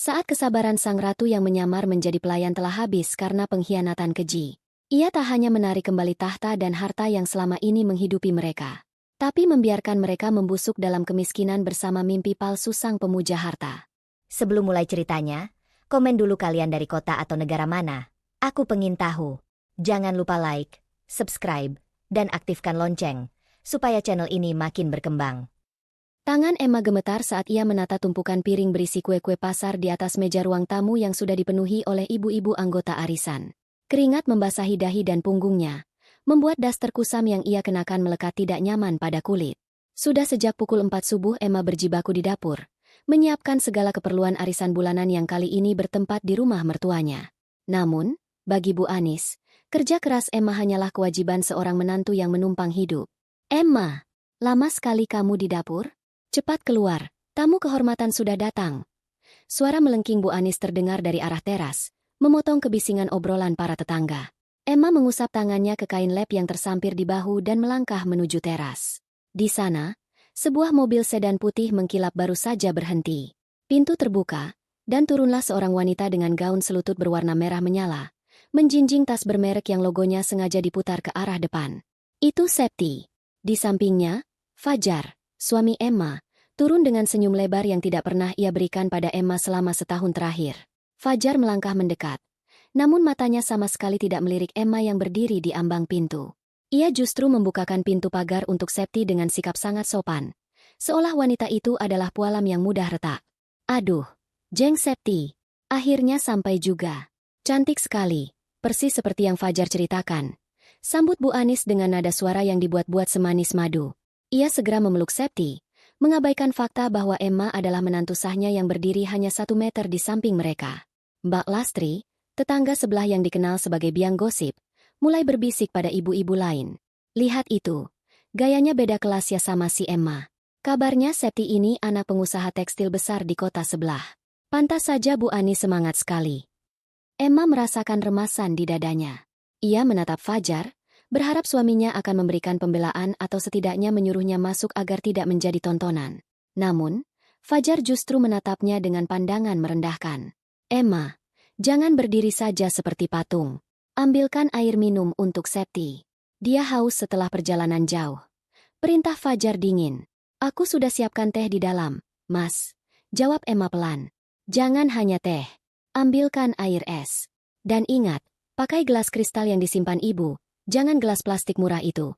Saat kesabaran sang ratu yang menyamar menjadi pelayan telah habis karena pengkhianatan keji, ia tak hanya menarik kembali tahta dan harta yang selama ini menghidupi mereka, tapi membiarkan mereka membusuk dalam kemiskinan bersama mimpi palsu sang pemuja harta. Sebelum mulai ceritanya, komen dulu kalian dari kota atau negara mana. Aku pengen tahu. Jangan lupa like, subscribe, dan aktifkan lonceng, supaya channel ini makin berkembang. Tangan Emma gemetar saat ia menata tumpukan piring berisi kue-kue pasar di atas meja ruang tamu yang sudah dipenuhi oleh ibu-ibu anggota arisan. Keringat membasahi dahi dan punggungnya, membuat daster kusam yang ia kenakan melekat tidak nyaman pada kulit. Sudah sejak pukul 4 subuh Emma berjibaku di dapur, menyiapkan segala keperluan arisan bulanan yang kali ini bertempat di rumah mertuanya. Namun, bagi Bu Anis, kerja keras Emma hanyalah kewajiban seorang menantu yang menumpang hidup. "Emma, lama sekali kamu di dapur? Cepat keluar, tamu kehormatan sudah datang." Suara melengking Bu Anis terdengar dari arah teras, memotong kebisingan obrolan para tetangga. Emma mengusap tangannya ke kain lap yang tersampir di bahu dan melangkah menuju teras. Di sana, sebuah mobil sedan putih mengkilap baru saja berhenti. Pintu terbuka, dan turunlah seorang wanita dengan gaun selutut berwarna merah menyala, menjinjing tas bermerek yang logonya sengaja diputar ke arah depan. Itu Septi. Di sampingnya, Fajar, suami Emma, turun dengan senyum lebar yang tidak pernah ia berikan pada Emma selama setahun terakhir. Fajar melangkah mendekat, namun matanya sama sekali tidak melirik Emma yang berdiri di ambang pintu. Ia justru membukakan pintu pagar untuk Septi dengan sikap sangat sopan, seolah wanita itu adalah pualam yang mudah retak. "Aduh, Jeng Septi, akhirnya sampai juga. Cantik sekali, persis seperti yang Fajar ceritakan," sambut Bu Anis dengan nada suara yang dibuat-buat semanis madu. Ia segera memeluk Septi, mengabaikan fakta bahwa Emma adalah menantu sahnya yang berdiri hanya 1 meter di samping mereka. Mbak Lastri, tetangga sebelah yang dikenal sebagai biang gosip, mulai berbisik pada ibu-ibu lain. "Lihat itu, gayanya beda kelas ya sama si Emma. Kabarnya Septi ini anak pengusaha tekstil besar di kota sebelah." Pantas saja Bu Anis semangat sekali. Emma merasakan remasan di dadanya. Ia menatap Fajar, berharap suaminya akan memberikan pembelaan atau setidaknya menyuruhnya masuk agar tidak menjadi tontonan. Namun, Fajar justru menatapnya dengan pandangan merendahkan. "Emma, jangan berdiri saja seperti patung. Ambilkan air minum untuk Septi. Dia haus setelah perjalanan jauh." Perintah Fajar dingin. "Aku sudah siapkan teh di dalam, Mas," jawab Emma pelan. "Jangan hanya teh. Ambilkan air es. Dan ingat, pakai gelas kristal yang disimpan ibu, jangan gelas plastik murah itu,"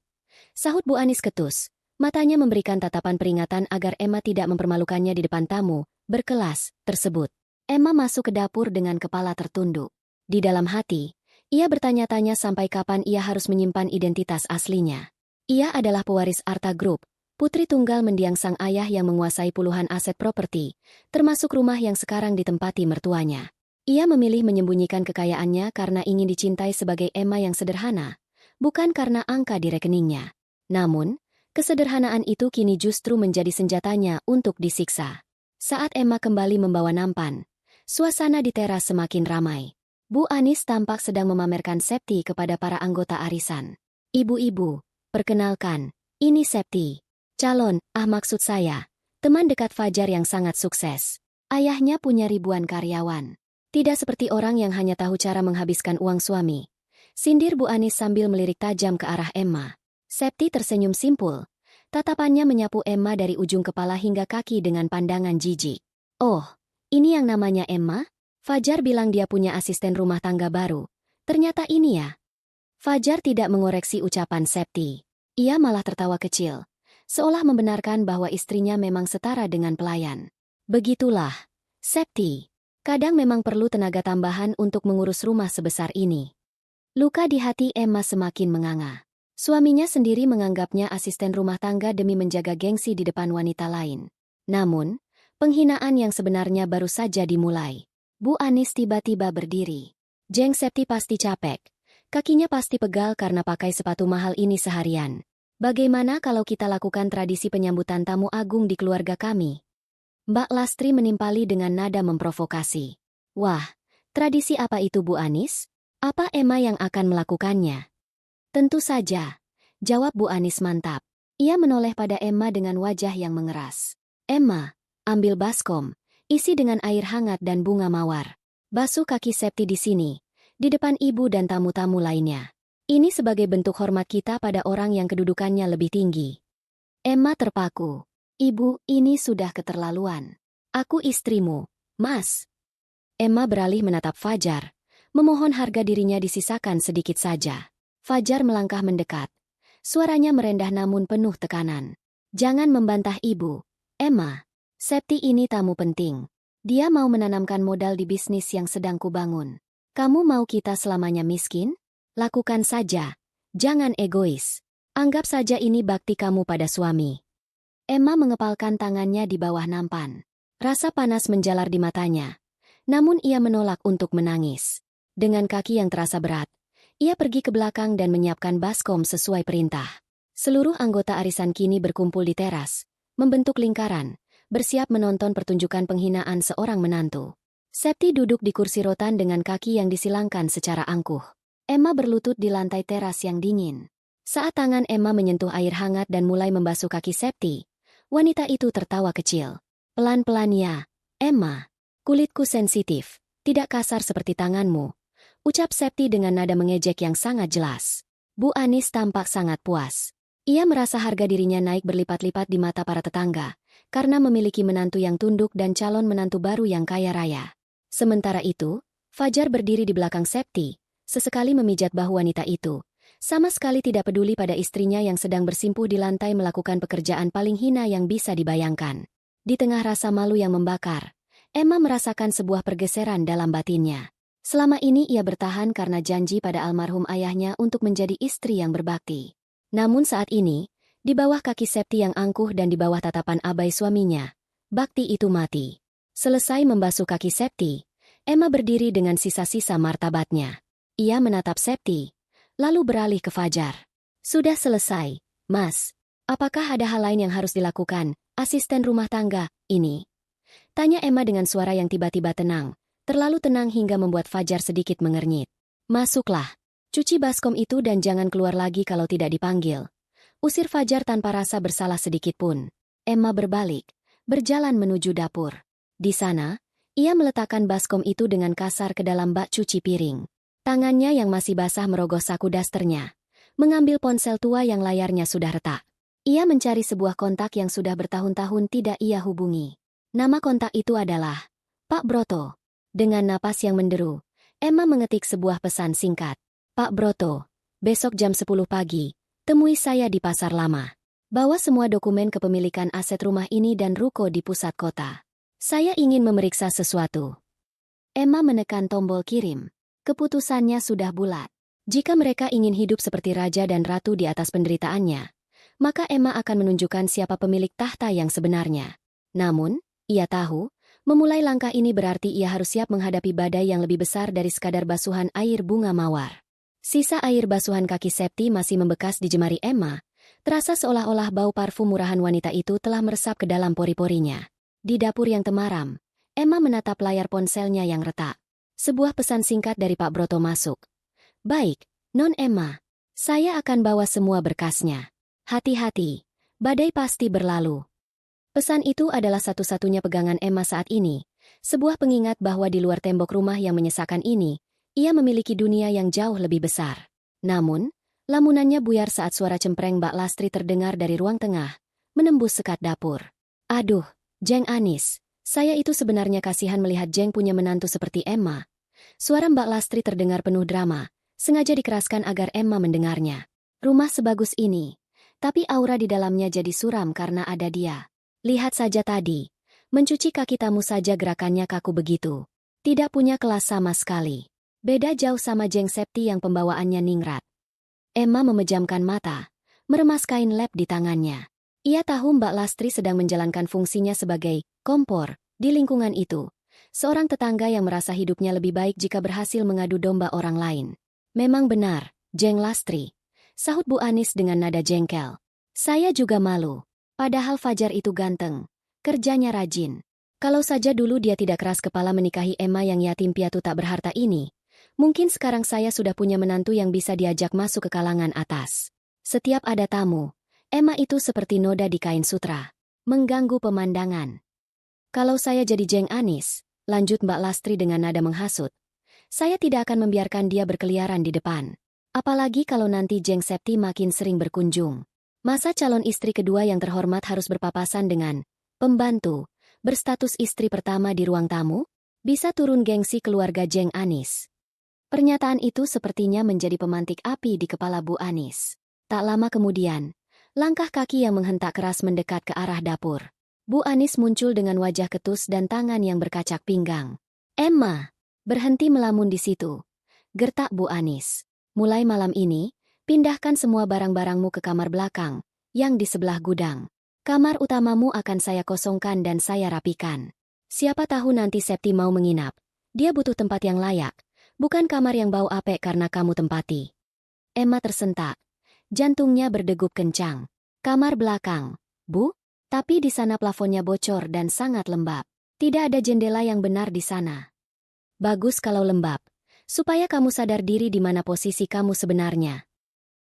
sahut Bu Anis ketus. Matanya memberikan tatapan peringatan agar Emma tidak mempermalukannya di depan tamu berkelas tersebut. Emma masuk ke dapur dengan kepala tertunduk. Di dalam hati, ia bertanya-tanya sampai kapan ia harus menyimpan identitas aslinya. Ia adalah pewaris Arta Group, putri tunggal mendiang sang ayah yang menguasai puluhan aset properti, termasuk rumah yang sekarang ditempati mertuanya. Ia memilih menyembunyikan kekayaannya karena ingin dicintai sebagai Emma yang sederhana, bukan karena angka di rekeningnya. Namun, kesederhanaan itu kini justru menjadi senjatanya untuk disiksa. Saat Emma kembali membawa nampan, suasana di teras semakin ramai. Bu Anis tampak sedang memamerkan Septi kepada para anggota arisan. "Ibu-ibu, perkenalkan, ini Septi. Maksud saya, teman dekat Fajar yang sangat sukses. Ayahnya punya ribuan karyawan. Tidak seperti orang yang hanya tahu cara menghabiskan uang suami," sindir Bu Anis sambil melirik tajam ke arah Emma. Septi tersenyum simpul. Tatapannya menyapu Emma dari ujung kepala hingga kaki dengan pandangan jijik. "Oh, ini yang namanya Emma? Fajar bilang dia punya asisten rumah tangga baru. Ternyata ini ya." Fajar tidak mengoreksi ucapan Septi. Ia malah tertawa kecil, seolah membenarkan bahwa istrinya memang setara dengan pelayan. "Begitulah, Septi. Kadang memang perlu tenaga tambahan untuk mengurus rumah sebesar ini." Luka di hati Emma semakin menganga. Suaminya sendiri menganggapnya asisten rumah tangga demi menjaga gengsi di depan wanita lain. Namun, penghinaan yang sebenarnya baru saja dimulai. Bu Anis tiba-tiba berdiri. "Jeng Septi pasti capek. Kakinya pasti pegal karena pakai sepatu mahal ini seharian. Bagaimana kalau kita lakukan tradisi penyambutan tamu agung di keluarga kami?" Mbak Lastri menimpali dengan nada memprovokasi. "Wah, tradisi apa itu Bu Anis? Apa Emma yang akan melakukannya?" "Tentu saja," jawab Bu Anis mantap. Ia menoleh pada Emma dengan wajah yang mengeras. "Emma, ambil baskom. Isi dengan air hangat dan bunga mawar. Basuh kaki Septi di sini, di depan ibu dan tamu-tamu lainnya. Ini sebagai bentuk hormat kita pada orang yang kedudukannya lebih tinggi. Emma terpaku. Ibu, ini sudah keterlaluan. Aku istrimu, Mas. Emma beralih menatap Fajar, memohon harga dirinya disisakan sedikit saja. Fajar melangkah mendekat. Suaranya merendah namun penuh tekanan. Jangan membantah ibu, Emma. Septi ini tamu penting. Dia mau menanamkan modal di bisnis yang sedang kubangun. Kamu mau kita selamanya miskin? Lakukan saja. Jangan egois. Anggap saja ini bakti kamu pada suami. Emma mengepalkan tangannya di bawah nampan. Rasa panas menjalar di matanya. Namun ia menolak untuk menangis. Dengan kaki yang terasa berat, ia pergi ke belakang dan menyiapkan baskom sesuai perintah. Seluruh anggota arisan kini berkumpul di teras, membentuk lingkaran, bersiap menonton pertunjukan penghinaan seorang menantu. Septi duduk di kursi rotan dengan kaki yang disilangkan secara angkuh. Emma berlutut di lantai teras yang dingin. Saat tangan Emma menyentuh air hangat dan mulai membasuh kaki Septi, wanita itu tertawa kecil. Pelan-pelan ya, Emma. Kulitku sensitif, tidak kasar seperti tanganmu. Ucap Septi dengan nada mengejek yang sangat jelas. Bu Anis tampak sangat puas. Ia merasa harga dirinya naik berlipat-lipat di mata para tetangga, karena memiliki menantu yang tunduk dan calon menantu baru yang kaya raya. Sementara itu, Fajar berdiri di belakang Septi, sesekali memijat bahu wanita itu, sama sekali tidak peduli pada istrinya yang sedang bersimpuh di lantai melakukan pekerjaan paling hina yang bisa dibayangkan. Di tengah rasa malu yang membakar, Emma merasakan sebuah pergeseran dalam batinnya. Selama ini ia bertahan karena janji pada almarhum ayahnya untuk menjadi istri yang berbakti. Namun saat ini, di bawah kaki Septi yang angkuh dan di bawah tatapan abai suaminya, bakti itu mati. Selesai membasuh kaki Septi, Emma berdiri dengan sisa-sisa martabatnya. Ia menatap Septi, lalu beralih ke Fajar. Sudah selesai, Mas. Apakah ada hal lain yang harus dilakukan, asisten rumah tangga, ini? Tanya Emma dengan suara yang tiba-tiba tenang. Terlalu tenang hingga membuat Fajar sedikit mengernyit. Masuklah. Cuci baskom itu dan jangan keluar lagi kalau tidak dipanggil. Usir Fajar tanpa rasa bersalah sedikit pun. Emma berbalik, berjalan menuju dapur. Di sana, ia meletakkan baskom itu dengan kasar ke dalam bak cuci piring. Tangannya yang masih basah merogoh saku dasternya. Mengambil ponsel tua yang layarnya sudah retak. Ia mencari sebuah kontak yang sudah bertahun-tahun tidak ia hubungi. Nama kontak itu adalah Pak Broto. Dengan napas yang menderu, Emma mengetik sebuah pesan singkat. Pak Broto, besok jam 10 pagi, temui saya di Pasar Lama. Bawa semua dokumen kepemilikan aset rumah ini dan ruko di pusat kota. Saya ingin memeriksa sesuatu. Emma menekan tombol kirim. Keputusannya sudah bulat. Jika mereka ingin hidup seperti raja dan ratu di atas penderitaannya, maka Emma akan menunjukkan siapa pemilik tahta yang sebenarnya. Namun, ia tahu, memulai langkah ini berarti ia harus siap menghadapi badai yang lebih besar dari sekadar basuhan air bunga mawar. Sisa air basuhan kaki Septi masih membekas di jemari Emma, terasa seolah-olah bau parfum murahan wanita itu telah meresap ke dalam pori-porinya. Di dapur yang temaram, Emma menatap layar ponselnya yang retak. Sebuah pesan singkat dari Pak Broto masuk. Baik, Non Emma. Saya akan bawa semua berkasnya. Hati-hati, badai pasti berlalu. Pesan itu adalah satu-satunya pegangan Emma saat ini, sebuah pengingat bahwa di luar tembok rumah yang menyesakan ini, ia memiliki dunia yang jauh lebih besar. Namun, lamunannya buyar saat suara cempreng Mbak Lastri terdengar dari ruang tengah, menembus sekat dapur. Aduh, Jeng Anis, saya itu sebenarnya kasihan melihat Jeng punya menantu seperti Emma. Suara Mbak Lastri terdengar penuh drama, sengaja dikeraskan agar Emma mendengarnya. Rumah sebagus ini, tapi aura di dalamnya jadi suram karena ada dia. Lihat saja tadi, mencuci kaki tamu saja gerakannya kaku begitu. Tidak punya kelas sama sekali. Beda jauh sama Jeng Septi yang pembawaannya ningrat. Emma memejamkan mata, meremas kain lap di tangannya. Ia tahu Mbak Lastri sedang menjalankan fungsinya sebagai kompor di lingkungan itu. Seorang tetangga yang merasa hidupnya lebih baik jika berhasil mengadu domba orang lain. Memang benar, Jeng Lastri, sahut Bu Anis dengan nada jengkel. Saya juga malu. Padahal Fajar itu ganteng, kerjanya rajin. Kalau saja dulu dia tidak keras kepala menikahi Emma yang yatim piatu tak berharta ini, mungkin sekarang saya sudah punya menantu yang bisa diajak masuk ke kalangan atas. Setiap ada tamu, Emma itu seperti noda di kain sutra, mengganggu pemandangan. Kalau saya jadi Jeng Anis, lanjut Mbak Lastri dengan nada menghasut, saya tidak akan membiarkan dia berkeliaran di depan. Apalagi kalau nanti Jeng Septi makin sering berkunjung. Masa calon istri kedua yang terhormat harus berpapasan dengan pembantu, berstatus istri pertama di ruang tamu? Bisa turun gengsi keluarga Jeng Anis. Pernyataan itu sepertinya menjadi pemantik api di kepala Bu Anis. Tak lama kemudian, langkah kaki yang menghentak keras mendekat ke arah dapur. Bu Anis muncul dengan wajah ketus dan tangan yang berkacak pinggang. "Emma, berhenti melamun di situ," gertak Bu Anis. "Mulai malam ini, pindahkan semua barang-barangmu ke kamar belakang, yang di sebelah gudang. Kamar utamamu akan saya kosongkan dan saya rapikan. Siapa tahu nanti Septi mau menginap. Dia butuh tempat yang layak, bukan kamar yang bau apek karena kamu tempati." Emma tersentak. Jantungnya berdegup kencang. "Kamar belakang, Bu? Tapi di sana plafonnya bocor dan sangat lembab. Tidak ada jendela yang benar di sana." "Bagus kalau lembab, supaya kamu sadar diri di mana posisi kamu sebenarnya."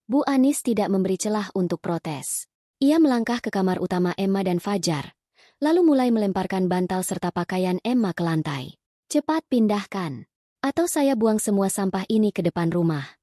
Bu Anis tidak memberi celah untuk protes. Ia melangkah ke kamar utama Emma dan Fajar, lalu mulai melemparkan bantal serta pakaian Emma ke lantai. "Cepat pindahkan, atau saya buang semua sampah ini ke depan rumah."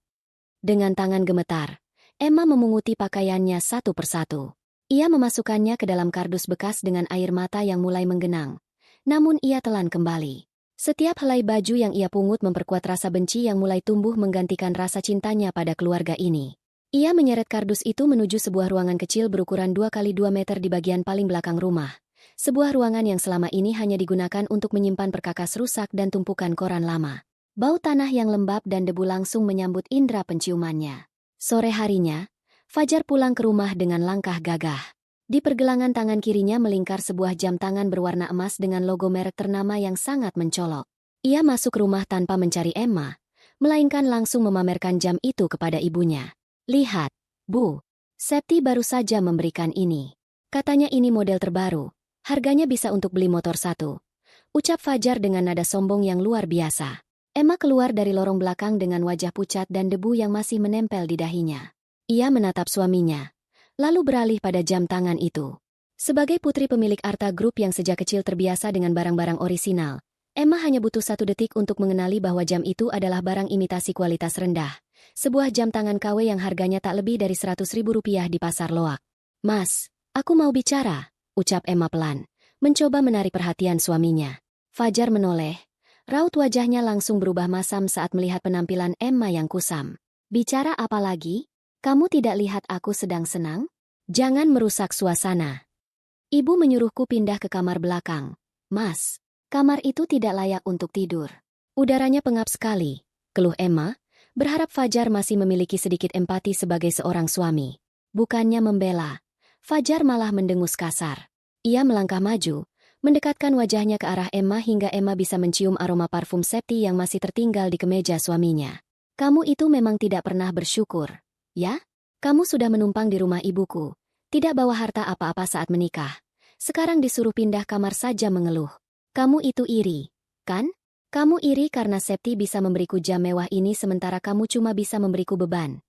Dengan tangan gemetar, Emma memunguti pakaiannya satu persatu. Ia memasukkannya ke dalam kardus bekas dengan air mata yang mulai menggenang. Namun ia telan kembali. Setiap helai baju yang ia pungut memperkuat rasa benci yang mulai tumbuh menggantikan rasa cintanya pada keluarga ini. Ia menyeret kardus itu menuju sebuah ruangan kecil berukuran 2 kali 2 meter di bagian paling belakang rumah. Sebuah ruangan yang selama ini hanya digunakan untuk menyimpan perkakas rusak dan tumpukan koran lama. Bau tanah yang lembab dan debu langsung menyambut indera penciumannya. Sore harinya, Fajar pulang ke rumah dengan langkah gagah. Di pergelangan tangan kirinya melingkar sebuah jam tangan berwarna emas dengan logo merek ternama yang sangat mencolok. Ia masuk rumah tanpa mencari Emma, melainkan langsung memamerkan jam itu kepada ibunya. "Lihat, Bu, Septi baru saja memberikan ini. Katanya ini model terbaru, harganya bisa untuk beli motor satu," ucap Fajar dengan nada sombong yang luar biasa. Emma keluar dari lorong belakang dengan wajah pucat dan debu yang masih menempel di dahinya. Ia menatap suaminya, lalu beralih pada jam tangan itu. Sebagai putri pemilik Arta Group yang sejak kecil terbiasa dengan barang-barang orisinal, Emma hanya butuh 1 detik untuk mengenali bahwa jam itu adalah barang imitasi kualitas rendah. Sebuah jam tangan KW yang harganya tak lebih dari Rp100.000 di pasar loak. "Mas, aku mau bicara," ucap Emma pelan, mencoba menarik perhatian suaminya. Fajar menoleh, raut wajahnya langsung berubah masam saat melihat penampilan Emma yang kusam. "Bicara apa lagi? Kamu tidak lihat aku sedang senang? Jangan merusak suasana." "Ibu menyuruhku pindah ke kamar belakang." "Mas, kamar itu tidak layak untuk tidur. Udaranya pengap sekali," keluh Emma, berharap Fajar masih memiliki sedikit empati sebagai seorang suami. Bukannya membela, Fajar malah mendengus kasar. Ia melangkah maju, mendekatkan wajahnya ke arah Emma hingga Emma bisa mencium aroma parfum Septi yang masih tertinggal di kemeja suaminya. "Kamu itu memang tidak pernah bersyukur, ya? Kamu sudah menumpang di rumah ibuku, tidak bawa harta apa-apa saat menikah. Sekarang disuruh pindah kamar saja mengeluh. Kamu itu iri, kan? Kamu iri karena Septi bisa memberiku jam mewah ini sementara kamu cuma bisa memberiku beban."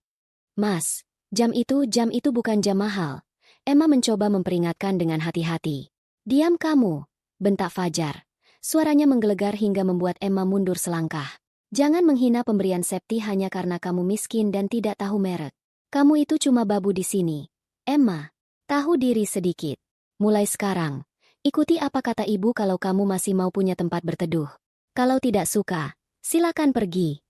"Mas, jam itu bukan jam mahal." Emma mencoba memperingatkan dengan hati-hati. "Diam kamu," bentak Fajar. Suaranya menggelegar hingga membuat Emma mundur selangkah. "Jangan menghina pemberian Septi hanya karena kamu miskin dan tidak tahu merek. Kamu itu cuma babu di sini. Emma, tahu diri sedikit. Mulai sekarang, ikuti apa kata ibu kalau kamu masih mau punya tempat berteduh. Kalau tidak suka, silakan pergi."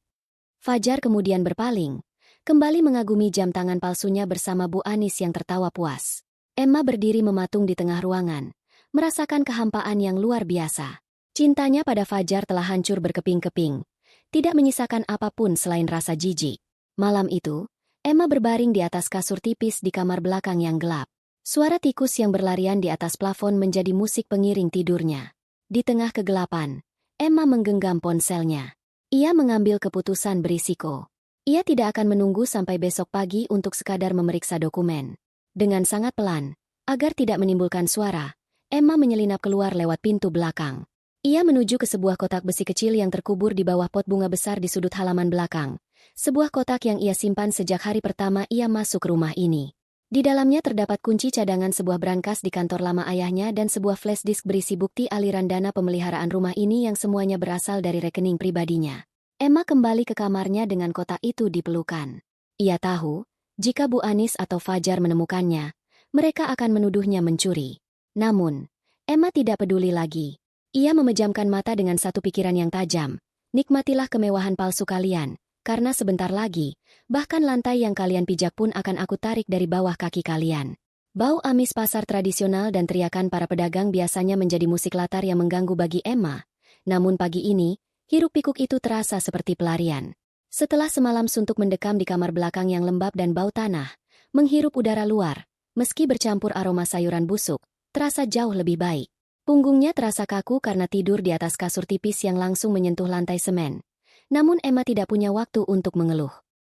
Fajar kemudian berpaling, kembali mengagumi jam tangan palsunya bersama Bu Anis yang tertawa puas. Emma berdiri mematung di tengah ruangan, merasakan kehampaan yang luar biasa. Cintanya pada Fajar telah hancur berkeping-keping, tidak menyisakan apapun selain rasa jijik. Malam itu, Emma berbaring di atas kasur tipis di kamar belakang yang gelap. Suara tikus yang berlarian di atas plafon menjadi musik pengiring tidurnya. Di tengah kegelapan, Emma menggenggam ponselnya. Ia mengambil keputusan berisiko. Ia tidak akan menunggu sampai besok pagi untuk sekadar memeriksa dokumen. Dengan sangat pelan, agar tidak menimbulkan suara, Emma menyelinap keluar lewat pintu belakang. Ia menuju ke sebuah kotak besi kecil yang terkubur di bawah pot bunga besar di sudut halaman belakang. Sebuah kotak yang ia simpan sejak hari pertama ia masuk rumah ini. Di dalamnya terdapat kunci cadangan sebuah brankas di kantor lama ayahnya dan sebuah flash disk berisi bukti aliran dana pemeliharaan rumah ini yang semuanya berasal dari rekening pribadinya. Emma kembali ke kamarnya dengan kotak itu di pelukan. Ia tahu, jika Bu Anis atau Fajar menemukannya, mereka akan menuduhnya mencuri. Namun, Emma tidak peduli lagi. Ia memejamkan mata dengan satu pikiran yang tajam. Nikmatilah kemewahan palsu kalian, karena sebentar lagi, bahkan lantai yang kalian pijak pun akan aku tarik dari bawah kaki kalian. Bau amis pasar tradisional dan teriakan para pedagang biasanya menjadi musik latar yang mengganggu bagi Emma. Namun pagi ini, hiruk-pikuk itu terasa seperti pelarian. Setelah semalam suntuk mendekam di kamar belakang yang lembab dan bau tanah, menghirup udara luar, meski bercampur aroma sayuran busuk, terasa jauh lebih baik. Punggungnya terasa kaku karena tidur di atas kasur tipis yang langsung menyentuh lantai semen. Namun Emma tidak punya waktu untuk mengeluh.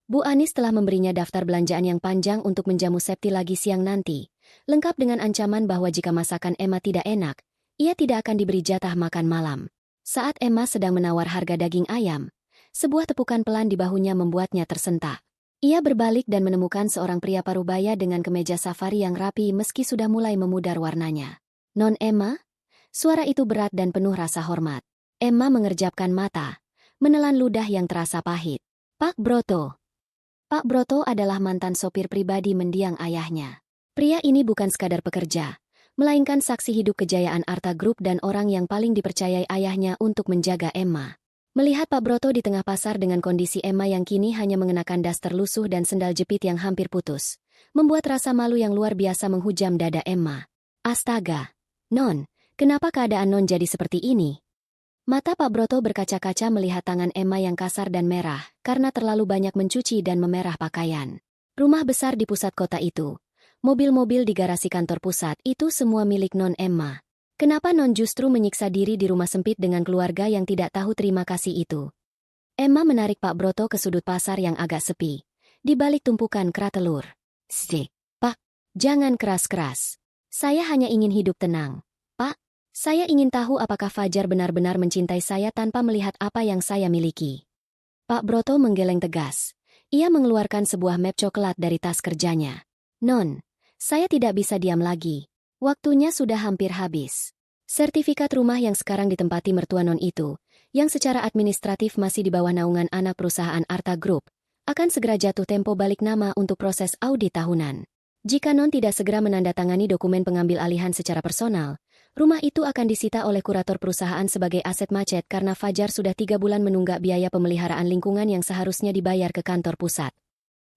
Bu Anis telah memberinya daftar belanjaan yang panjang untuk menjamu Septi lagi siang nanti, lengkap dengan ancaman bahwa jika masakan Emma tidak enak, ia tidak akan diberi jatah makan malam. Saat Emma sedang menawar harga daging ayam, sebuah tepukan pelan di bahunya membuatnya tersentak. Ia berbalik dan menemukan seorang pria parubaya dengan kemeja safari yang rapi meski sudah mulai memudar warnanya. "Non Emma?" Suara itu berat dan penuh rasa hormat. Emma mengerjapkan mata, menelan ludah yang terasa pahit. "Pak Broto." Pak Broto adalah mantan sopir pribadi mendiang ayahnya. Pria ini bukan sekadar pekerja, melainkan saksi hidup kejayaan Arta Group dan orang yang paling dipercayai ayahnya untuk menjaga Emma. Melihat Pak Broto di tengah pasar dengan kondisi Emma yang kini hanya mengenakan daster lusuh dan sendal jepit yang hampir putus, membuat rasa malu yang luar biasa menghujam dada Emma. "Astaga, Non, kenapa keadaan Non jadi seperti ini?" Mata Pak Broto berkaca-kaca melihat tangan Emma yang kasar dan merah karena terlalu banyak mencuci dan memerah pakaian. Rumah besar di pusat kota itu, mobil-mobil di garasi kantor pusat itu semua milik Non Emma. Kenapa Non justru menyiksa diri di rumah sempit dengan keluarga yang tidak tahu terima kasih itu? Emma menarik Pak Broto ke sudut pasar yang agak sepi, di balik tumpukan kerak telur. "Sih, Pak, jangan keras-keras. Saya hanya ingin hidup tenang. Pak, saya ingin tahu apakah Fajar benar-benar mencintai saya tanpa melihat apa yang saya miliki." Pak Broto menggeleng tegas. Ia mengeluarkan sebuah map coklat dari tas kerjanya. "Non, saya tidak bisa diam lagi. Waktunya sudah hampir habis. Sertifikat rumah yang sekarang ditempati mertua Non itu, yang secara administratif masih di bawah naungan anak perusahaan Arta Group, akan segera jatuh tempo balik nama untuk proses audit tahunan. Jika Non tidak segera menandatangani dokumen pengambil alihan secara personal, rumah itu akan disita oleh kurator perusahaan sebagai aset macet karena Fajar sudah 3 bulan menunggak biaya pemeliharaan lingkungan yang seharusnya dibayar ke kantor pusat."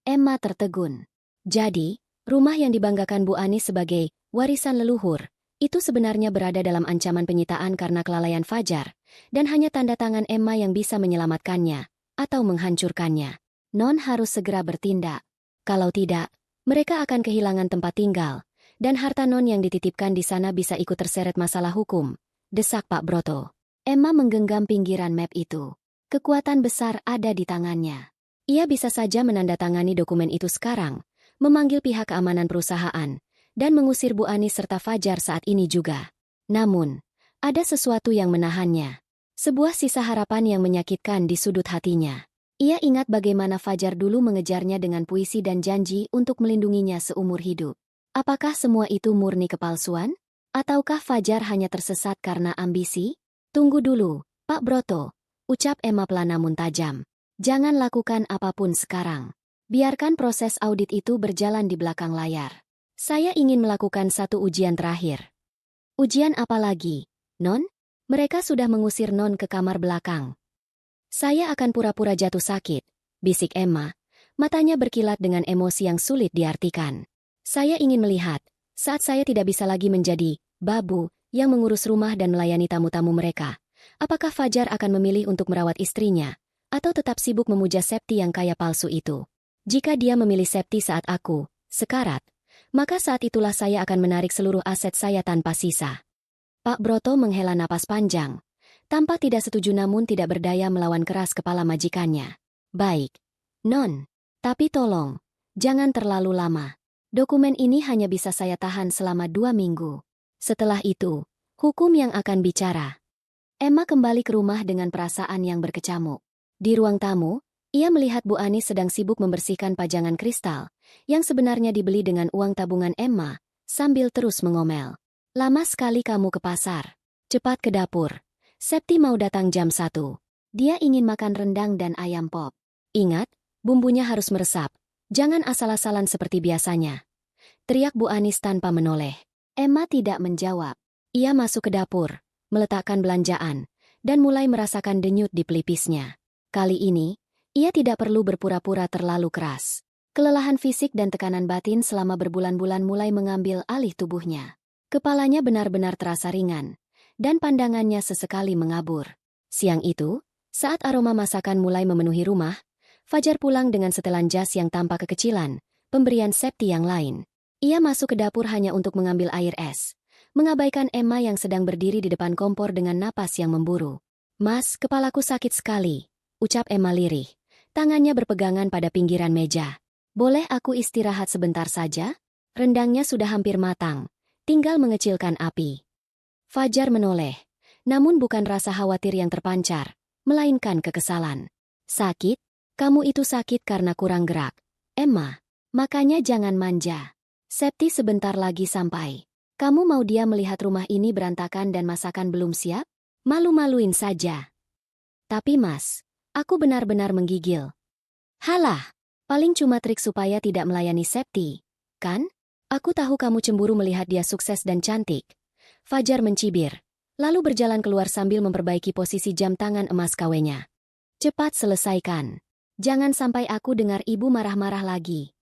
Emma tertegun. Jadi, rumah yang dibanggakan Bu Anis sebagai warisan leluhur, itu sebenarnya berada dalam ancaman penyitaan karena kelalaian Fajar, dan hanya tanda tangan Emma yang bisa menyelamatkannya, atau menghancurkannya. Non harus segera bertindak. Kalau tidak, mereka akan kehilangan tempat tinggal, dan harta Non yang dititipkan di sana bisa ikut terseret masalah hukum, desak Pak Broto. Emma menggenggam pinggiran map itu. Kekuatan besar ada di tangannya. Ia bisa saja menandatangani dokumen itu sekarang, memanggil pihak keamanan perusahaan, dan mengusir Bu Anis serta Fajar saat ini juga. Namun, ada sesuatu yang menahannya. Sebuah sisa harapan yang menyakitkan di sudut hatinya. Ia ingat bagaimana Fajar dulu mengejarnya dengan puisi dan janji untuk melindunginya seumur hidup. Apakah semua itu murni kepalsuan? Ataukah Fajar hanya tersesat karena ambisi? "Tunggu dulu, Pak Broto," ucap Emma pelan namun tajam. "Jangan lakukan apapun sekarang. Biarkan proses audit itu berjalan di belakang layar. Saya ingin melakukan satu ujian terakhir." "Ujian apa lagi, Non?" "Mereka sudah mengusir Non ke kamar belakang." "Saya akan pura-pura jatuh sakit," bisik Emma, matanya berkilat dengan emosi yang sulit diartikan. "Saya ingin melihat, saat saya tidak bisa lagi menjadi babu yang mengurus rumah dan melayani tamu-tamu mereka, apakah Fajar akan memilih untuk merawat istrinya, atau tetap sibuk memuja Septi yang kaya palsu itu. Jika dia memilih Septi saat aku sekarat, maka saat itulah saya akan menarik seluruh aset saya tanpa sisa." Pak Broto menghela napas panjang, tampak tidak setuju namun tidak berdaya melawan keras kepala majikannya. "Baik, Non. Tapi tolong, jangan terlalu lama. Dokumen ini hanya bisa saya tahan selama 2 minggu. Setelah itu, hukum yang akan bicara." Emma kembali ke rumah dengan perasaan yang berkecamuk. Di ruang tamu, Ia melihat Bu Anis sedang sibuk membersihkan pajangan kristal, yang sebenarnya dibeli dengan uang tabungan Emma, sambil terus mengomel. Lama sekali kamu ke pasar. Cepat ke dapur. Septi mau datang jam 1. Dia ingin makan rendang dan ayam pop. Ingat, bumbunya harus meresap. Jangan asal-asalan seperti biasanya. Teriak Bu Anis tanpa menoleh. Emma tidak menjawab. Ia masuk ke dapur, meletakkan belanjaan, dan mulai merasakan denyut di pelipisnya. Kali ini, ia tidak perlu berpura-pura terlalu keras. Kelelahan fisik dan tekanan batin selama berbulan-bulan mulai mengambil alih tubuhnya. Kepalanya benar-benar terasa ringan, dan pandangannya sesekali mengabur. Siang itu, saat aroma masakan mulai memenuhi rumah, Fajar pulang dengan setelan jas yang tampak kekecilan, pemberian Septi yang lain. Ia masuk ke dapur hanya untuk mengambil air es, mengabaikan Emma yang sedang berdiri di depan kompor dengan napas yang memburu. Mas, kepalaku sakit sekali, ucap Emma lirih. Tangannya berpegangan pada pinggiran meja. Boleh aku istirahat sebentar saja? Rendangnya sudah hampir matang, tinggal mengecilkan api. Fajar menoleh, namun bukan rasa khawatir yang terpancar, melainkan kekesalan. Sakit? Kamu itu sakit karena kurang gerak. Emma, makanya jangan manja. Septi sebentar lagi sampai. Kamu mau dia melihat rumah ini berantakan dan masakan belum siap? Malu-maluin saja. Tapi mas, aku benar-benar menggigil. Halah, paling cuma trik supaya tidak melayani Septi, kan? Aku tahu kamu cemburu melihat dia sukses dan cantik. Fajar mencibir, lalu berjalan keluar sambil memperbaiki posisi jam tangan emas KW-nya. Cepat selesaikan. Jangan sampai aku dengar ibu marah-marah lagi.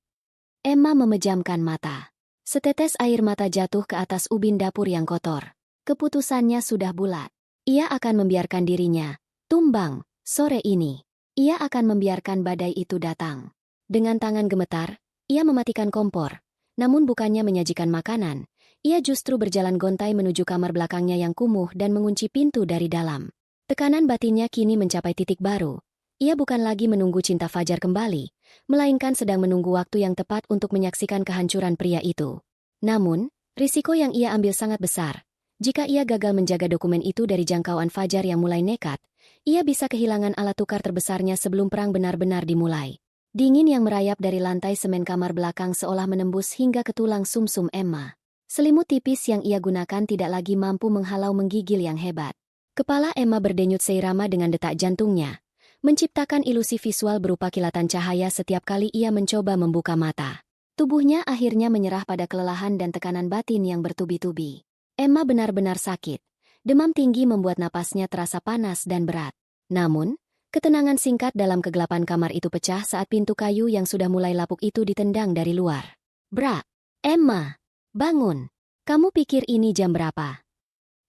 Emma memejamkan mata. Setetes air mata jatuh ke atas ubin dapur yang kotor. Keputusannya sudah bulat. Ia akan membiarkan dirinya tumbang sore ini. Ia akan membiarkan badai itu datang. Dengan tangan gemetar, ia mematikan kompor. Namun bukannya menyajikan makanan, ia justru berjalan gontai menuju kamar belakangnya yang kumuh dan mengunci pintu dari dalam. Tekanan batinnya kini mencapai titik baru. Ia bukan lagi menunggu cinta Fajar kembali, melainkan sedang menunggu waktu yang tepat untuk menyaksikan kehancuran pria itu. Namun, risiko yang ia ambil sangat besar. Jika ia gagal menjaga dokumen itu dari jangkauan Fajar yang mulai nekat, ia bisa kehilangan alat tukar terbesarnya sebelum perang benar-benar dimulai. Dingin yang merayap dari lantai semen kamar belakang seolah menembus hingga ke tulang sumsum Emma. Selimut tipis yang ia gunakan tidak lagi mampu menghalau menggigil yang hebat. Kepala Emma berdenyut seirama dengan detak jantungnya, menciptakan ilusi visual berupa kilatan cahaya setiap kali ia mencoba membuka mata. Tubuhnya akhirnya menyerah pada kelelahan dan tekanan batin yang bertubi-tubi. Emma benar-benar sakit. Demam tinggi membuat napasnya terasa panas dan berat. Namun, ketenangan singkat dalam kegelapan kamar itu pecah saat pintu kayu yang sudah mulai lapuk itu ditendang dari luar. Bra! Emma! Bangun! Kamu pikir ini jam berapa?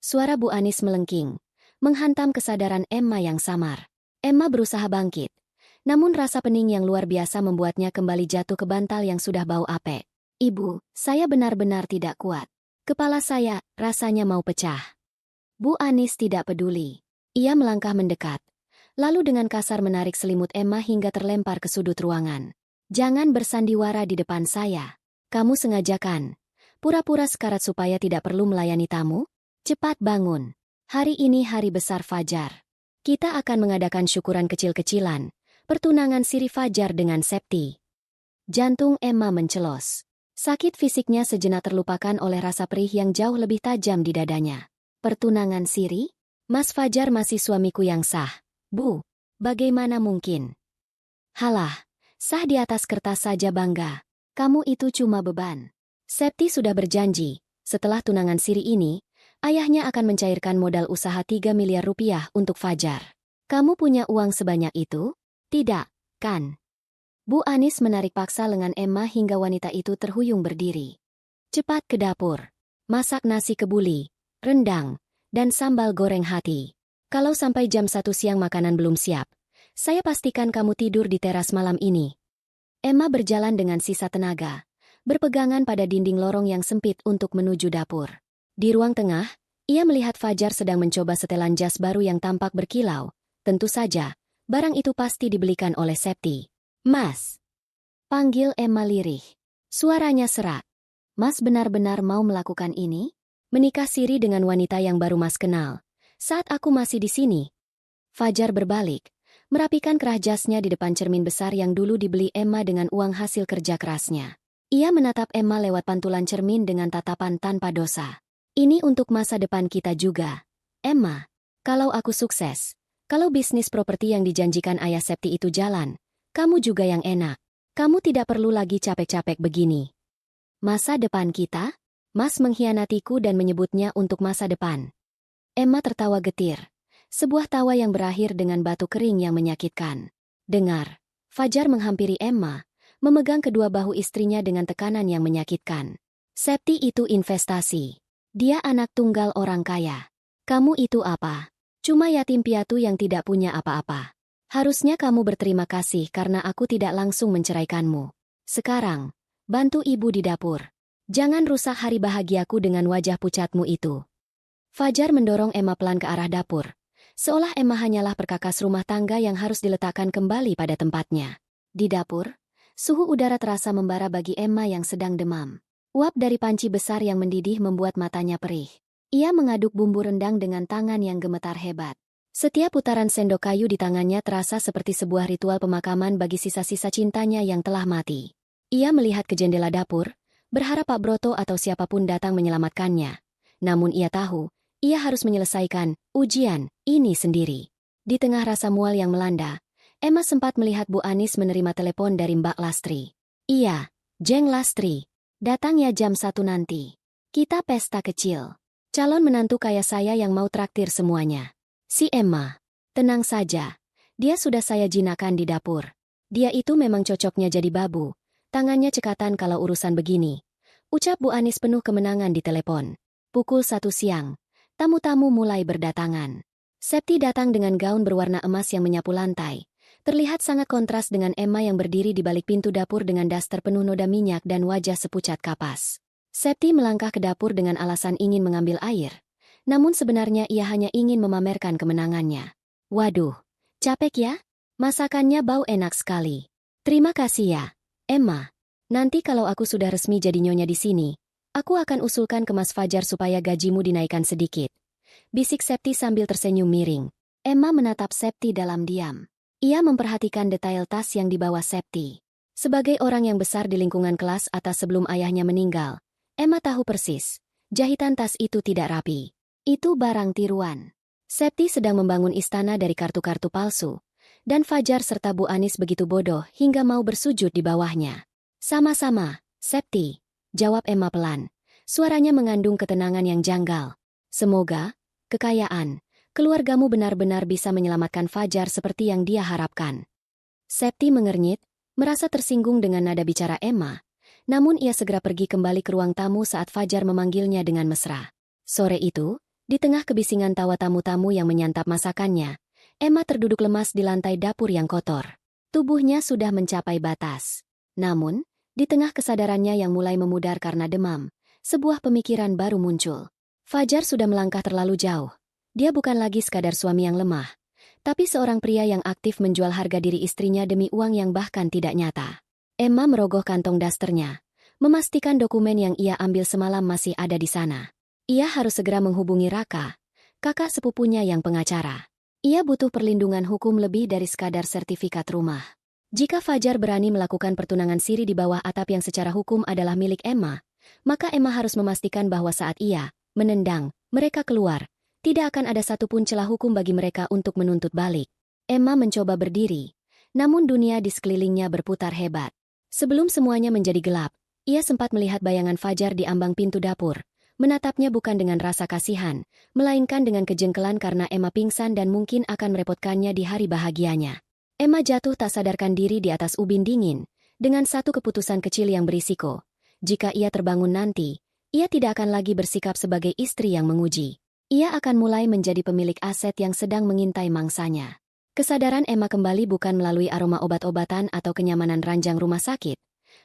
Suara Bu Anis melengking, menghantam kesadaran Emma yang samar. Emma berusaha bangkit, namun rasa pening yang luar biasa membuatnya kembali jatuh ke bantal yang sudah bau apek. Ibu, saya benar-benar tidak kuat. Kepala saya rasanya mau pecah. Bu Anis tidak peduli. Ia melangkah mendekat, lalu dengan kasar menarik selimut Emma hingga terlempar ke sudut ruangan. Jangan bersandiwara di depan saya. Kamu sengajakan. Pura-pura sekarat supaya tidak perlu melayani tamu? Cepat bangun. Hari ini hari besar Fajar. Kita akan mengadakan syukuran kecil-kecilan, pertunangan siri Fajar dengan Septi. Jantung Emma mencelos. Sakit fisiknya sejenak terlupakan oleh rasa perih yang jauh lebih tajam di dadanya. Pertunangan siri? Mas Fajar masih suamiku yang sah. Bu, bagaimana mungkin? Halah, sah di atas kertas saja bangga. Kamu itu cuma beban. Septi sudah berjanji, setelah tunangan siri ini, ayahnya akan mencairkan modal usaha 3 miliar rupiah untuk Fajar. Kamu punya uang sebanyak itu? Tidak, kan? Bu Anis menarik paksa lengan Emma hingga wanita itu terhuyung berdiri. Cepat ke dapur. Masak nasi kebuli, rendang, dan sambal goreng hati. Kalau sampai jam 1 siang makanan belum siap, saya pastikan kamu tidur di teras malam ini. Emma berjalan dengan sisa tenaga, berpegangan pada dinding lorong yang sempit untuk menuju dapur. Di ruang tengah, ia melihat Fajar sedang mencoba setelan jas baru yang tampak berkilau. Tentu saja, barang itu pasti dibelikan oleh Septi. Mas! Panggil Emma lirih. Suaranya serak. Mas benar-benar mau melakukan ini? Menikah siri dengan wanita yang baru Mas kenal. Saat aku masih di sini. Fajar berbalik, merapikan kerah jasnya di depan cermin besar yang dulu dibeli Emma dengan uang hasil kerja kerasnya. Ia menatap Emma lewat pantulan cermin dengan tatapan tanpa dosa. Ini untuk masa depan kita juga. Emma, kalau aku sukses, kalau bisnis properti yang dijanjikan ayah Septi itu jalan, kamu juga yang enak. Kamu tidak perlu lagi capek-capek begini. Masa depan kita? Mas mengkhianatiku dan menyebutnya untuk masa depan. Emma tertawa getir. Sebuah tawa yang berakhir dengan batu kering yang menyakitkan. Dengar, Fajar menghampiri Emma, memegang kedua bahu istrinya dengan tekanan yang menyakitkan. Septi itu investasi. Dia anak tunggal orang kaya. Kamu itu apa? Cuma yatim piatu yang tidak punya apa-apa. Harusnya kamu berterima kasih karena aku tidak langsung menceraikanmu. Sekarang, bantu ibu di dapur. Jangan rusak hari bahagiaku dengan wajah pucatmu itu. Fajar mendorong Emma pelan ke arah dapur. Seolah Emma hanyalah perkakas rumah tangga yang harus diletakkan kembali pada tempatnya. Di dapur, suhu udara terasa membara bagi Emma yang sedang demam. Uap dari panci besar yang mendidih membuat matanya perih. Ia mengaduk bumbu rendang dengan tangan yang gemetar hebat. Setiap putaran sendok kayu di tangannya terasa seperti sebuah ritual pemakaman bagi sisa-sisa cintanya yang telah mati. Ia melihat ke jendela dapur, berharap Pak Broto atau siapapun datang menyelamatkannya. Namun ia tahu, ia harus menyelesaikan ujian ini sendiri. Di tengah rasa mual yang melanda, Emma sempat melihat Bu Anis menerima telepon dari Mbak Lastri. Iya, Jeng Lastri. Datang ya jam 1 nanti. Kita pesta kecil. Calon menantu kaya saya yang mau traktir semuanya. Si Emma. Tenang saja. Dia sudah saya jinakan di dapur. Dia itu memang cocoknya jadi babu. Tangannya cekatan kalau urusan begini. Ucap Bu Anis penuh kemenangan di telepon. Pukul 1 siang. Tamu-tamu mulai berdatangan. Septi datang dengan gaun berwarna emas yang menyapu lantai. Terlihat sangat kontras dengan Emma yang berdiri di balik pintu dapur dengan daster penuh noda minyak dan wajah sepucat kapas. Septi melangkah ke dapur dengan alasan ingin mengambil air. Namun sebenarnya ia hanya ingin memamerkan kemenangannya. Waduh, capek ya? Masakannya bau enak sekali. Terima kasih ya, Emma. Nanti kalau aku sudah resmi jadi nyonya di sini, aku akan usulkan ke Mas Fajar supaya gajimu dinaikkan sedikit. Bisik Septi sambil tersenyum miring. Emma menatap Septi dalam diam. Ia memperhatikan detail tas yang dibawa Septi. Sebagai orang yang besar di lingkungan kelas atas sebelum ayahnya meninggal, Emma tahu persis, jahitan tas itu tidak rapi. Itu barang tiruan. Septi sedang membangun istana dari kartu-kartu palsu, dan Fajar serta Bu Anis begitu bodoh hingga mau bersujud di bawahnya. Sama-sama, Septi, jawab Emma pelan. Suaranya mengandung ketenangan yang janggal. Semoga kekayaan keluargamu benar-benar bisa menyelamatkan Fajar seperti yang dia harapkan. Septi mengernyit, merasa tersinggung dengan nada bicara Emma, namun ia segera pergi kembali ke ruang tamu saat Fajar memanggilnya dengan mesra. Sore itu, di tengah kebisingan tawa tamu-tamu yang menyantap masakannya, Emma terduduk lemas di lantai dapur yang kotor. Tubuhnya sudah mencapai batas. Namun, di tengah kesadarannya yang mulai memudar karena demam, sebuah pemikiran baru muncul. Fajar sudah melangkah terlalu jauh. Dia bukan lagi sekadar suami yang lemah, tapi seorang pria yang aktif menjual harga diri istrinya demi uang yang bahkan tidak nyata. Emma merogoh kantong dasternya, memastikan dokumen yang ia ambil semalam masih ada di sana. Ia harus segera menghubungi Raka, kakak sepupunya yang pengacara. Ia butuh perlindungan hukum lebih dari sekadar sertifikat rumah. Jika Fajar berani melakukan pertunangan siri di bawah atap yang secara hukum adalah milik Emma, maka Emma harus memastikan bahwa saat ia menendang mereka keluar, tidak akan ada satupun celah hukum bagi mereka untuk menuntut balik. Emma mencoba berdiri, namun dunia di sekelilingnya berputar hebat. Sebelum semuanya menjadi gelap, ia sempat melihat bayangan Fajar di ambang pintu dapur, menatapnya bukan dengan rasa kasihan, melainkan dengan kejengkelan karena Emma pingsan dan mungkin akan merepotkannya di hari bahagianya. Emma jatuh tak sadarkan diri di atas ubin dingin, dengan satu keputusan kecil yang berisiko. Jika ia terbangun nanti, ia tidak akan lagi bersikap sebagai istri yang menguji. Ia akan mulai menjadi pemilik aset yang sedang mengintai mangsanya. Kesadaran Emma kembali bukan melalui aroma obat-obatan atau kenyamanan ranjang rumah sakit,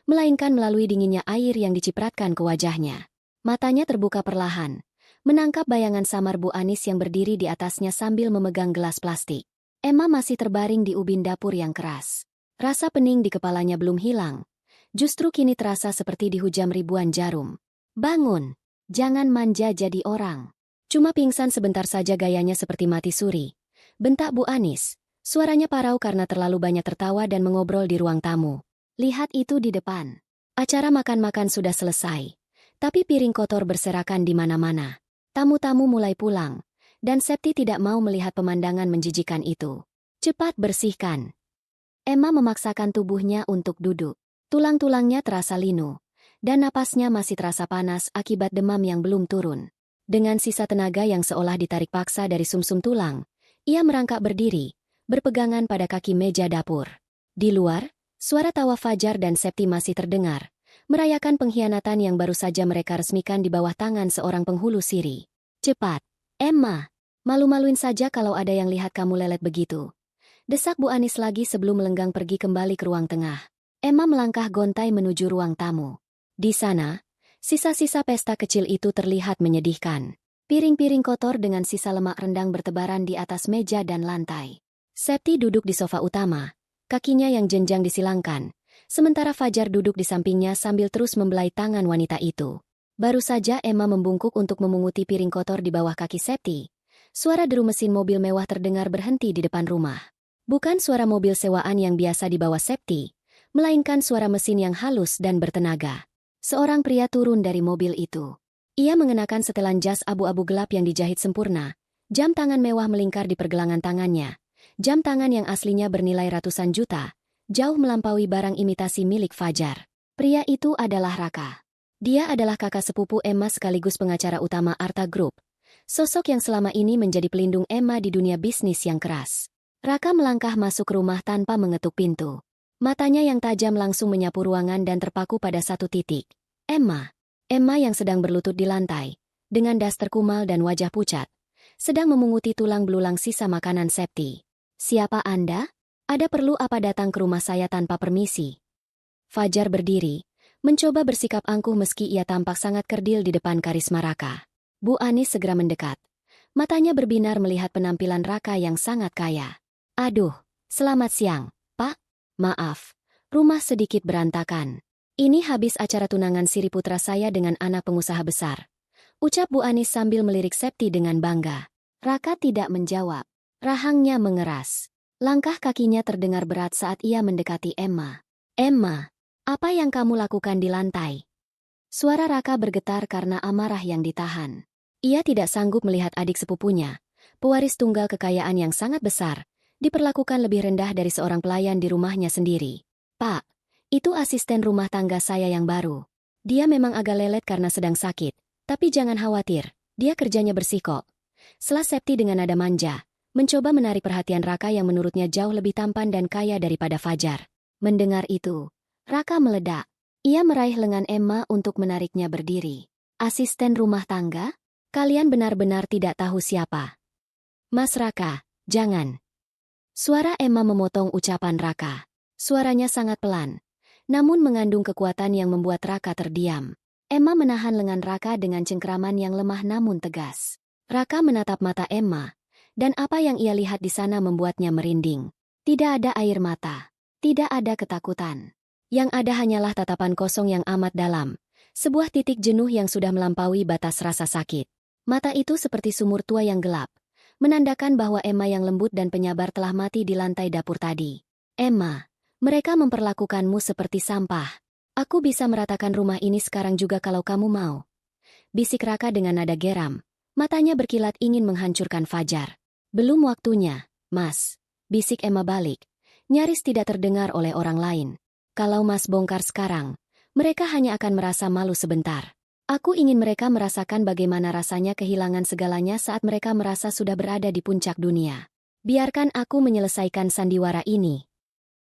melainkan melalui dinginnya air yang dicipratkan ke wajahnya. Matanya terbuka perlahan, menangkap bayangan samar Bu Anis yang berdiri di atasnya sambil memegang gelas plastik. Emma masih terbaring di ubin dapur yang keras. Rasa pening di kepalanya belum hilang. Justru kini terasa seperti dihujam ribuan jarum. Bangun! Jangan manja jadi orang. Cuma pingsan sebentar saja gayanya seperti mati suri. Bentak Bu Anis, Suaranya parau karena terlalu banyak tertawa dan mengobrol di ruang tamu. Lihat itu di depan. Acara makan-makan sudah selesai. Tapi piring kotor berserakan di mana-mana. Tamu-tamu mulai pulang. Dan Septi tidak mau melihat pemandangan menjijikan itu. Cepat bersihkan. Emma memaksakan tubuhnya untuk duduk. Tulang-tulangnya terasa linu. Dan napasnya masih terasa panas akibat demam yang belum turun. Dengan sisa tenaga yang seolah ditarik paksa dari sumsum tulang, ia merangkak berdiri, berpegangan pada kaki meja dapur. Di luar, suara tawa Fajar dan Septi masih terdengar, merayakan pengkhianatan yang baru saja mereka resmikan di bawah tangan seorang penghulu siri. Cepat, Emma. Malu-maluin saja kalau ada yang lihat kamu lelet begitu. Desak Bu Anis lagi sebelum melenggang pergi kembali ke ruang tengah. Emma melangkah gontai menuju ruang tamu. Di sana, sisa-sisa pesta kecil itu terlihat menyedihkan. Piring-piring kotor dengan sisa lemak rendang bertebaran di atas meja dan lantai. Septi duduk di sofa utama, kakinya yang jenjang disilangkan, sementara Fajar duduk di sampingnya sambil terus membelai tangan wanita itu. Baru saja Emma membungkuk untuk memunguti piring kotor di bawah kaki Septi. Suara deru mesin mobil mewah terdengar berhenti di depan rumah. Bukan suara mobil sewaan yang biasa dibawa Septi, melainkan suara mesin yang halus dan bertenaga. Seorang pria turun dari mobil itu. Ia mengenakan setelan jas abu-abu gelap yang dijahit sempurna, jam tangan mewah melingkar di pergelangan tangannya. Jam tangan yang aslinya bernilai ratusan juta, jauh melampaui barang imitasi milik Fajar. Pria itu adalah Raka. Dia adalah kakak sepupu Emma sekaligus pengacara utama Arta Group. Sosok yang selama ini menjadi pelindung Emma di dunia bisnis yang keras. Raka melangkah masuk rumah tanpa mengetuk pintu. Matanya yang tajam langsung menyapu ruangan dan terpaku pada satu titik. Emma. Emma yang sedang berlutut di lantai, dengan daster kumal dan wajah pucat, sedang memunguti tulang belulang sisa makanan Septi. Siapa Anda? Ada perlu apa datang ke rumah saya tanpa permisi? Fajar berdiri, mencoba bersikap angkuh meski ia tampak sangat kerdil di depan karisma Raka. Bu Anis segera mendekat. Matanya berbinar melihat penampilan Raka yang sangat kaya. Aduh, selamat siang, Pak. Maaf, rumah sedikit berantakan. Ini habis acara tunangan siri putra saya dengan anak pengusaha besar. Ucap Bu Anis sambil melirik Septi dengan bangga. Raka tidak menjawab. Rahangnya mengeras. Langkah kakinya terdengar berat saat ia mendekati Emma. Emma, apa yang kamu lakukan di lantai? Suara Raka bergetar karena amarah yang ditahan. Ia tidak sanggup melihat adik sepupunya, pewaris tunggal kekayaan yang sangat besar, diperlakukan lebih rendah dari seorang pelayan di rumahnya sendiri. Pak, itu asisten rumah tangga saya yang baru. Dia memang agak lelet karena sedang sakit, tapi jangan khawatir, dia kerjanya bersih kok. Setelah Septi dengan nada manja, mencoba menarik perhatian Raka yang menurutnya jauh lebih tampan dan kaya daripada Fajar. Mendengar itu, Raka meledak. Ia meraih lengan Emma untuk menariknya berdiri. Asisten rumah tangga? Kalian benar-benar tidak tahu siapa. Mas Raka, jangan. Suara Emma memotong ucapan Raka. Suaranya sangat pelan, namun mengandung kekuatan yang membuat Raka terdiam. Emma menahan lengan Raka dengan cengkraman yang lemah namun tegas. Raka menatap mata Emma, dan apa yang ia lihat di sana membuatnya merinding. Tidak ada air mata, tidak ada ketakutan. Yang ada hanyalah tatapan kosong yang amat dalam, sebuah titik jenuh yang sudah melampaui batas rasa sakit. Mata itu seperti sumur tua yang gelap, menandakan bahwa Emma yang lembut dan penyabar telah mati di lantai dapur tadi. Emma, mereka memperlakukanmu seperti sampah. Aku bisa meratakan rumah ini sekarang juga kalau kamu mau. Bisik Raka dengan nada geram, matanya berkilat ingin menghancurkan Fajar. Belum waktunya, Mas. Bisik Emma balik, nyaris tidak terdengar oleh orang lain. Kalau Mas bongkar sekarang, mereka hanya akan merasa malu sebentar. Aku ingin mereka merasakan bagaimana rasanya kehilangan segalanya saat mereka merasa sudah berada di puncak dunia. Biarkan aku menyelesaikan sandiwara ini.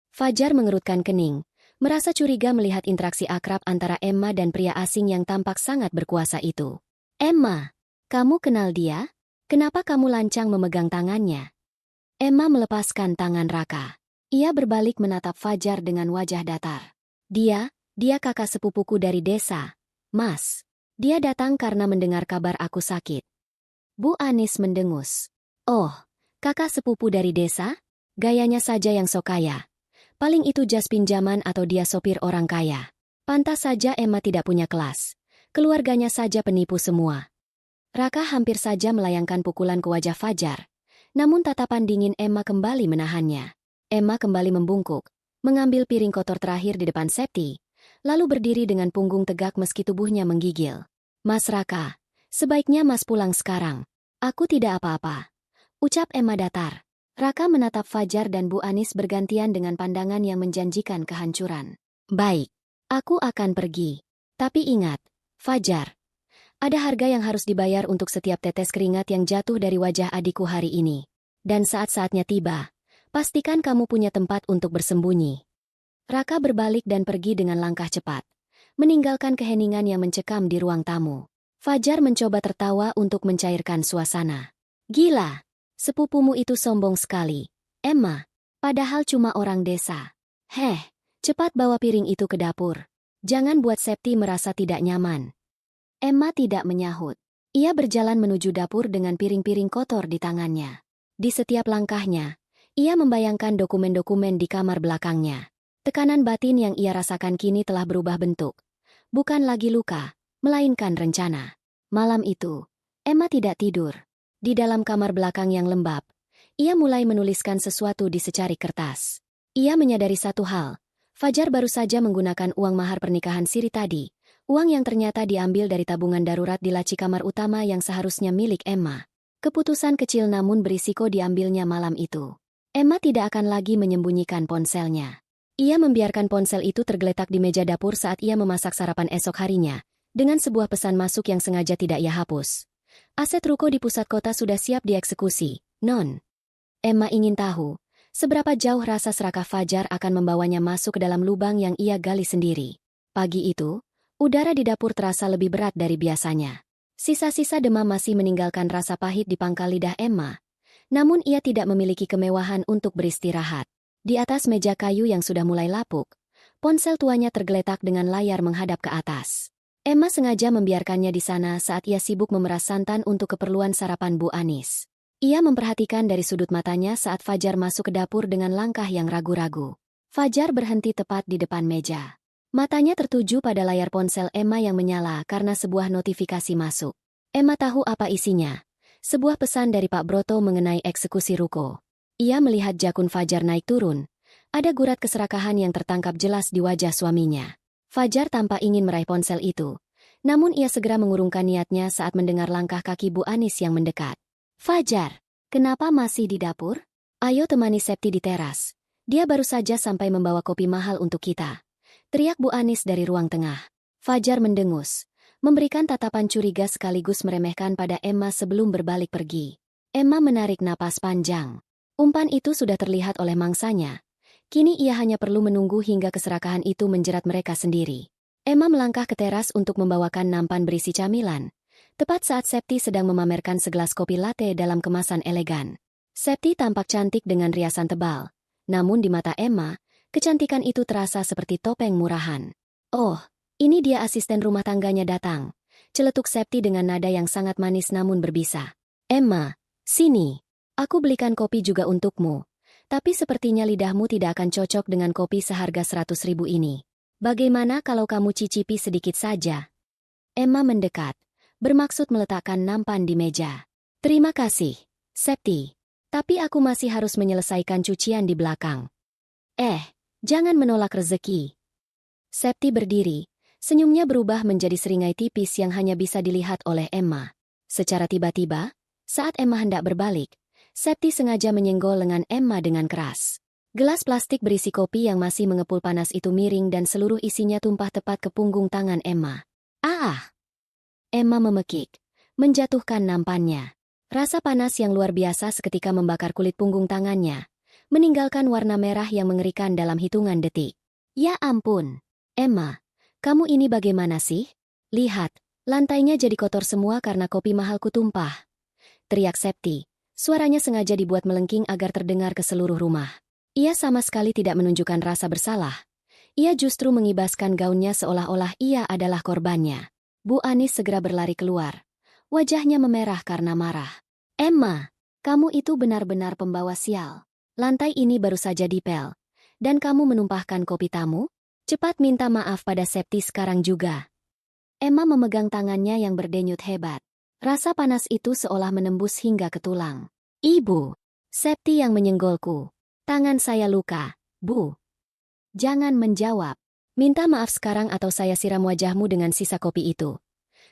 Fajar mengerutkan kening, merasa curiga melihat interaksi akrab antara Emma dan pria asing yang tampak sangat berkuasa itu. Emma, kamu kenal dia? Kenapa kamu lancang memegang tangannya? Emma melepaskan tangan Raka. Ia berbalik menatap Fajar dengan wajah datar. Dia kakak sepupuku dari desa. Mas. Dia datang karena mendengar kabar aku sakit. Bu Anis mendengus. Oh, kakak sepupu dari desa? Gayanya saja yang sok kaya. Paling itu jas pinjaman atau dia sopir orang kaya. Pantas saja Emma tidak punya kelas. Keluarganya saja penipu semua. Raka hampir saja melayangkan pukulan ke wajah Fajar. Namun tatapan dingin Emma kembali menahannya. Emma kembali membungkuk, mengambil piring kotor terakhir di depan Septi, lalu berdiri dengan punggung tegak meski tubuhnya menggigil. "Mas Raka, sebaiknya Mas pulang sekarang. Aku tidak apa-apa," ucap Emma datar. Raka menatap Fajar dan Bu Anis bergantian dengan pandangan yang menjanjikan kehancuran. "Baik, aku akan pergi. Tapi ingat, Fajar, ada harga yang harus dibayar untuk setiap tetes keringat yang jatuh dari wajah adikku hari ini. Dan saat-saatnya tiba, pastikan kamu punya tempat untuk bersembunyi." Raka berbalik dan pergi dengan langkah cepat, meninggalkan keheningan yang mencekam di ruang tamu. Fajar mencoba tertawa untuk mencairkan suasana. "Gila, sepupumu itu sombong sekali, Emma. Padahal cuma orang desa. Heh, cepat bawa piring itu ke dapur. Jangan buat Septi merasa tidak nyaman." Emma tidak menyahut. Ia berjalan menuju dapur dengan piring-piring kotor di tangannya. Di setiap langkahnya, ia membayangkan dokumen-dokumen di kamar belakangnya. Tekanan batin yang ia rasakan kini telah berubah bentuk. Bukan lagi luka, melainkan rencana. Malam itu, Emma tidak tidur. Di dalam kamar belakang yang lembab, ia mulai menuliskan sesuatu di secari kertas. Ia menyadari satu hal, Fajar baru saja menggunakan uang mahar pernikahan Siri tadi, uang yang ternyata diambil dari tabungan darurat di laci kamar utama yang seharusnya milik Emma. Keputusan kecil namun berisiko diambilnya malam itu. Emma tidak akan lagi menyembunyikan ponselnya. Ia membiarkan ponsel itu tergeletak di meja dapur saat ia memasak sarapan esok harinya, dengan sebuah pesan masuk yang sengaja tidak ia hapus. "Aset ruko di pusat kota sudah siap dieksekusi, Non." Emma ingin tahu, seberapa jauh rasa serakah Fajar akan membawanya masuk ke dalam lubang yang ia gali sendiri. Pagi itu, udara di dapur terasa lebih berat dari biasanya. Sisa-sisa demam masih meninggalkan rasa pahit di pangkal lidah Emma, namun ia tidak memiliki kemewahan untuk beristirahat. Di atas meja kayu yang sudah mulai lapuk, ponsel tuanya tergeletak dengan layar menghadap ke atas. Emma sengaja membiarkannya di sana saat ia sibuk memeras santan untuk keperluan sarapan Bu Anis. Ia memperhatikan dari sudut matanya saat Fajar masuk ke dapur dengan langkah yang ragu-ragu. Fajar berhenti tepat di depan meja. Matanya tertuju pada layar ponsel Emma yang menyala karena sebuah notifikasi masuk. Emma tahu apa isinya. Sebuah pesan dari Pak Broto mengenai eksekusi ruko. Ia melihat jakun Fajar naik turun. Ada gurat keserakahan yang tertangkap jelas di wajah suaminya. Fajar tampak ingin meraih ponsel itu. Namun ia segera mengurungkan niatnya saat mendengar langkah kaki Bu Anis yang mendekat. "Fajar, kenapa masih di dapur? Ayo temani Septi di teras. Dia baru saja sampai membawa kopi mahal untuk kita," teriak Bu Anis dari ruang tengah. Fajar mendengus, memberikan tatapan curiga sekaligus meremehkan pada Emma sebelum berbalik pergi. Emma menarik napas panjang. Umpan itu sudah terlihat oleh mangsanya. Kini ia hanya perlu menunggu hingga keserakahan itu menjerat mereka sendiri. Emma melangkah ke teras untuk membawakan nampan berisi camilan, tepat saat Septi sedang memamerkan segelas kopi latte dalam kemasan elegan. Septi tampak cantik dengan riasan tebal, namun di mata Emma, kecantikan itu terasa seperti topeng murahan. "Oh, ini dia asisten rumah tangganya datang," celetuk Septi dengan nada yang sangat manis namun berbisa. "Emma, sini. Aku belikan kopi juga untukmu. Tapi sepertinya lidahmu tidak akan cocok dengan kopi seharga 100.000 ini. Bagaimana kalau kamu cicipi sedikit saja?" Emma mendekat, bermaksud meletakkan nampan di meja. "Terima kasih, Septi. Tapi aku masih harus menyelesaikan cucian di belakang." Jangan menolak rezeki." Septi berdiri, senyumnya berubah menjadi seringai tipis yang hanya bisa dilihat oleh Emma. Secara tiba-tiba, saat Emma hendak berbalik, Septi sengaja menyenggol lengan Emma dengan keras. Gelas plastik berisi kopi yang masih mengepul panas itu miring dan seluruh isinya tumpah tepat ke punggung tangan Emma. "Ah!" Emma memekik, menjatuhkan nampannya. Rasa panas yang luar biasa seketika membakar kulit punggung tangannya, meninggalkan warna merah yang mengerikan dalam hitungan detik. "Ya ampun, Emma, kamu ini bagaimana sih? Lihat, lantainya jadi kotor semua karena kopi mahalku tumpah," teriak Septi. Suaranya sengaja dibuat melengking agar terdengar ke seluruh rumah. Ia sama sekali tidak menunjukkan rasa bersalah. Ia justru mengibaskan gaunnya seolah-olah ia adalah korbannya. Bu Anis segera berlari keluar. Wajahnya memerah karena marah. "Emma, kamu itu benar-benar pembawa sial. Lantai ini baru saja dipel. Dan kamu menumpahkan kopi tamu? Cepat minta maaf pada Septi sekarang juga." Emma memegang tangannya yang berdenyut hebat. Rasa panas itu seolah menembus hingga ke tulang. Ibu. Septi yang menyenggolku. Tangan saya luka, Bu. Jangan menjawab. Minta maaf sekarang atau saya siram wajahmu dengan sisa kopi itu.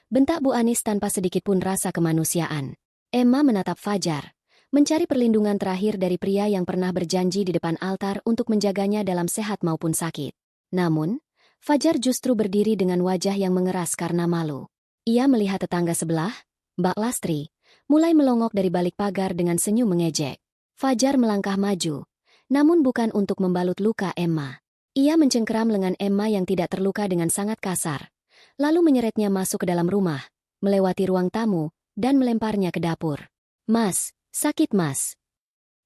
Bentak Bu Anis tanpa sedikit pun rasa kemanusiaan. Emma menatap Fajar, mencari perlindungan terakhir dari pria yang pernah berjanji di depan altar untuk menjaganya dalam sehat maupun sakit. Namun, Fajar justru berdiri dengan wajah yang mengeras karena malu. Ia melihat tetangga sebelah, Mbak Lastri, mulai melongok dari balik pagar dengan senyum mengejek. Fajar melangkah maju, namun bukan untuk membalut luka Emma. Ia mencengkeram lengan Emma yang tidak terluka dengan sangat kasar, lalu menyeretnya masuk ke dalam rumah, melewati ruang tamu, dan melemparnya ke dapur. Mas, sakit mas.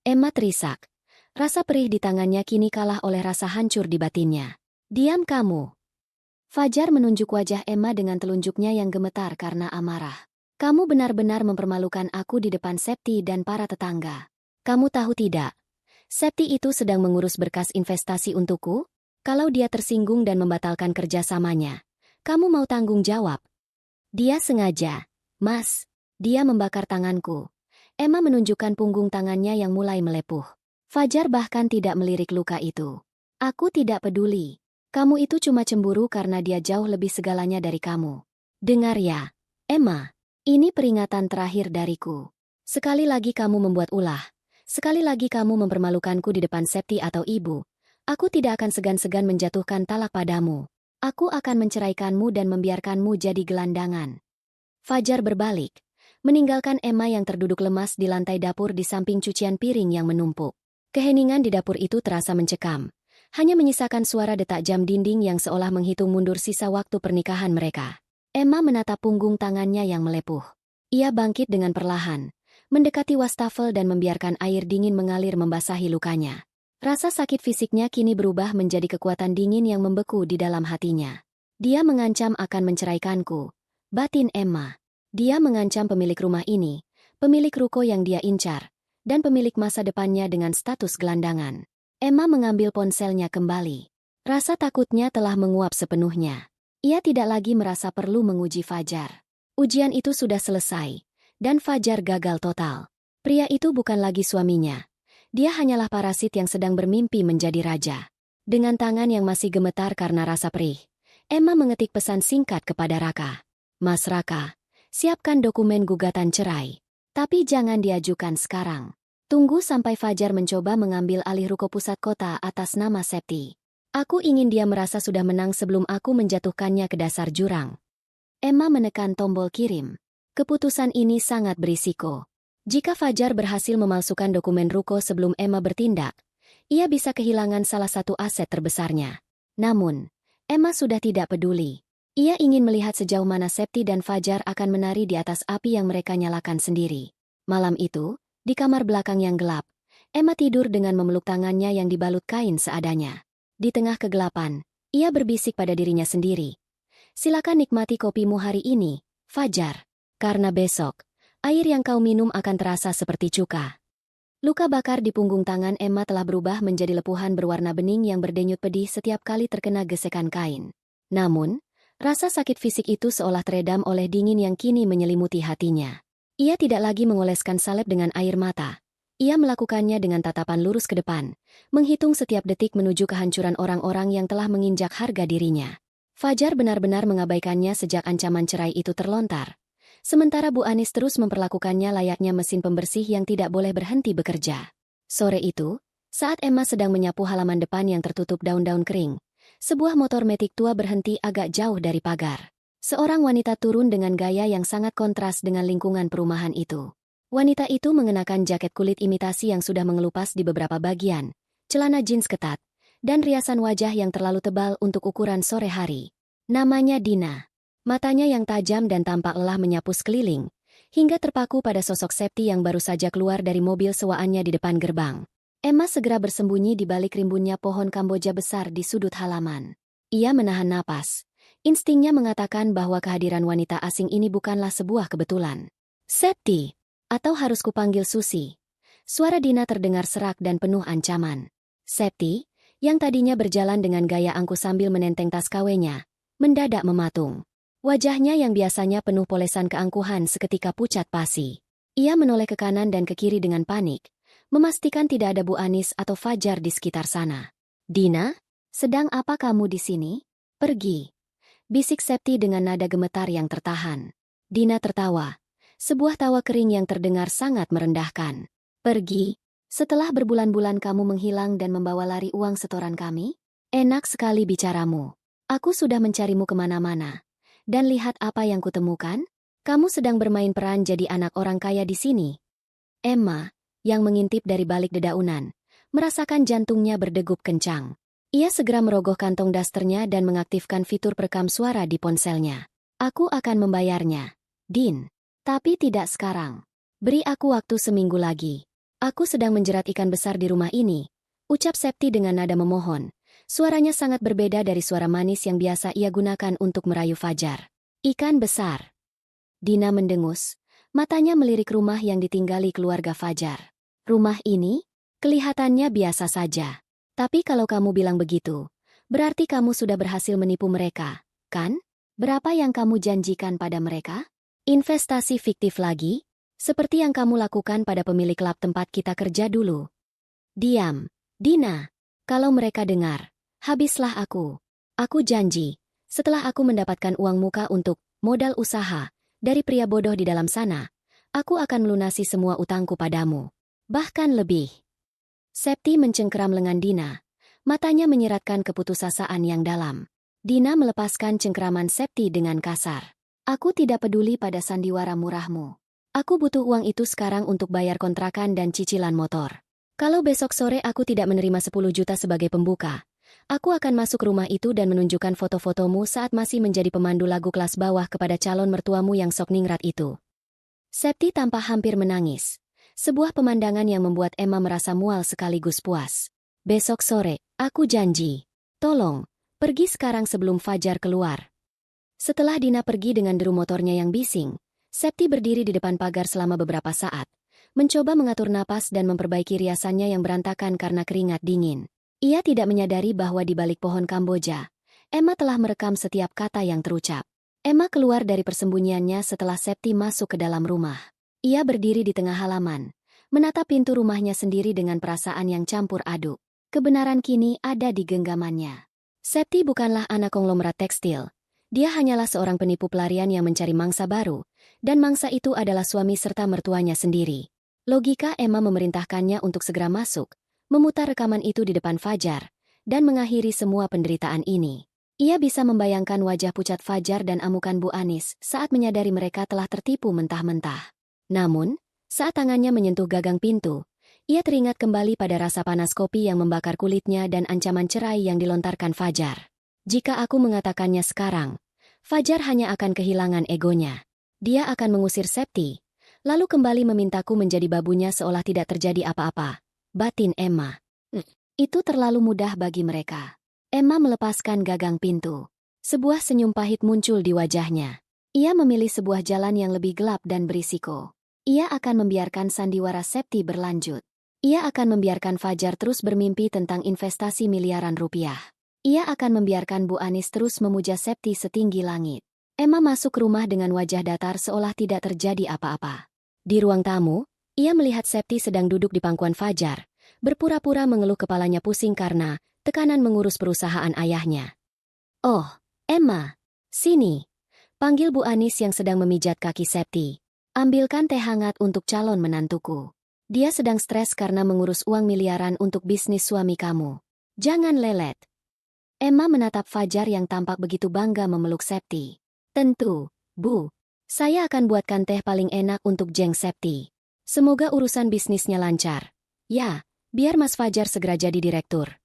Emma terisak. Rasa perih di tangannya kini kalah oleh rasa hancur di batinnya. Diam kamu. Fajar menunjuk wajah Emma dengan telunjuknya yang gemetar karena amarah. Kamu benar-benar mempermalukan aku di depan Septi dan para tetangga. Kamu tahu tidak? Septi itu sedang mengurus berkas investasi untukku? Kalau dia tersinggung dan membatalkan kerjasamanya, kamu mau tanggung jawab? Dia sengaja, Mas. Dia membakar tanganku. Emma menunjukkan punggung tangannya yang mulai melepuh. Fajar bahkan tidak melirik luka itu. Aku tidak peduli. Kamu itu cuma cemburu karena dia jauh lebih segalanya dari kamu. Dengar ya, Emma. Ini peringatan terakhir dariku. Sekali lagi kamu membuat ulah. Sekali lagi kamu mempermalukanku di depan Septi atau ibu. Aku tidak akan segan-segan menjatuhkan talak padamu. Aku akan menceraikanmu dan membiarkanmu jadi gelandangan. Fajar berbalik, meninggalkan Emma yang terduduk lemas di lantai dapur di samping cucian piring yang menumpuk. Keheningan di dapur itu terasa mencekam. Hanya menyisakan suara detak jam dinding yang seolah menghitung mundur sisa waktu pernikahan mereka. Emma menatap punggung tangannya yang melepuh. Ia bangkit dengan perlahan, mendekati wastafel dan membiarkan air dingin mengalir membasahi lukanya. Rasa sakit fisiknya kini berubah menjadi kekuatan dingin yang membeku di dalam hatinya. Dia mengancam akan menceraikanku. Batin Emma. Dia mengancam pemilik rumah ini, pemilik ruko yang dia incar, dan pemilik masa depannya dengan status gelandangan. Emma mengambil ponselnya kembali. Rasa takutnya telah menguap sepenuhnya. Ia tidak lagi merasa perlu menguji Fajar. Ujian itu sudah selesai, dan Fajar gagal total. Pria itu bukan lagi suaminya. Dia hanyalah parasit yang sedang bermimpi menjadi raja. Dengan tangan yang masih gemetar karena rasa perih, Emma mengetik pesan singkat kepada Raka. Mas Raka, siapkan dokumen gugatan cerai. Tapi jangan diajukan sekarang. Tunggu sampai Fajar mencoba mengambil alih ruko pusat kota atas nama Septi. Aku ingin dia merasa sudah menang sebelum aku menjatuhkannya ke dasar jurang. Emma menekan tombol kirim. Keputusan ini sangat berisiko. Jika Fajar berhasil memalsukan dokumen ruko sebelum Emma bertindak, ia bisa kehilangan salah satu aset terbesarnya. Namun, Emma sudah tidak peduli. Ia ingin melihat sejauh mana Septi dan Fajar akan menari di atas api yang mereka nyalakan sendiri. Malam itu, di kamar belakang yang gelap, Emma tidur dengan memeluk tangannya yang dibalut kain seadanya. Di tengah kegelapan, ia berbisik pada dirinya sendiri. Silakan nikmati kopimu hari ini, Fajar. Karena besok, air yang kau minum akan terasa seperti cuka. Luka bakar di punggung tangan Emma telah berubah menjadi lepuhan berwarna bening yang berdenyut pedih setiap kali terkena gesekan kain. Namun, rasa sakit fisik itu seolah teredam oleh dingin yang kini menyelimuti hatinya. Ia tidak lagi mengoleskan salep dengan air mata. Ia melakukannya dengan tatapan lurus ke depan, menghitung setiap detik menuju kehancuran orang-orang yang telah menginjak harga dirinya. Fajar benar-benar mengabaikannya sejak ancaman cerai itu terlontar. Sementara Bu Anis terus memperlakukannya layaknya mesin pembersih yang tidak boleh berhenti bekerja. Sore itu, saat Emma sedang menyapu halaman depan yang tertutup daun-daun kering, sebuah motor metik tua berhenti agak jauh dari pagar. Seorang wanita turun dengan gaya yang sangat kontras dengan lingkungan perumahan itu. Wanita itu mengenakan jaket kulit imitasi yang sudah mengelupas di beberapa bagian, celana jeans ketat, dan riasan wajah yang terlalu tebal untuk ukuran sore hari. Namanya Dina. Matanya yang tajam dan tampak lelah menyapu sekeliling, hingga terpaku pada sosok Septi yang baru saja keluar dari mobil sewaannya di depan gerbang. Emma segera bersembunyi di balik rimbunnya pohon Kamboja besar di sudut halaman. Ia menahan napas. Instingnya mengatakan bahwa kehadiran wanita asing ini bukanlah sebuah kebetulan. Septi, atau harus kupanggil Susi? Suara Dina terdengar serak dan penuh ancaman. Septi, yang tadinya berjalan dengan gaya angkuh sambil menenteng tas KW-nya, mendadak mematung. Wajahnya yang biasanya penuh polesan keangkuhan seketika pucat pasi. Ia menoleh ke kanan dan ke kiri dengan panik, memastikan tidak ada Bu Anis atau Fajar di sekitar sana. Dina, sedang apa kamu di sini? Pergi. Bisik Septi dengan nada gemetar yang tertahan. Dina tertawa. Sebuah tawa kering yang terdengar sangat merendahkan. Pergi. Setelah berbulan-bulan kamu menghilang dan membawa lari uang setoran kami? Enak sekali bicaramu. Aku sudah mencarimu kemana-mana. Dan lihat apa yang kutemukan? Kamu sedang bermain peran jadi anak orang kaya di sini. Emma, yang mengintip dari balik dedaunan, merasakan jantungnya berdegup kencang. Ia segera merogoh kantong dasternya dan mengaktifkan fitur perekam suara di ponselnya. Aku akan membayarnya, Din. Tapi tidak sekarang. Beri aku waktu seminggu lagi. Aku sedang menjerat ikan besar di rumah ini, ucap Septi dengan nada memohon. Suaranya sangat berbeda dari suara manis yang biasa ia gunakan untuk merayu Fajar. Ikan besar. Dina mendengus. Matanya melirik rumah yang ditinggali keluarga Fajar. Rumah ini? Kelihatannya biasa saja. Tapi kalau kamu bilang begitu, berarti kamu sudah berhasil menipu mereka, kan? Berapa yang kamu janjikan pada mereka? Investasi fiktif lagi? Seperti yang kamu lakukan pada pemilik klub tempat kita kerja dulu. Diam, Dina. Kalau mereka dengar, habislah aku. Aku janji, setelah aku mendapatkan uang muka untuk modal usaha dari pria bodoh di dalam sana, aku akan melunasi semua utangku padamu. Bahkan lebih. Septi mencengkeram lengan Dina. Matanya menyiratkan keputusasaan yang dalam. Dina melepaskan cengkeraman Septi dengan kasar. Aku tidak peduli pada sandiwara murahmu. Aku butuh uang itu sekarang untuk bayar kontrakan dan cicilan motor. Kalau besok sore aku tidak menerima 10 juta sebagai pembuka, aku akan masuk rumah itu dan menunjukkan foto-fotomu saat masih menjadi pemandu lagu kelas bawah kepada calon mertuamu yang sok ningrat itu. Septi tampak hampir menangis. Sebuah pemandangan yang membuat Emma merasa mual sekaligus puas. Besok sore, aku janji. Tolong, pergi sekarang sebelum Fajar keluar. Setelah Dina pergi dengan deru motornya yang bising, Septi berdiri di depan pagar selama beberapa saat, mencoba mengatur napas dan memperbaiki riasannya yang berantakan karena keringat dingin. Ia tidak menyadari bahwa di balik pohon Kamboja, Emma telah merekam setiap kata yang terucap. Emma keluar dari persembunyiannya setelah Septi masuk ke dalam rumah. Ia berdiri di tengah halaman, menatap pintu rumahnya sendiri dengan perasaan yang campur aduk. Kebenaran kini ada di genggamannya. Septi bukanlah anak konglomerat tekstil. Dia hanyalah seorang penipu pelarian yang mencari mangsa baru, dan mangsa itu adalah suami serta mertuanya sendiri. Logika Emma memerintahkannya untuk segera masuk, memutar rekaman itu di depan Fajar, dan mengakhiri semua penderitaan ini. Ia bisa membayangkan wajah pucat Fajar dan amukan Bu Anis saat menyadari mereka telah tertipu mentah-mentah. Namun, saat tangannya menyentuh gagang pintu, ia teringat kembali pada rasa panas kopi yang membakar kulitnya dan ancaman cerai yang dilontarkan Fajar. Jika aku mengatakannya sekarang, Fajar hanya akan kehilangan egonya. Dia akan mengusir Septi, lalu kembali memintaku menjadi babunya seolah tidak terjadi apa-apa. Batin Emma. Itu terlalu mudah bagi mereka. Emma melepaskan gagang pintu. Sebuah senyum pahit muncul di wajahnya. Ia memilih sebuah jalan yang lebih gelap dan berisiko. Ia akan membiarkan sandiwara Septi berlanjut. Ia akan membiarkan Fajar terus bermimpi tentang investasi miliaran rupiah. Ia akan membiarkan Bu Anis terus memuja Septi setinggi langit. Emma masuk rumah dengan wajah datar seolah tidak terjadi apa-apa. Di ruang tamu, ia melihat Septi sedang duduk di pangkuan Fajar, berpura-pura mengeluh kepalanya pusing karena tekanan mengurus perusahaan ayahnya. Oh, Emma, sini. Panggil Bu Anis yang sedang memijat kaki Septi. Ambilkan teh hangat untuk calon menantuku. Dia sedang stres karena mengurus uang miliaran untuk bisnis suami kamu. Jangan lelet. Emma menatap Fajar yang tampak begitu bangga memeluk Septi. Tentu, Bu. Saya akan buatkan teh paling enak untuk Jeng Septi. Semoga urusan bisnisnya lancar. Ya, biar Mas Fajar segera jadi direktur.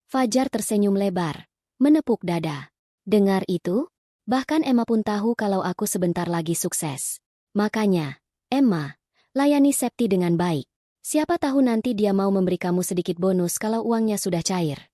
Fajar tersenyum lebar, menepuk dada. Dengar itu? Bahkan Emma pun tahu kalau aku sebentar lagi sukses. Makanya, Emma, layani Septi dengan baik. Siapa tahu nanti dia mau memberi kamu sedikit bonus kalau uangnya sudah cair.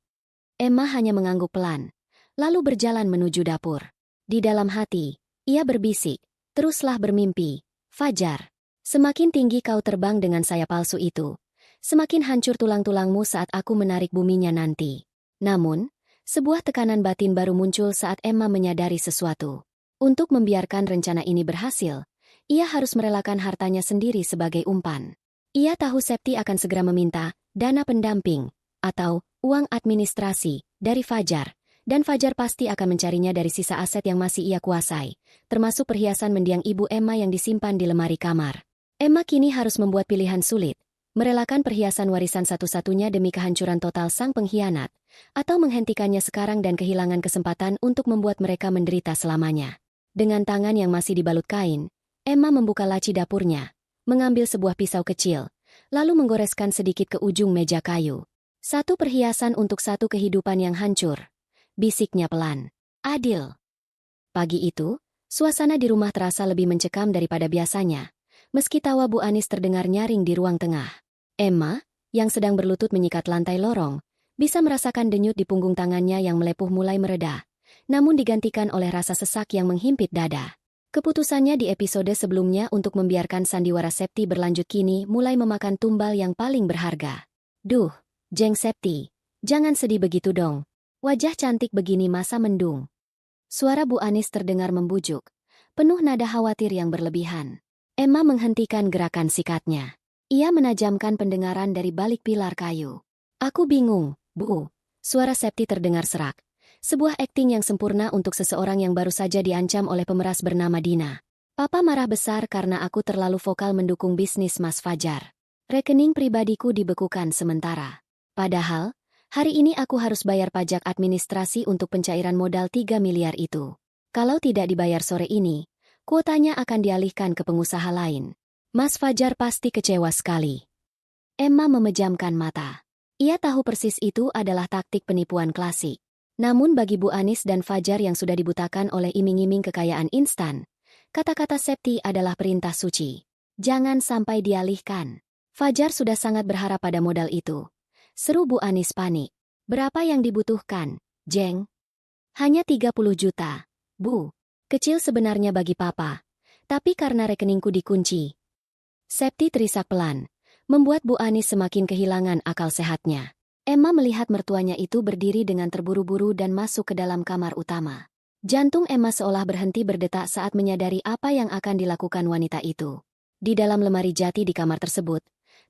Emma hanya mengangguk pelan, lalu berjalan menuju dapur. Di dalam hati, ia berbisik, teruslah bermimpi. Fajar, semakin tinggi kau terbang dengan sayap palsu itu, semakin hancur tulang-tulangmu saat aku menarik buminya nanti. Namun, sebuah tekanan batin baru muncul saat Emma menyadari sesuatu. Untuk membiarkan rencana ini berhasil, ia harus merelakan hartanya sendiri sebagai umpan. Ia tahu Septi akan segera meminta dana pendamping atau uang administrasi dari Fajar, dan Fajar pasti akan mencarinya dari sisa aset yang masih ia kuasai, termasuk perhiasan mendiang Ibu Emma yang disimpan di lemari kamar. Emma kini harus membuat pilihan sulit, merelakan perhiasan warisan satu-satunya demi kehancuran total sang pengkhianat, atau menghentikannya sekarang dan kehilangan kesempatan untuk membuat mereka menderita selamanya. Dengan tangan yang masih dibalut kain, Emma membuka laci dapurnya, mengambil sebuah pisau kecil, lalu menggoreskan sedikit ke ujung meja kayu. Satu perhiasan untuk satu kehidupan yang hancur, bisiknya pelan. Adil. Pagi itu, suasana di rumah terasa lebih mencekam daripada biasanya, meski tawa Bu Anis terdengar nyaring di ruang tengah. Emma, yang sedang berlutut menyikat lantai lorong, bisa merasakan denyut di punggung tangannya yang melepuh mulai mereda, namun digantikan oleh rasa sesak yang menghimpit dada. Keputusannya di episode sebelumnya untuk membiarkan sandiwara Septi berlanjut kini mulai memakan tumbal yang paling berharga. Duh, Jeng Septi, jangan sedih begitu dong. Wajah cantik begini masa mendung. Suara Bu Anis terdengar membujuk, penuh nada khawatir yang berlebihan. Emma menghentikan gerakan sikatnya. Ia menajamkan pendengaran dari balik pilar kayu. Aku bingung, Bu. Suara Septi terdengar serak. Sebuah akting yang sempurna untuk seseorang yang baru saja diancam oleh pemeras bernama Dina. Papa marah besar karena aku terlalu vokal mendukung bisnis Mas Fajar. Rekening pribadiku dibekukan sementara. Padahal, hari ini aku harus bayar pajak administrasi untuk pencairan modal 3 miliar itu. Kalau tidak dibayar sore ini, kuotanya akan dialihkan ke pengusaha lain. Mas Fajar pasti kecewa sekali. Emma memejamkan mata. Ia tahu persis itu adalah taktik penipuan klasik. Namun bagi Bu Anis dan Fajar yang sudah dibutakan oleh iming-iming kekayaan instan, kata-kata Septi adalah perintah suci. Jangan sampai dialihkan. Fajar sudah sangat berharap pada modal itu. Seru Bu Anis panik. Berapa yang dibutuhkan, Jeng? Hanya 30 juta. Bu, kecil sebenarnya bagi Papa. Tapi karena rekeningku dikunci. Septi terisak pelan, membuat Bu Anis semakin kehilangan akal sehatnya. Emma melihat mertuanya itu berdiri dengan terburu-buru dan masuk ke dalam kamar utama. Jantung Emma seolah berhenti berdetak saat menyadari apa yang akan dilakukan wanita itu. Di dalam lemari jati di kamar tersebut,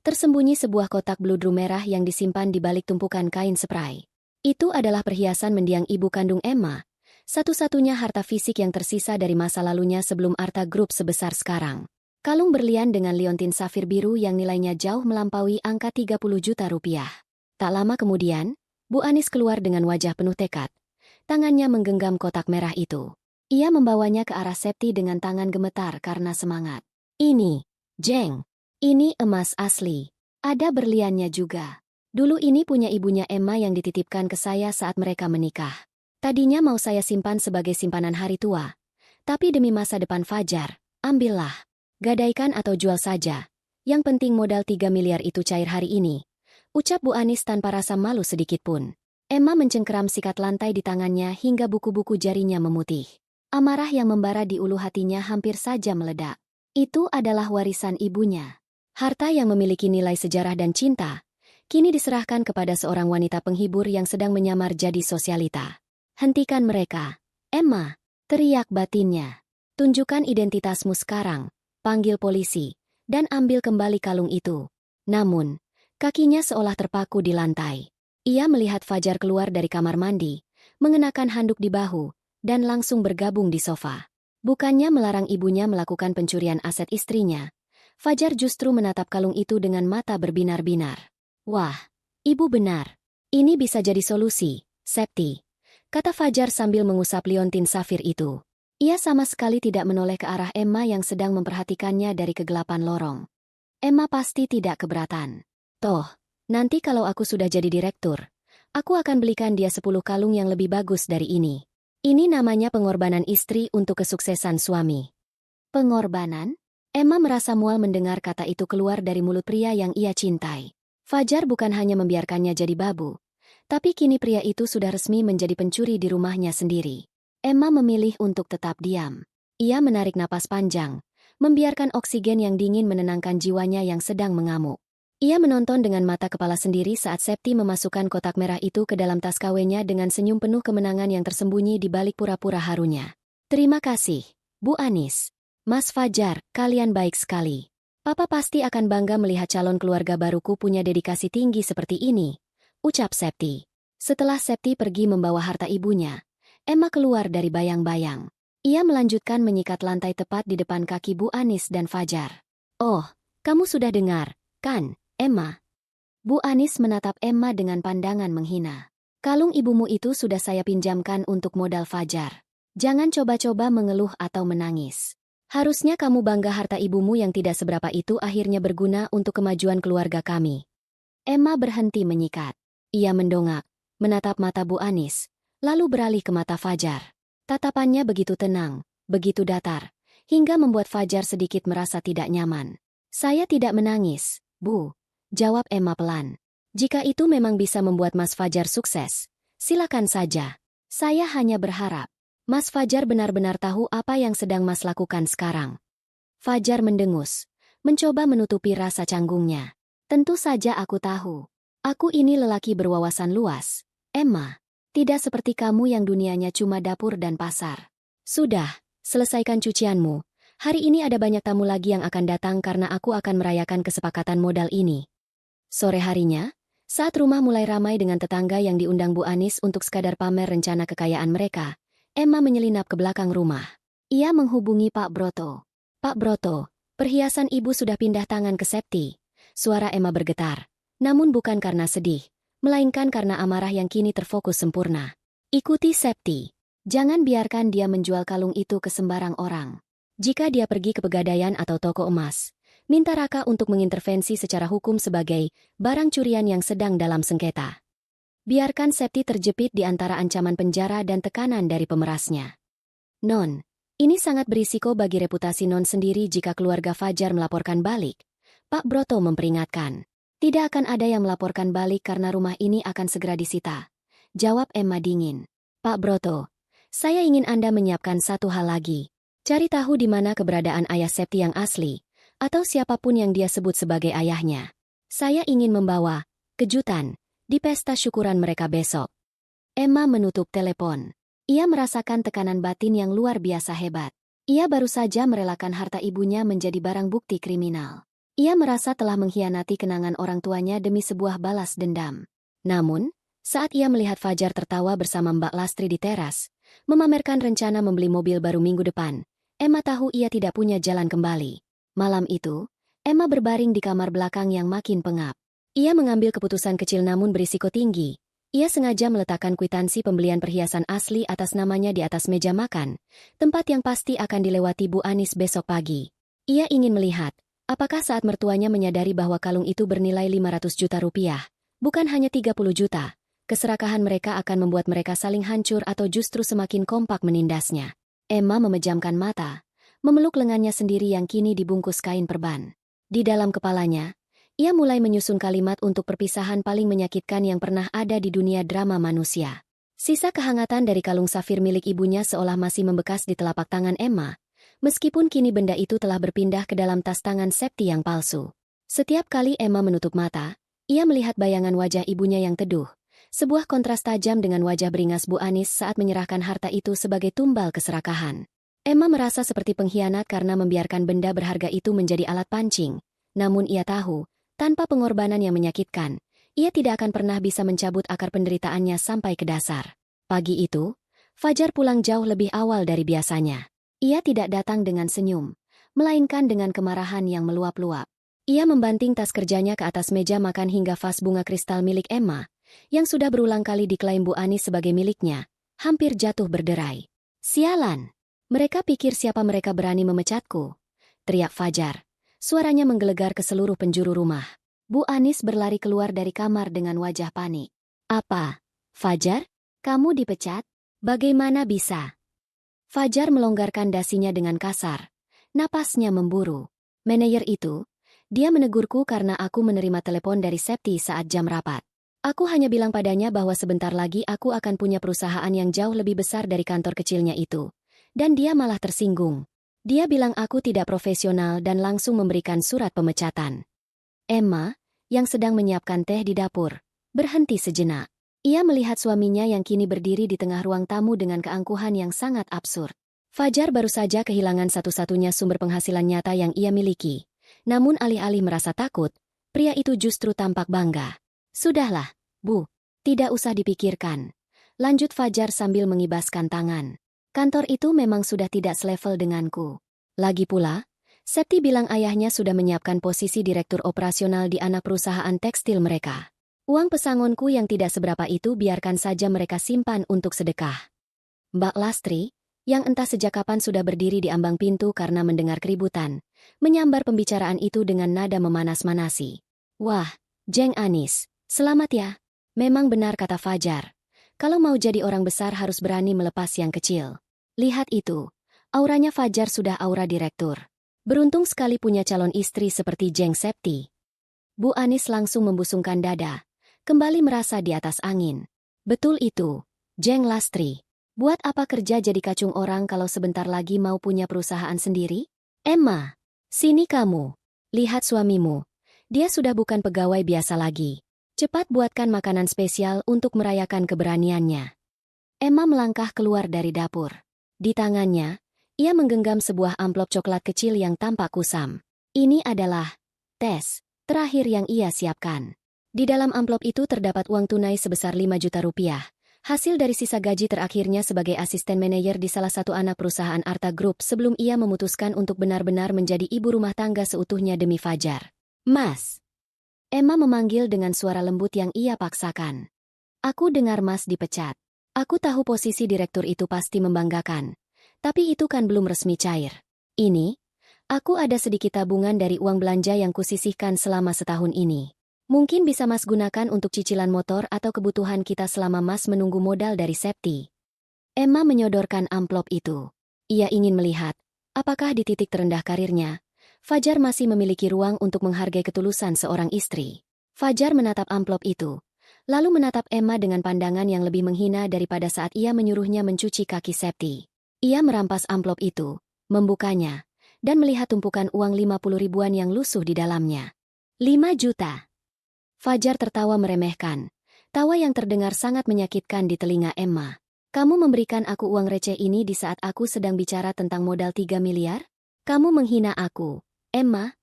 tersembunyi sebuah kotak bludru merah yang disimpan di balik tumpukan kain spray. Itu adalah perhiasan mendiang ibu kandung Emma, satu-satunya harta fisik yang tersisa dari masa lalunya sebelum Arta Group sebesar sekarang. Kalung berlian dengan liontin safir biru yang nilainya jauh melampaui angka 30 juta rupiah. Tak lama kemudian, Bu Anis keluar dengan wajah penuh tekad. Tangannya menggenggam kotak merah itu. Ia membawanya ke arah Septi dengan tangan gemetar karena semangat. Ini, Jeng. Ini emas asli. Ada berliannya juga. Dulu ini punya ibunya Emma yang dititipkan ke saya saat mereka menikah. Tadinya mau saya simpan sebagai simpanan hari tua. Tapi demi masa depan Fajar, ambillah. Gadaikan atau jual saja. Yang penting modal 3 miliar itu cair hari ini. Ucap Bu Anis tanpa rasa malu sedikitpun. Emma mencengkeram sikat lantai di tangannya hingga buku-buku jarinya memutih. Amarah yang membara di ulu hatinya hampir saja meledak. Itu adalah warisan ibunya. Harta yang memiliki nilai sejarah dan cinta, kini diserahkan kepada seorang wanita penghibur yang sedang menyamar jadi sosialita. Hentikan mereka. Emma, teriak batinnya. Tunjukkan identitasmu sekarang, panggil polisi, dan ambil kembali kalung itu. Namun, kakinya seolah terpaku di lantai. Ia melihat Fajar keluar dari kamar mandi, mengenakan handuk di bahu, dan langsung bergabung di sofa. Bukannya melarang ibunya melakukan pencurian aset istrinya, Fajar justru menatap kalung itu dengan mata berbinar-binar. Wah, ibu benar. Ini bisa jadi solusi, Septi, kata Fajar sambil mengusap liontin safir itu. Ia sama sekali tidak menoleh ke arah Emma yang sedang memperhatikannya dari kegelapan lorong. Emma pasti tidak keberatan. Toh, nanti kalau aku sudah jadi direktur, aku akan belikan dia 10 kalung yang lebih bagus dari ini. Ini namanya pengorbanan istri untuk kesuksesan suami. Pengorbanan? Emma merasa mual mendengar kata itu keluar dari mulut pria yang ia cintai. Fajar bukan hanya membiarkannya jadi babu, tapi kini pria itu sudah resmi menjadi pencuri di rumahnya sendiri. Emma memilih untuk tetap diam. Ia menarik napas panjang, membiarkan oksigen yang dingin menenangkan jiwanya yang sedang mengamuk. Ia menonton dengan mata kepala sendiri saat Septi memasukkan kotak merah itu ke dalam tas KW-nya dengan senyum penuh kemenangan yang tersembunyi di balik pura-pura harunya. Terima kasih, Bu Anis. Mas Fajar, kalian baik sekali. Papa pasti akan bangga melihat calon keluarga baruku punya dedikasi tinggi seperti ini, ucap Septi. Setelah Septi pergi membawa harta ibunya, Emma keluar dari bayang-bayang. Ia melanjutkan menyikat lantai tepat di depan kaki Bu Anis dan Fajar. Oh, kamu sudah dengar, kan, Emma? Bu Anis menatap Emma dengan pandangan menghina. Kalung ibumu itu sudah saya pinjamkan untuk modal Fajar. Jangan coba-coba mengeluh atau menangis. Harusnya kamu bangga harta ibumu yang tidak seberapa itu akhirnya berguna untuk kemajuan keluarga kami. Emma berhenti menyikat. Ia mendongak, menatap mata Bu Anis, lalu beralih ke mata Fajar. Tatapannya begitu tenang, begitu datar, hingga membuat Fajar sedikit merasa tidak nyaman. Saya tidak menangis, Bu, jawab Emma pelan. Jika itu memang bisa membuat Mas Fajar sukses, silakan saja. Saya hanya berharap Mas Fajar benar-benar tahu apa yang sedang Mas lakukan sekarang. Fajar mendengus, mencoba menutupi rasa canggungnya. Tentu saja aku tahu. Aku ini lelaki berwawasan luas. Emma, tidak seperti kamu yang dunianya cuma dapur dan pasar. Sudah, selesaikan cucianmu. Hari ini ada banyak tamu lagi yang akan datang karena aku akan merayakan kesepakatan modal ini. Sore harinya, saat rumah mulai ramai dengan tetangga yang diundang Bu Anis untuk sekadar pamer rencana kekayaan mereka, Emma menyelinap ke belakang rumah. Ia menghubungi Pak Broto. Pak Broto, perhiasan ibu sudah pindah tangan ke Septi. Suara Emma bergetar, namun bukan karena sedih, melainkan karena amarah yang kini terfokus sempurna. Ikuti Septi. Jangan biarkan dia menjual kalung itu ke sembarang orang. Jika dia pergi ke pegadaian atau toko emas, minta Raka untuk mengintervensi secara hukum sebagai barang curian yang sedang dalam sengketa. Biarkan Septi terjepit di antara ancaman penjara dan tekanan dari pemerasnya. Non, ini sangat berisiko bagi reputasi Non sendiri jika keluarga Fajar melaporkan balik. Pak Broto memperingatkan. Tidak akan ada yang melaporkan balik karena rumah ini akan segera disita. Jawab Emma dingin. Pak Broto, saya ingin Anda menyiapkan satu hal lagi. Cari tahu di mana keberadaan ayah Septi yang asli, atau siapapun yang dia sebut sebagai ayahnya. Saya ingin membawa kejutan di pesta syukuran mereka besok. Emma menutup telepon. Ia merasakan tekanan batin yang luar biasa hebat. Ia baru saja merelakan harta ibunya menjadi barang bukti kriminal. Ia merasa telah mengkhianati kenangan orang tuanya demi sebuah balas dendam. Namun, saat ia melihat Fajar tertawa bersama Mbak Lastri di teras, memamerkan rencana membeli mobil baru minggu depan, Emma tahu ia tidak punya jalan kembali. Malam itu, Emma berbaring di kamar belakang yang makin pengap. Ia mengambil keputusan kecil namun berisiko tinggi. Ia sengaja meletakkan kwitansi pembelian perhiasan asli atas namanya di atas meja makan, tempat yang pasti akan dilewati Bu Anis besok pagi. Ia ingin melihat, apakah saat mertuanya menyadari bahwa kalung itu bernilai 500 juta rupiah, bukan hanya 30 juta, keserakahan mereka akan membuat mereka saling hancur atau justru semakin kompak menindasnya. Emma memejamkan mata, memeluk lengannya sendiri yang kini dibungkus kain perban. Di dalam kepalanya, ia mulai menyusun kalimat untuk perpisahan paling menyakitkan yang pernah ada di dunia drama manusia. Sisa kehangatan dari kalung safir milik ibunya seolah masih membekas di telapak tangan Emma, meskipun kini benda itu telah berpindah ke dalam tas tangan Septi yang palsu. Setiap kali Emma menutup mata, ia melihat bayangan wajah ibunya yang teduh, sebuah kontras tajam dengan wajah beringas Bu Anis saat menyerahkan harta itu sebagai tumbal keserakahan. Emma merasa seperti pengkhianat karena membiarkan benda berharga itu menjadi alat pancing, namun ia tahu, tanpa pengorbanan yang menyakitkan, ia tidak akan pernah bisa mencabut akar penderitaannya sampai ke dasar. Pagi itu, Fajar pulang jauh lebih awal dari biasanya. Ia tidak datang dengan senyum, melainkan dengan kemarahan yang meluap-luap. Ia membanting tas kerjanya ke atas meja makan hingga vas bunga kristal milik Emma, yang sudah berulang kali diklaim Bu Anis sebagai miliknya, hampir jatuh berderai. Sialan! Mereka pikir siapa mereka berani memecatku? Teriak Fajar. Suaranya menggelegar ke seluruh penjuru rumah. Bu Anis berlari keluar dari kamar dengan wajah panik. Apa? Fajar? Kamu dipecat? Bagaimana bisa? Fajar melonggarkan dasinya dengan kasar. Napasnya memburu. Manajer itu, dia menegurku karena aku menerima telepon dari Septi saat jam rapat. Aku hanya bilang padanya bahwa sebentar lagi aku akan punya perusahaan yang jauh lebih besar dari kantor kecilnya itu. Dan dia malah tersinggung. Dia bilang aku tidak profesional dan langsung memberikan surat pemecatan. Emma, yang sedang menyiapkan teh di dapur, berhenti sejenak. Ia melihat suaminya yang kini berdiri di tengah ruang tamu dengan keangkuhan yang sangat absurd. Fajar baru saja kehilangan satu-satunya sumber penghasilan nyata yang ia miliki. Namun alih-alih merasa takut, pria itu justru tampak bangga. Sudahlah, Bu. Tidak usah dipikirkan. Lanjut Fajar sambil mengibaskan tangan. Kantor itu memang sudah tidak selevel denganku. Lagi pula, Septi bilang ayahnya sudah menyiapkan posisi direktur operasional di anak perusahaan tekstil mereka. Uang pesangonku yang tidak seberapa itu biarkan saja mereka simpan untuk sedekah. Mbak Lastri, yang entah sejak kapan sudah berdiri di ambang pintu karena mendengar keributan, menyambar pembicaraan itu dengan nada memanas-manasi. Wah, Jeng Anis, selamat ya. Memang benar kata Fajar. Kalau mau jadi orang besar harus berani melepas yang kecil. Lihat itu, auranya Fajar sudah aura direktur. Beruntung sekali punya calon istri seperti Jeng Septi. Bu Anis langsung membusungkan dada, kembali merasa di atas angin. Betul itu, Jeng Lastri. Buat apa kerja jadi kacung orang kalau sebentar lagi mau punya perusahaan sendiri? Emma, sini kamu. Lihat suamimu. Dia sudah bukan pegawai biasa lagi. Cepat buatkan makanan spesial untuk merayakan keberaniannya. Emma melangkah keluar dari dapur. Di tangannya, ia menggenggam sebuah amplop coklat kecil yang tampak kusam. Ini adalah tes terakhir yang ia siapkan. Di dalam amplop itu terdapat uang tunai sebesar 5 juta rupiah. Hasil dari sisa gaji terakhirnya sebagai asisten manajer di salah satu anak perusahaan Arta Group sebelum ia memutuskan untuk benar-benar menjadi ibu rumah tangga seutuhnya demi Fajar. Mas. Emma memanggil dengan suara lembut yang ia paksakan. Aku dengar Mas dipecat. Aku tahu posisi direktur itu pasti membanggakan. Tapi itu kan belum resmi cair. Ini, aku ada sedikit tabungan dari uang belanja yang kusisihkan selama setahun ini. Mungkin bisa Mas gunakan untuk cicilan motor atau kebutuhan kita selama Mas menunggu modal dari Septi. Emma menyodorkan amplop itu. Ia ingin melihat, apakah di titik terendah karirnya, Fajar masih memiliki ruang untuk menghargai ketulusan seorang istri. Fajar menatap amplop itu, lalu menatap Emma dengan pandangan yang lebih menghina daripada saat ia menyuruhnya mencuci kaki Septi. Ia merampas amplop itu, membukanya, dan melihat tumpukan uang 50 ribuan yang lusuh di dalamnya. 5 juta. Fajar tertawa meremehkan. Tawa yang terdengar sangat menyakitkan di telinga Emma. Kamu memberikan aku uang receh ini di saat aku sedang bicara tentang modal 3 miliar? Kamu menghina aku, Emma?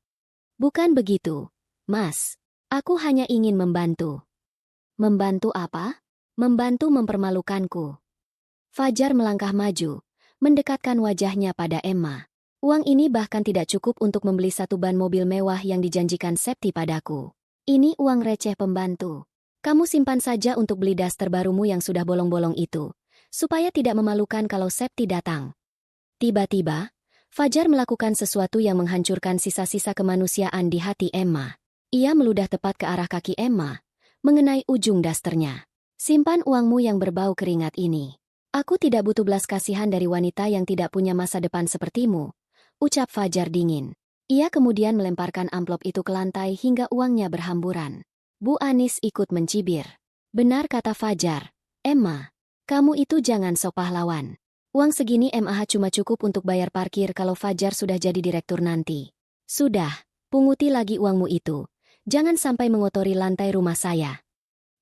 Bukan begitu, Mas. Aku hanya ingin membantu. Membantu apa? Membantu mempermalukanku. Fajar melangkah maju, mendekatkan wajahnya pada Emma. Uang ini bahkan tidak cukup untuk membeli satu ban mobil mewah yang dijanjikan Septi padaku. Ini uang receh pembantu. Kamu simpan saja untuk beli daster barumu yang sudah bolong-bolong itu, supaya tidak memalukan kalau Septi datang. Tiba-tiba, Fajar melakukan sesuatu yang menghancurkan sisa-sisa kemanusiaan di hati Emma. Ia meludah tepat ke arah kaki Emma, mengenai ujung dasternya. Simpan uangmu yang berbau keringat ini. Aku tidak butuh belas kasihan dari wanita yang tidak punya masa depan sepertimu, ucap Fajar dingin. Ia kemudian melemparkan amplop itu ke lantai hingga uangnya berhamburan. Bu Anis ikut mencibir. Benar kata Fajar. Emma, kamu itu jangan sok pahlawan. Uang segini MAH cuma cukup untuk bayar parkir kalau Fajar sudah jadi direktur nanti. Sudah, punguti lagi uangmu itu. Jangan sampai mengotori lantai rumah saya.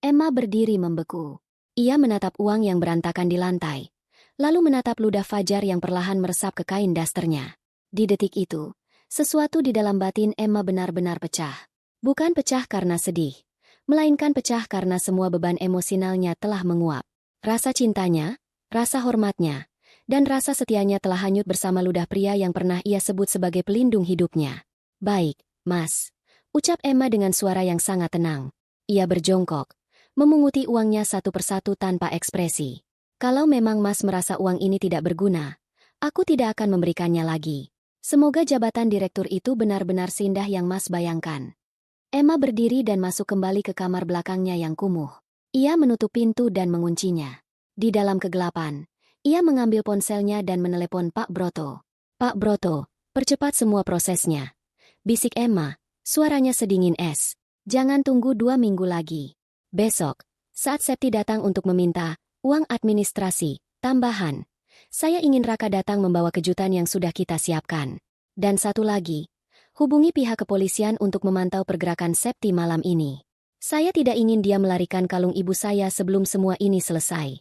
Emma berdiri membeku. Ia menatap uang yang berantakan di lantai, lalu menatap ludah Fajar yang perlahan meresap ke kain dasternya. Di detik itu, sesuatu di dalam batin Emma benar-benar pecah. Bukan pecah karena sedih, melainkan pecah karena semua beban emosionalnya telah menguap. Rasa cintanya, rasa hormatnya, dan rasa setianya telah hanyut bersama ludah pria yang pernah ia sebut sebagai pelindung hidupnya. Baik, Mas, ucap Emma dengan suara yang sangat tenang. Ia berjongkok, memunguti uangnya satu persatu tanpa ekspresi. Kalau memang Mas merasa uang ini tidak berguna, aku tidak akan memberikannya lagi. Semoga jabatan direktur itu benar-benar seindah yang Mas bayangkan. Emma berdiri dan masuk kembali ke kamar belakangnya yang kumuh. Ia menutup pintu dan menguncinya. Di dalam kegelapan, ia mengambil ponselnya dan menelepon Pak Broto. Pak Broto, percepat semua prosesnya. Bisik Emma, suaranya sedingin es. Jangan tunggu 2 minggu lagi. Besok, saat Septi datang untuk meminta uang administrasi tambahan, saya ingin Raka datang membawa kejutan yang sudah kita siapkan. Dan satu lagi, hubungi pihak kepolisian untuk memantau pergerakan Septi malam ini. Saya tidak ingin dia melarikan kalung ibu saya sebelum semua ini selesai.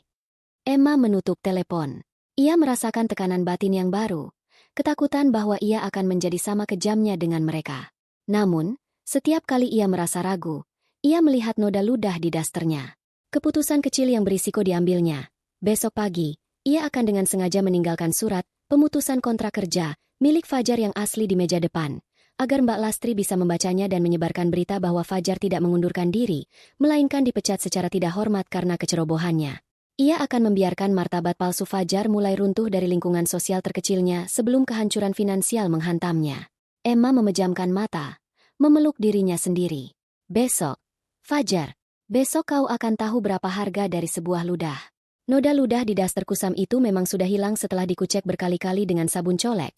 Emma menutup telepon. Ia merasakan tekanan batin yang baru, ketakutan bahwa ia akan menjadi sama kejamnya dengan mereka. Namun, setiap kali ia merasa ragu, ia melihat noda ludah di dasternya. Keputusan kecil yang berisiko diambilnya. Besok pagi, ia akan dengan sengaja meninggalkan surat pemutusan kontrak kerja milik Fajar yang asli di meja depan, agar Mbak Lastri bisa membacanya dan menyebarkan berita bahwa Fajar tidak mengundurkan diri, melainkan dipecat secara tidak hormat karena kecerobohannya. Ia akan membiarkan martabat palsu Fajar mulai runtuh dari lingkungan sosial terkecilnya sebelum kehancuran finansial menghantamnya. Emma memejamkan mata, memeluk dirinya sendiri. Besok, Fajar, besok kau akan tahu berapa harga dari sebuah ludah. Noda ludah di daster kusam itu memang sudah hilang setelah dikucek berkali-kali dengan sabun colek.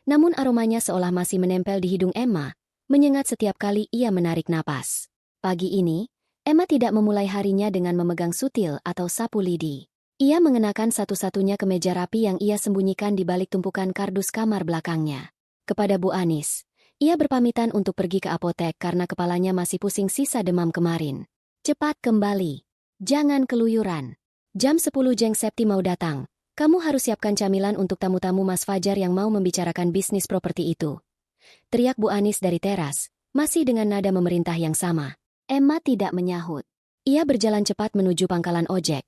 Namun aromanya seolah masih menempel di hidung Emma, menyengat setiap kali ia menarik napas. Pagi ini, Emma tidak memulai harinya dengan memegang sutil atau sapu lidi. Ia mengenakan satu-satunya kemeja rapi yang ia sembunyikan di balik tumpukan kardus kamar belakangnya. Kepada Bu Anis, ia berpamitan untuk pergi ke apotek karena kepalanya masih pusing sisa demam kemarin. Cepat kembali. Jangan keluyuran. Jam 10 Jeng Septi mau datang. Kamu harus siapkan camilan untuk tamu-tamu Mas Fajar yang mau membicarakan bisnis properti itu. Teriak Bu Anis dari teras, masih dengan nada memerintah yang sama. Emma tidak menyahut. Ia berjalan cepat menuju pangkalan ojek,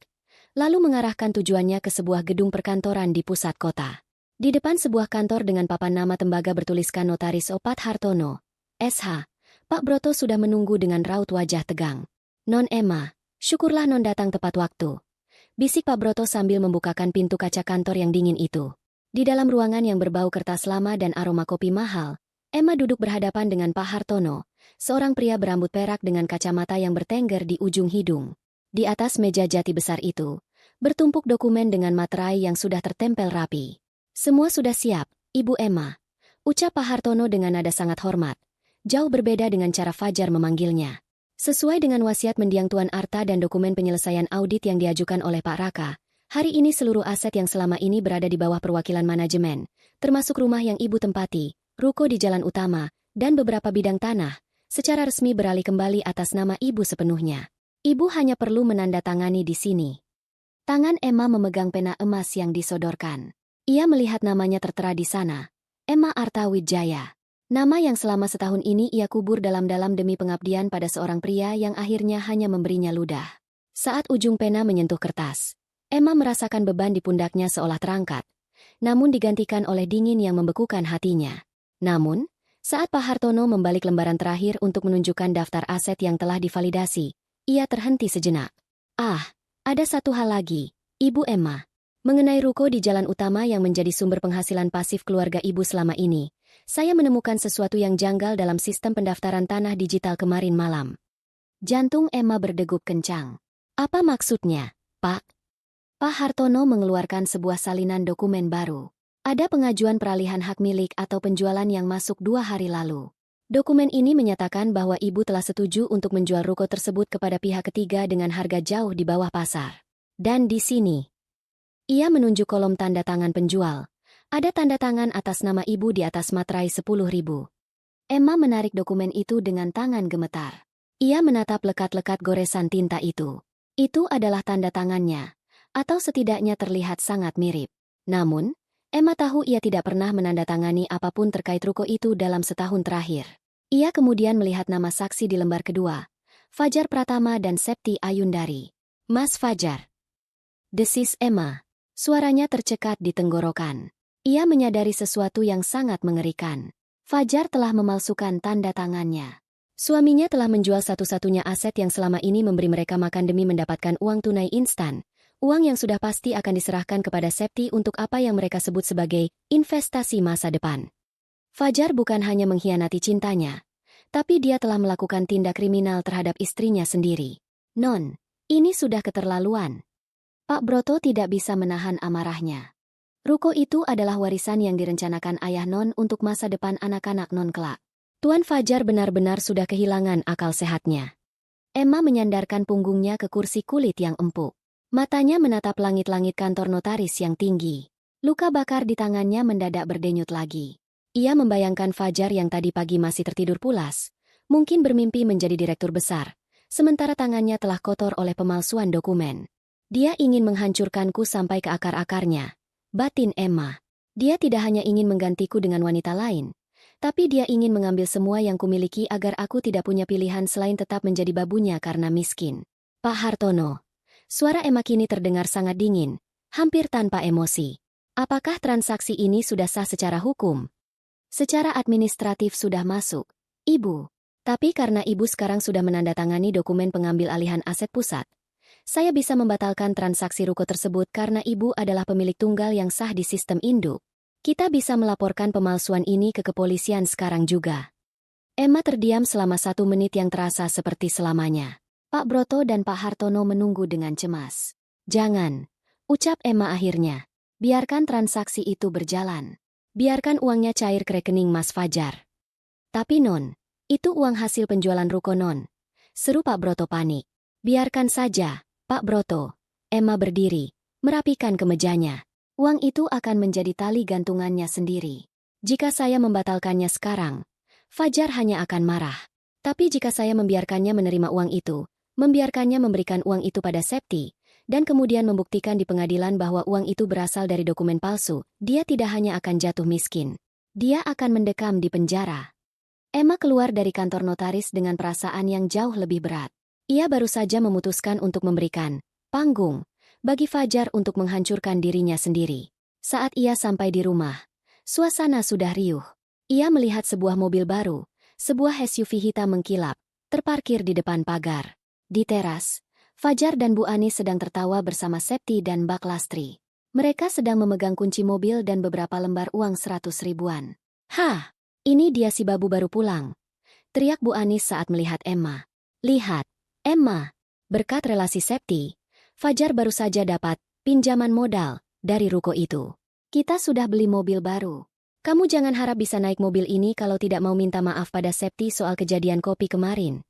lalu mengarahkan tujuannya ke sebuah gedung perkantoran di pusat kota. Di depan sebuah kantor dengan papan nama tembaga bertuliskan Notaris Opat Hartono, SH, Pak Broto sudah menunggu dengan raut wajah tegang. Non Emma, syukurlah non datang tepat waktu. Bisik Pak Broto sambil membukakan pintu kaca kantor yang dingin itu. Di dalam ruangan yang berbau kertas lama dan aroma kopi mahal, Emma duduk berhadapan dengan Pak Hartono, seorang pria berambut perak dengan kacamata yang bertengger di ujung hidung. Di atas meja jati besar itu, bertumpuk dokumen dengan materai yang sudah tertempel rapi. Semua sudah siap, Ibu Emma, ucap Pak Hartono dengan nada sangat hormat, jauh berbeda dengan cara Fajar memanggilnya. Sesuai dengan wasiat mendiang Tuan Arta dan dokumen penyelesaian audit yang diajukan oleh Pak Raka, hari ini seluruh aset yang selama ini berada di bawah perwakilan manajemen, termasuk rumah yang Ibu tempati, ruko di jalan utama, dan beberapa bidang tanah, secara resmi beralih kembali atas nama Ibu sepenuhnya. Ibu hanya perlu menandatangani di sini. Tangan Emma memegang pena emas yang disodorkan. Ia melihat namanya tertera di sana, Emma Arta Wijaya. Nama yang selama setahun ini ia kubur dalam-dalam demi pengabdian pada seorang pria yang akhirnya hanya memberinya ludah. Saat ujung pena menyentuh kertas, Emma merasakan beban di pundaknya seolah terangkat, namun digantikan oleh dingin yang membekukan hatinya. Namun, saat Pak Hartono membalik lembaran terakhir untuk menunjukkan daftar aset yang telah divalidasi, ia terhenti sejenak. Ada satu hal lagi, Ibu Emma. Mengenai ruko di jalan utama yang menjadi sumber penghasilan pasif keluarga Ibu selama ini, saya menemukan sesuatu yang janggal dalam sistem pendaftaran tanah digital kemarin malam. Jantung Emma berdegup kencang. Apa maksudnya, Pak? Pak Hartono mengeluarkan sebuah salinan dokumen baru. Ada pengajuan peralihan hak milik atau penjualan yang masuk 2 hari lalu. Dokumen ini menyatakan bahwa Ibu telah setuju untuk menjual ruko tersebut kepada pihak ketiga dengan harga jauh di bawah pasar. Dan di sini, ia menunjuk kolom tanda tangan penjual. Ada tanda tangan atas nama Ibu di atas materai 10.000. Emma menarik dokumen itu dengan tangan gemetar. Ia menatap lekat-lekat goresan tinta itu. Itu adalah tanda tangannya, atau setidaknya terlihat sangat mirip. Namun, Emma tahu ia tidak pernah menandatangani apapun terkait ruko itu dalam setahun terakhir. Ia kemudian melihat nama saksi di lembar kedua, Fajar Pratama dan Septi Ayundari. Mas Fajar, desis Emma. Suaranya tercekat di tenggorokan. Ia menyadari sesuatu yang sangat mengerikan. Fajar telah memalsukan tanda tangannya. Suaminya telah menjual satu-satunya aset yang selama ini memberi mereka makan demi mendapatkan uang tunai instan. Uang yang sudah pasti akan diserahkan kepada Septi untuk apa yang mereka sebut sebagai investasi masa depan. Fajar bukan hanya mengkhianati cintanya, tapi dia telah melakukan tindak kriminal terhadap istrinya sendiri. Non, ini sudah keterlaluan. Pak Broto tidak bisa menahan amarahnya. Ruko itu adalah warisan yang direncanakan ayah Non untuk masa depan anak-anak Non kelak. Tuan Fajar benar-benar sudah kehilangan akal sehatnya. Emma menyandarkan punggungnya ke kursi kulit yang empuk. Matanya menatap langit-langit kantor notaris yang tinggi. Luka bakar di tangannya mendadak berdenyut lagi. Ia membayangkan Fajar yang tadi pagi masih tertidur pulas, mungkin bermimpi menjadi direktur besar, sementara tangannya telah kotor oleh pemalsuan dokumen. Dia ingin menghancurkanku sampai ke akar-akarnya. batin Emma. Dia tidak hanya ingin menggantiku dengan wanita lain, tapi dia ingin mengambil semua yang kumiliki agar aku tidak punya pilihan selain tetap menjadi babunya karena miskin. Pak Hartono. Suara Emma kini terdengar sangat dingin, hampir tanpa emosi. Apakah transaksi ini sudah sah secara hukum? Secara administratif sudah masuk, Ibu. Tapi karena Ibu sekarang sudah menandatangani dokumen pengambil alihan aset pusat, saya bisa membatalkan transaksi ruko tersebut karena Ibu adalah pemilik tunggal yang sah di sistem induk. Kita bisa melaporkan pemalsuan ini ke kepolisian sekarang juga. Emma terdiam selama 1 menit yang terasa seperti selamanya. Pak Broto dan Pak Hartono menunggu dengan cemas. Jangan, ucap Emma akhirnya. Biarkan transaksi itu berjalan. Biarkan uangnya cair ke rekening Mas Fajar. Tapi Non, itu uang hasil penjualan ruko Non. Seru Pak Broto panik. Biarkan saja, Pak Broto. Emma berdiri, merapikan kemejanya. Uang itu akan menjadi tali gantungannya sendiri. Jika saya membatalkannya sekarang, Fajar hanya akan marah. Tapi jika saya membiarkannya menerima uang itu, membiarkannya memberikan uang itu pada Septi, dan kemudian membuktikan di pengadilan bahwa uang itu berasal dari dokumen palsu, dia tidak hanya akan jatuh miskin. Dia akan mendekam di penjara. Emma keluar dari kantor notaris dengan perasaan yang jauh lebih berat. Ia baru saja memutuskan untuk memberikan panggung bagi Fajar untuk menghancurkan dirinya sendiri. Saat ia sampai di rumah, suasana sudah riuh. Ia melihat sebuah mobil baru, sebuah SUV hitam mengkilap, terparkir di depan pagar. Di teras, Fajar dan Bu Anis sedang tertawa bersama Septi dan Mbak Lastri. Mereka sedang memegang kunci mobil dan beberapa lembar uang 100 ribuan. Hah, ini dia si babu baru pulang, teriak Bu Anis saat melihat Emma. Lihat, Emma, berkat relasi Septi, Fajar baru saja dapat pinjaman modal dari ruko itu. Kita sudah beli mobil baru. Kamu jangan harap bisa naik mobil ini kalau tidak mau minta maaf pada Septi soal kejadian kopi kemarin.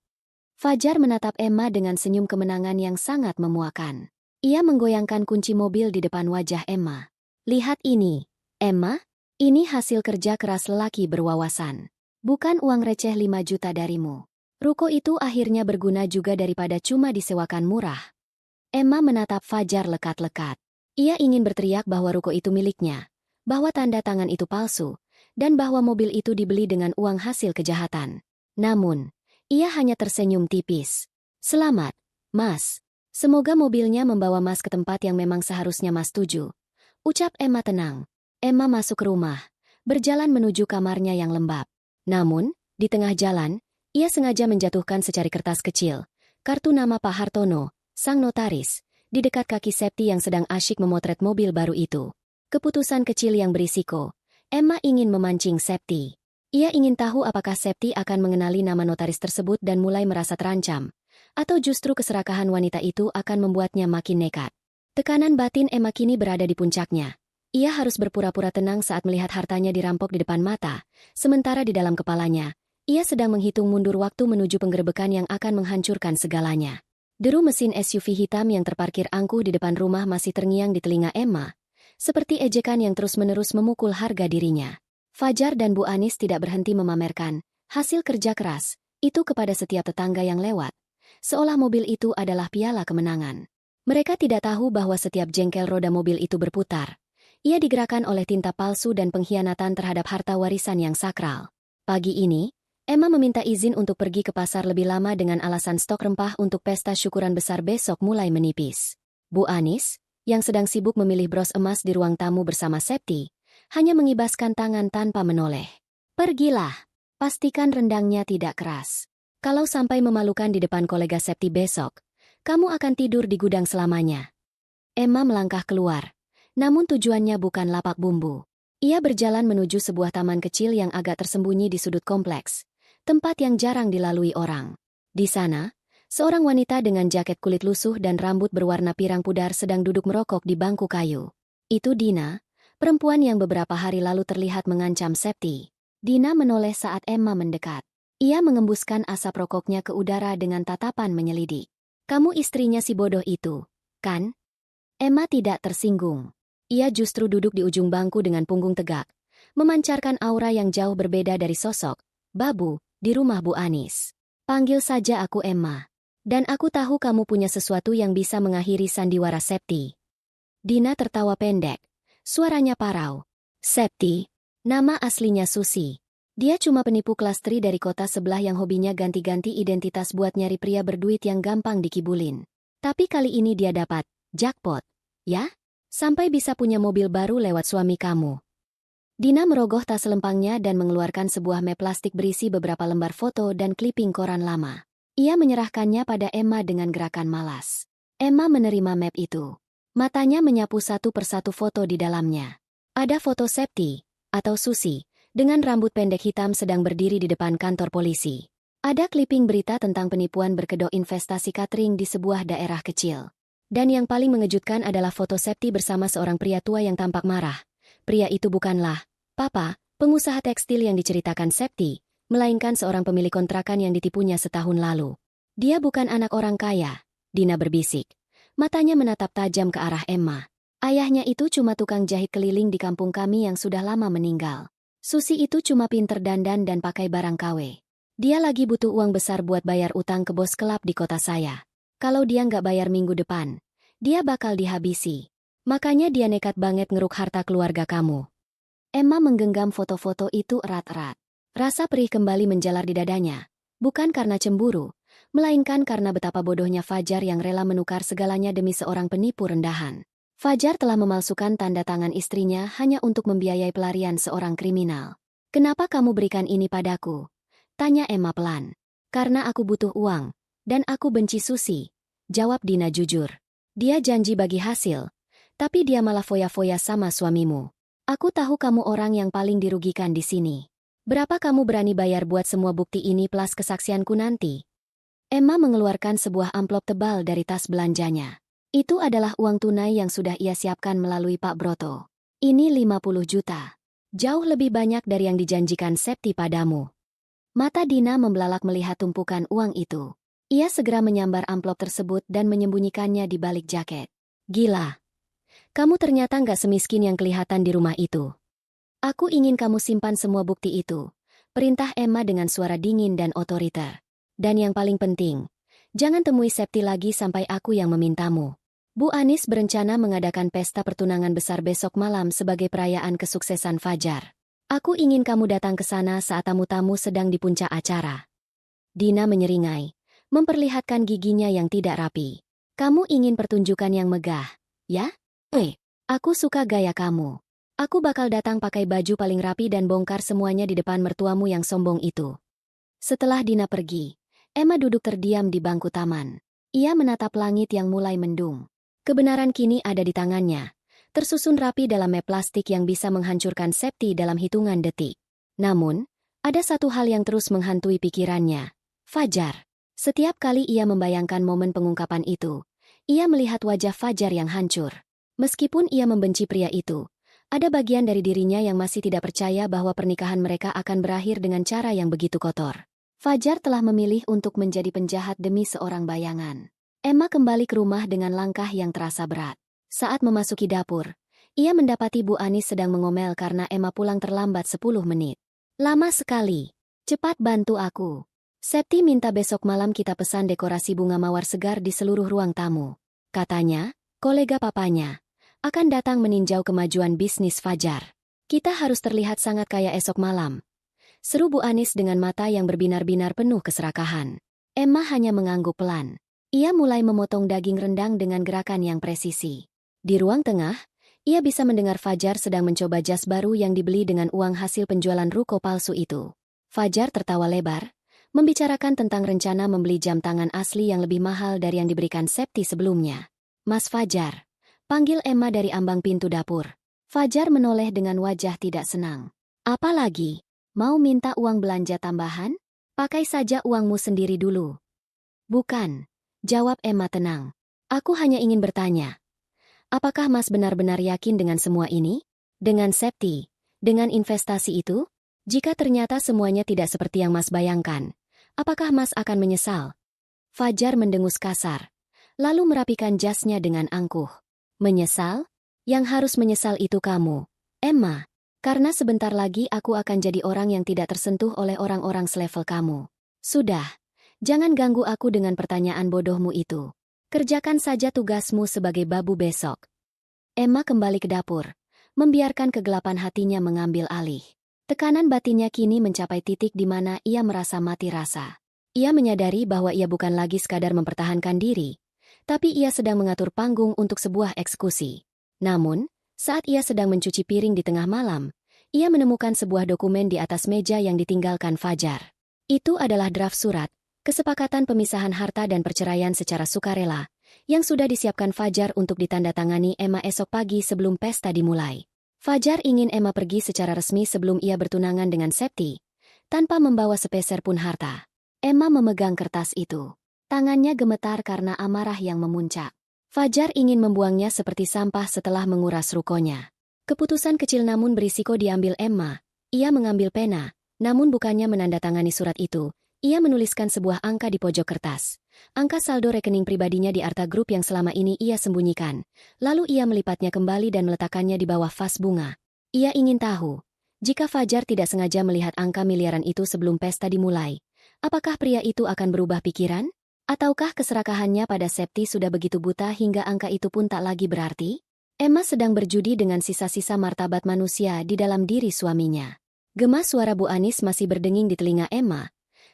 Fajar menatap Emma dengan senyum kemenangan yang sangat memuakan. Ia menggoyangkan kunci mobil di depan wajah Emma. Lihat ini, Emma. Ini hasil kerja keras lelaki berwawasan. Bukan uang receh 5 juta darimu. Ruko itu akhirnya berguna juga daripada cuma disewakan murah. Emma menatap Fajar lekat-lekat. Ia ingin berteriak bahwa ruko itu miliknya, bahwa tanda tangan itu palsu, dan bahwa mobil itu dibeli dengan uang hasil kejahatan. Namun, ia hanya tersenyum tipis. Selamat, Mas. Semoga mobilnya membawa Mas ke tempat yang memang seharusnya Mas tuju. Ucap Emma tenang. Emma masuk ke rumah, berjalan menuju kamarnya yang lembab. Namun, di tengah jalan, ia sengaja menjatuhkan secari kertas kecil, kartu nama Pak Hartono, sang notaris, di dekat kaki Septi yang sedang asyik memotret mobil baru itu. Keputusan kecil yang berisiko. Emma ingin memancing Septi. Ia ingin tahu apakah Septi akan mengenali nama notaris tersebut dan mulai merasa terancam, atau justru keserakahan wanita itu akan membuatnya makin nekat. Tekanan batin Emma kini berada di puncaknya. Ia harus berpura-pura tenang saat melihat hartanya dirampok di depan mata, sementara di dalam kepalanya, ia sedang menghitung mundur waktu menuju penggerebekan yang akan menghancurkan segalanya. Deru mesin SUV hitam yang terparkir angkuh di depan rumah masih terngiang di telinga Emma, seperti ejekan yang terus-menerus memukul harga dirinya. Fajar dan Bu Anis tidak berhenti memamerkan hasil kerja keras itu kepada setiap tetangga yang lewat, seolah mobil itu adalah piala kemenangan. Mereka tidak tahu bahwa setiap jengkel roda mobil itu berputar. Ia digerakkan oleh tinta palsu dan pengkhianatan terhadap harta warisan yang sakral. Pagi ini, Emma meminta izin untuk pergi ke pasar lebih lama dengan alasan stok rempah untuk pesta syukuran besar besok mulai menipis. Bu Anis, yang sedang sibuk memilih bros emas di ruang tamu bersama Septi, hanya mengibaskan tangan tanpa menoleh. Pergilah. Pastikan rendangnya tidak keras. Kalau sampai memalukan di depan kolega Septi besok, kamu akan tidur di gudang selamanya. Emma melangkah keluar. Namun tujuannya bukan lapak bumbu. Ia berjalan menuju sebuah taman kecil yang agak tersembunyi di sudut kompleks, tempat yang jarang dilalui orang. Di sana, seorang wanita dengan jaket kulit lusuh dan rambut berwarna pirang pudar sedang duduk merokok di bangku kayu. Itu Dina, perempuan yang beberapa hari lalu terlihat mengancam Septi. Dina menoleh saat Emma mendekat. Ia mengembuskan asap rokoknya ke udara dengan tatapan menyelidik. Kamu istrinya si bodoh itu, kan? Emma tidak tersinggung. Ia justru duduk di ujung bangku dengan punggung tegak, memancarkan aura yang jauh berbeda dari sosok babu di rumah Bu Anis. Panggil saja aku Emma. Dan aku tahu kamu punya sesuatu yang bisa mengakhiri sandiwara Septi. Dina tertawa pendek, Suaranya parau. Septi. Nama aslinya Susi. Dia cuma penipu kelas 3 dari kota sebelah yang hobinya ganti-ganti identitas buat nyari pria berduit yang gampang dikibulin. Tapi kali ini dia dapat jackpot. Ya? Sampai bisa punya mobil baru lewat suami kamu. Dina merogoh tas lempangnya dan mengeluarkan sebuah map plastik berisi beberapa lembar foto dan kliping koran lama. Ia menyerahkannya pada Emma dengan gerakan malas. Emma menerima map itu. Matanya menyapu satu persatu foto di dalamnya. Ada foto Septi, atau Susi, dengan rambut pendek hitam sedang berdiri di depan kantor polisi. Ada kliping berita tentang penipuan berkedok investasi catering di sebuah daerah kecil. Dan yang paling mengejutkan adalah foto Septi bersama seorang pria tua yang tampak marah. Pria itu bukanlah Papa, pengusaha tekstil yang diceritakan Septi, melainkan seorang pemilik kontrakan yang ditipunya setahun lalu. Dia bukan anak orang kaya, Dina berbisik. Matanya menatap tajam ke arah Emma. Ayahnya itu cuma tukang jahit keliling di kampung kami yang sudah lama meninggal. Susi itu cuma pinter dandan dan pakai barang KW. Dia lagi butuh uang besar buat bayar utang ke bos kelab di kota saya. Kalau dia nggak bayar minggu depan, dia bakal dihabisi. Makanya dia nekat banget ngeruk harta keluarga kamu. Emma menggenggam foto-foto itu erat-erat. Rasa perih kembali menjalar di dadanya. Bukan karena cemburu, melainkan karena betapa bodohnya Fajar yang rela menukar segalanya demi seorang penipu rendahan. Fajar telah memalsukan tanda tangan istrinya hanya untuk membiayai pelarian seorang kriminal. "Kenapa kamu berikan ini padaku?" tanya Emma pelan. "Karena aku butuh uang, dan aku benci Susi," jawab Dina jujur. "Dia janji bagi hasil, tapi dia malah foya-foya sama suamimu. Aku tahu kamu orang yang paling dirugikan di sini. Berapa kamu berani bayar buat semua bukti ini plus kesaksianku nanti?" Emma mengeluarkan sebuah amplop tebal dari tas belanjanya. Itu adalah uang tunai yang sudah ia siapkan melalui Pak Broto. "Ini 50 juta. Jauh lebih banyak dari yang dijanjikan Septi padamu." Mata Dina membelalak melihat tumpukan uang itu. Ia segera menyambar amplop tersebut dan menyembunyikannya di balik jaket. "Gila. Kamu ternyata nggak semiskin yang kelihatan di rumah itu. Aku ingin kamu simpan semua bukti itu," perintah Emma dengan suara dingin dan otoriter. "Dan yang paling penting, jangan temui Septi lagi sampai aku yang memintamu." Bu Anis berencana mengadakan pesta pertunangan besar besok malam sebagai perayaan kesuksesan Fajar. "Aku ingin kamu datang ke sana saat tamu-tamu sedang di puncak acara." Dina menyeringai, memperlihatkan giginya yang tidak rapi. "Kamu ingin pertunjukan yang megah, ya? Aku suka gaya kamu. Aku bakal datang pakai baju paling rapi dan bongkar semuanya di depan mertuamu yang sombong itu." Setelah Dina pergi, Emma duduk terdiam di bangku taman. Ia menatap langit yang mulai mendung. Kebenaran kini ada di tangannya, tersusun rapi dalam map plastik yang bisa menghancurkan Septi dalam hitungan detik. Namun, ada satu hal yang terus menghantui pikirannya. Fajar. Setiap kali ia membayangkan momen pengungkapan itu, ia melihat wajah Fajar yang hancur. Meskipun ia membenci pria itu, ada bagian dari dirinya yang masih tidak percaya bahwa pernikahan mereka akan berakhir dengan cara yang begitu kotor. Fajar telah memilih untuk menjadi penjahat demi seorang bayangan. Emma kembali ke rumah dengan langkah yang terasa berat. Saat memasuki dapur, ia mendapati Bu Anis sedang mengomel karena Emma pulang terlambat 10 menit. "Lama sekali. Cepat bantu aku. Septi minta besok malam kita pesan dekorasi bunga mawar segar di seluruh ruang tamu. Katanya, kolega papanya akan datang meninjau kemajuan bisnis Fajar. Kita harus terlihat sangat kaya esok malam," seru Bu Anis dengan mata yang berbinar-binar penuh keserakahan. Emma hanya mengangguk pelan. Ia mulai memotong daging rendang dengan gerakan yang presisi. Di ruang tengah, ia bisa mendengar Fajar sedang mencoba jas baru yang dibeli dengan uang hasil penjualan ruko palsu itu. Fajar tertawa lebar, membicarakan tentang rencana membeli jam tangan asli yang lebih mahal dari yang diberikan Septi sebelumnya. "Mas Fajar," panggil Emma dari ambang pintu dapur. Fajar menoleh dengan wajah tidak senang. "Apa lagi? Mau minta uang belanja tambahan? Pakai saja uangmu sendiri dulu." "Bukan," jawab Emma tenang. "Aku hanya ingin bertanya. Apakah Mas benar-benar yakin dengan semua ini? Dengan Septi? Dengan investasi itu? Jika ternyata semuanya tidak seperti yang Mas bayangkan, apakah Mas akan menyesal?" Fajar mendengus kasar, lalu merapikan jasnya dengan angkuh. "Menyesal? Yang harus menyesal itu kamu, Emma. Karena sebentar lagi aku akan jadi orang yang tidak tersentuh oleh orang-orang selevel kamu. Sudah, jangan ganggu aku dengan pertanyaan bodohmu itu. Kerjakan saja tugasmu sebagai babu besok." Emma kembali ke dapur, membiarkan kegelapan hatinya mengambil alih. Tekanan batinnya kini mencapai titik di mana ia merasa mati rasa. Ia menyadari bahwa ia bukan lagi sekadar mempertahankan diri, tapi ia sedang mengatur panggung untuk sebuah eksekusi. Namun, saat ia sedang mencuci piring di tengah malam, ia menemukan sebuah dokumen di atas meja yang ditinggalkan Fajar. Itu adalah draft surat, kesepakatan pemisahan harta dan perceraian secara sukarela, yang sudah disiapkan Fajar untuk ditandatangani Emma esok pagi sebelum pesta dimulai. Fajar ingin Emma pergi secara resmi sebelum ia bertunangan dengan Septi, tanpa membawa sepeser pun harta. Emma memegang kertas itu. Tangannya gemetar karena amarah yang memuncak. Fajar ingin membuangnya seperti sampah setelah menguras rukonya. Keputusan kecil namun berisiko diambil Emma. Ia mengambil pena, namun bukannya menandatangani surat itu. Ia menuliskan sebuah angka di pojok kertas. Angka saldo rekening pribadinya di Arta Group yang selama ini ia sembunyikan. Lalu ia melipatnya kembali dan meletakkannya di bawah vas bunga. Ia ingin tahu, jika Fajar tidak sengaja melihat angka miliaran itu sebelum pesta dimulai, apakah pria itu akan berubah pikiran? Ataukah keserakahannya pada Septi sudah begitu buta hingga angka itu pun tak lagi berarti? Emma sedang berjudi dengan sisa-sisa martabat manusia di dalam diri suaminya. Gema suara Bu Anis masih berdenging di telinga Emma,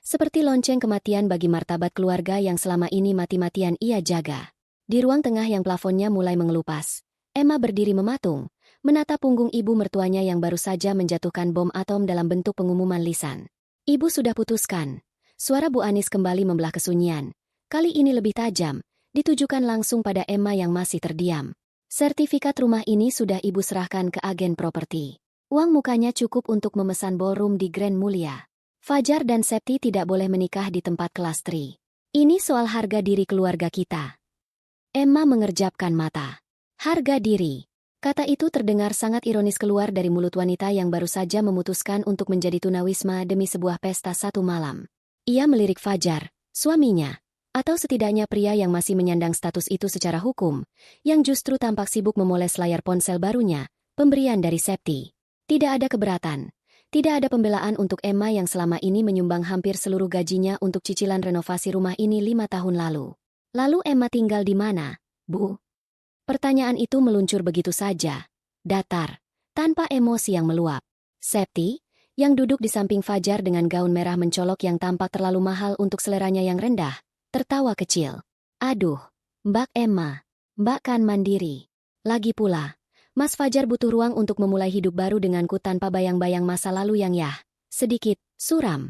seperti lonceng kematian bagi martabat keluarga yang selama ini mati-matian ia jaga. Di ruang tengah yang plafonnya mulai mengelupas, Emma berdiri mematung, menatap punggung ibu mertuanya yang baru saja menjatuhkan bom atom dalam bentuk pengumuman lisan. Ibu sudah putuskan. Suara Bu Anis kembali membelah kesunyian. Kali ini lebih tajam, ditujukan langsung pada Emma yang masih terdiam. Sertifikat rumah ini sudah ibu serahkan ke agen properti. Uang mukanya cukup untuk memesan ballroom di Grand Mulia. Fajar dan Septi tidak boleh menikah di tempat kelas 3. Ini soal harga diri keluarga kita. Emma mengerjapkan mata. Harga diri. Kata itu terdengar sangat ironis keluar dari mulut wanita yang baru saja memutuskan untuk menjadi tunawisma demi sebuah pesta satu malam. Ia melirik Fajar, suaminya, atau setidaknya pria yang masih menyandang status itu secara hukum, yang justru tampak sibuk memoles layar ponsel barunya, pemberian dari Septi. Tidak ada keberatan. Tidak ada pembelaan untuk Emma yang selama ini menyumbang hampir seluruh gajinya untuk cicilan renovasi rumah ini 5 tahun lalu. Lalu Emma tinggal di mana, Bu? Pertanyaan itu meluncur begitu saja, datar, tanpa emosi yang meluap. Septi, yang duduk di samping Fajar dengan gaun merah mencolok yang tampak terlalu mahal untuk seleranya yang rendah, tertawa kecil. Aduh, Mbak Emma, Mbak kan mandiri. Lagi pula, Mas Fajar butuh ruang untuk memulai hidup baru denganku tanpa bayang-bayang masa lalu yang sedikit suram.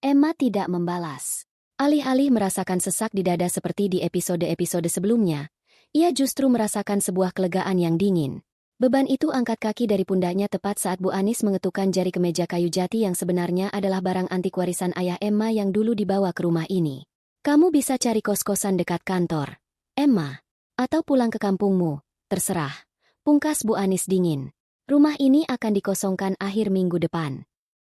Emma tidak membalas. Alih-alih merasakan sesak di dada seperti di episode-episode sebelumnya, ia justru merasakan sebuah kelegaan yang dingin. Beban itu angkat kaki dari pundaknya tepat saat Bu Anis mengetukkan jari ke meja kayu jati yang sebenarnya adalah barang antik warisan ayah Emma yang dulu dibawa ke rumah ini. Kamu bisa cari kos-kosan dekat kantor, Emma, atau pulang ke kampungmu, terserah. Pungkas Bu Anis dingin. Rumah ini akan dikosongkan akhir minggu depan.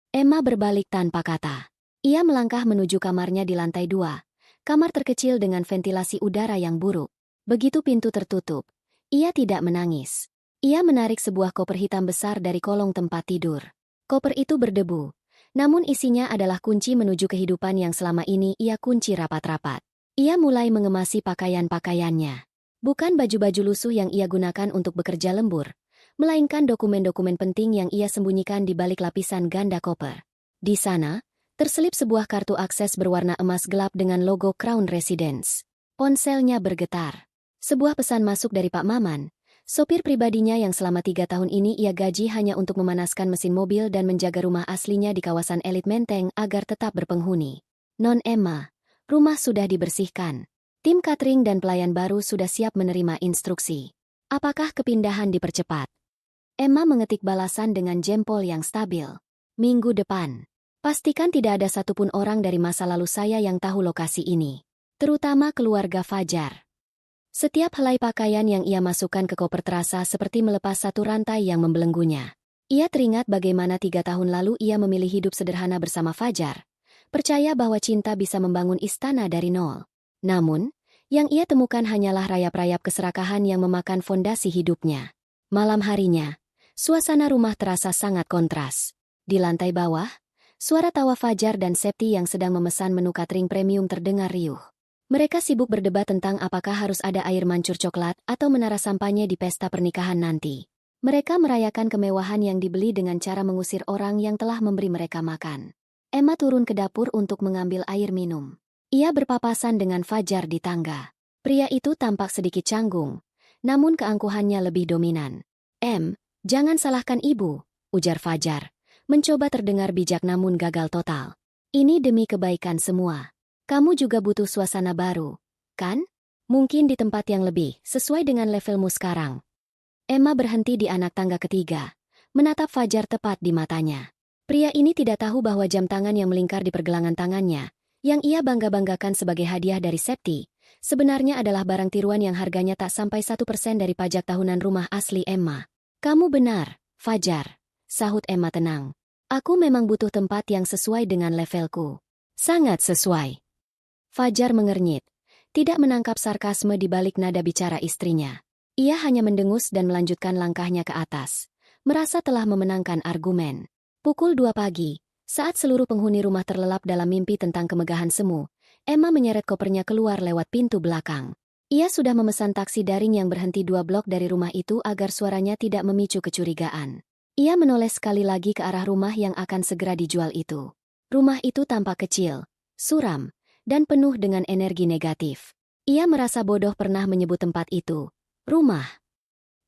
Emma berbalik tanpa kata. Ia melangkah menuju kamarnya di lantai 2, kamar terkecil dengan ventilasi udara yang buruk. Begitu pintu tertutup, ia tidak menangis. Ia menarik sebuah koper hitam besar dari kolong tempat tidur. Koper itu berdebu. Namun isinya adalah kunci menuju kehidupan yang selama ini ia kunci rapat-rapat. Ia mulai mengemasi pakaian-pakaiannya. Bukan baju-baju lusuh yang ia gunakan untuk bekerja lembur, melainkan dokumen-dokumen penting yang ia sembunyikan di balik lapisan ganda koper. Di sana, terselip sebuah kartu akses berwarna emas gelap dengan logo Crown Residence. Ponselnya bergetar. Sebuah pesan masuk dari Pak Maman, sopir pribadinya yang selama 3 tahun ini ia gaji hanya untuk memanaskan mesin mobil dan menjaga rumah aslinya di kawasan elit Menteng agar tetap berpenghuni. Non Emma, rumah sudah dibersihkan. Tim catering dan pelayan baru sudah siap menerima instruksi. Apakah kepindahan dipercepat? Emma mengetik balasan dengan jempol yang stabil. Minggu depan. Pastikan tidak ada satupun orang dari masa lalu saya yang tahu lokasi ini. Terutama keluarga Fajar. Setiap helai pakaian yang ia masukkan ke koper terasa seperti melepas satu rantai yang membelenggunya. Ia teringat bagaimana 3 tahun lalu ia memilih hidup sederhana bersama Fajar, percaya bahwa cinta bisa membangun istana dari nol. Namun, yang ia temukan hanyalah rayap-rayap keserakahan yang memakan fondasi hidupnya. Malam harinya, suasana rumah terasa sangat kontras. Di lantai bawah, suara tawa Fajar dan Septi yang sedang memesan menu catering premium terdengar riuh. Mereka sibuk berdebat tentang apakah harus ada air mancur coklat atau menara sampahnya di pesta pernikahan nanti. Mereka merayakan kemewahan yang dibeli dengan cara mengusir orang yang telah memberi mereka makan. Emma turun ke dapur untuk mengambil air minum. Ia berpapasan dengan Fajar di tangga. Pria itu tampak sedikit canggung, namun keangkuhannya lebih dominan. Jangan salahkan ibu, ujar Fajar, mencoba terdengar bijak namun gagal total. Ini demi kebaikan semua. Kamu juga butuh suasana baru, kan? Mungkin di tempat yang lebih sesuai dengan levelmu sekarang. Emma berhenti di anak tangga ketiga, menatap Fajar tepat di matanya. Pria ini tidak tahu bahwa jam tangan yang melingkar di pergelangan tangannya, yang ia bangga-banggakan sebagai hadiah dari Septi, sebenarnya adalah barang tiruan yang harganya tak sampai 1% dari pajak tahunan rumah asli Emma. Kamu benar, Fajar, sahut Emma tenang. Aku memang butuh tempat yang sesuai dengan levelku. Sangat sesuai. Fajar mengernyit, tidak menangkap sarkasme di balik nada bicara istrinya. Ia hanya mendengus dan melanjutkan langkahnya ke atas, merasa telah memenangkan argumen. Pukul 2 pagi, saat seluruh penghuni rumah terlelap dalam mimpi tentang kemegahan semu, Emma menyeret kopernya keluar lewat pintu belakang. Ia sudah memesan taksi daring yang berhenti 2 blok dari rumah itu agar suaranya tidak memicu kecurigaan. Ia menoleh sekali lagi ke arah rumah yang akan segera dijual itu. Rumah itu tampak kecil, suram, dan penuh dengan energi negatif. Ia merasa bodoh pernah menyebut tempat itu rumah.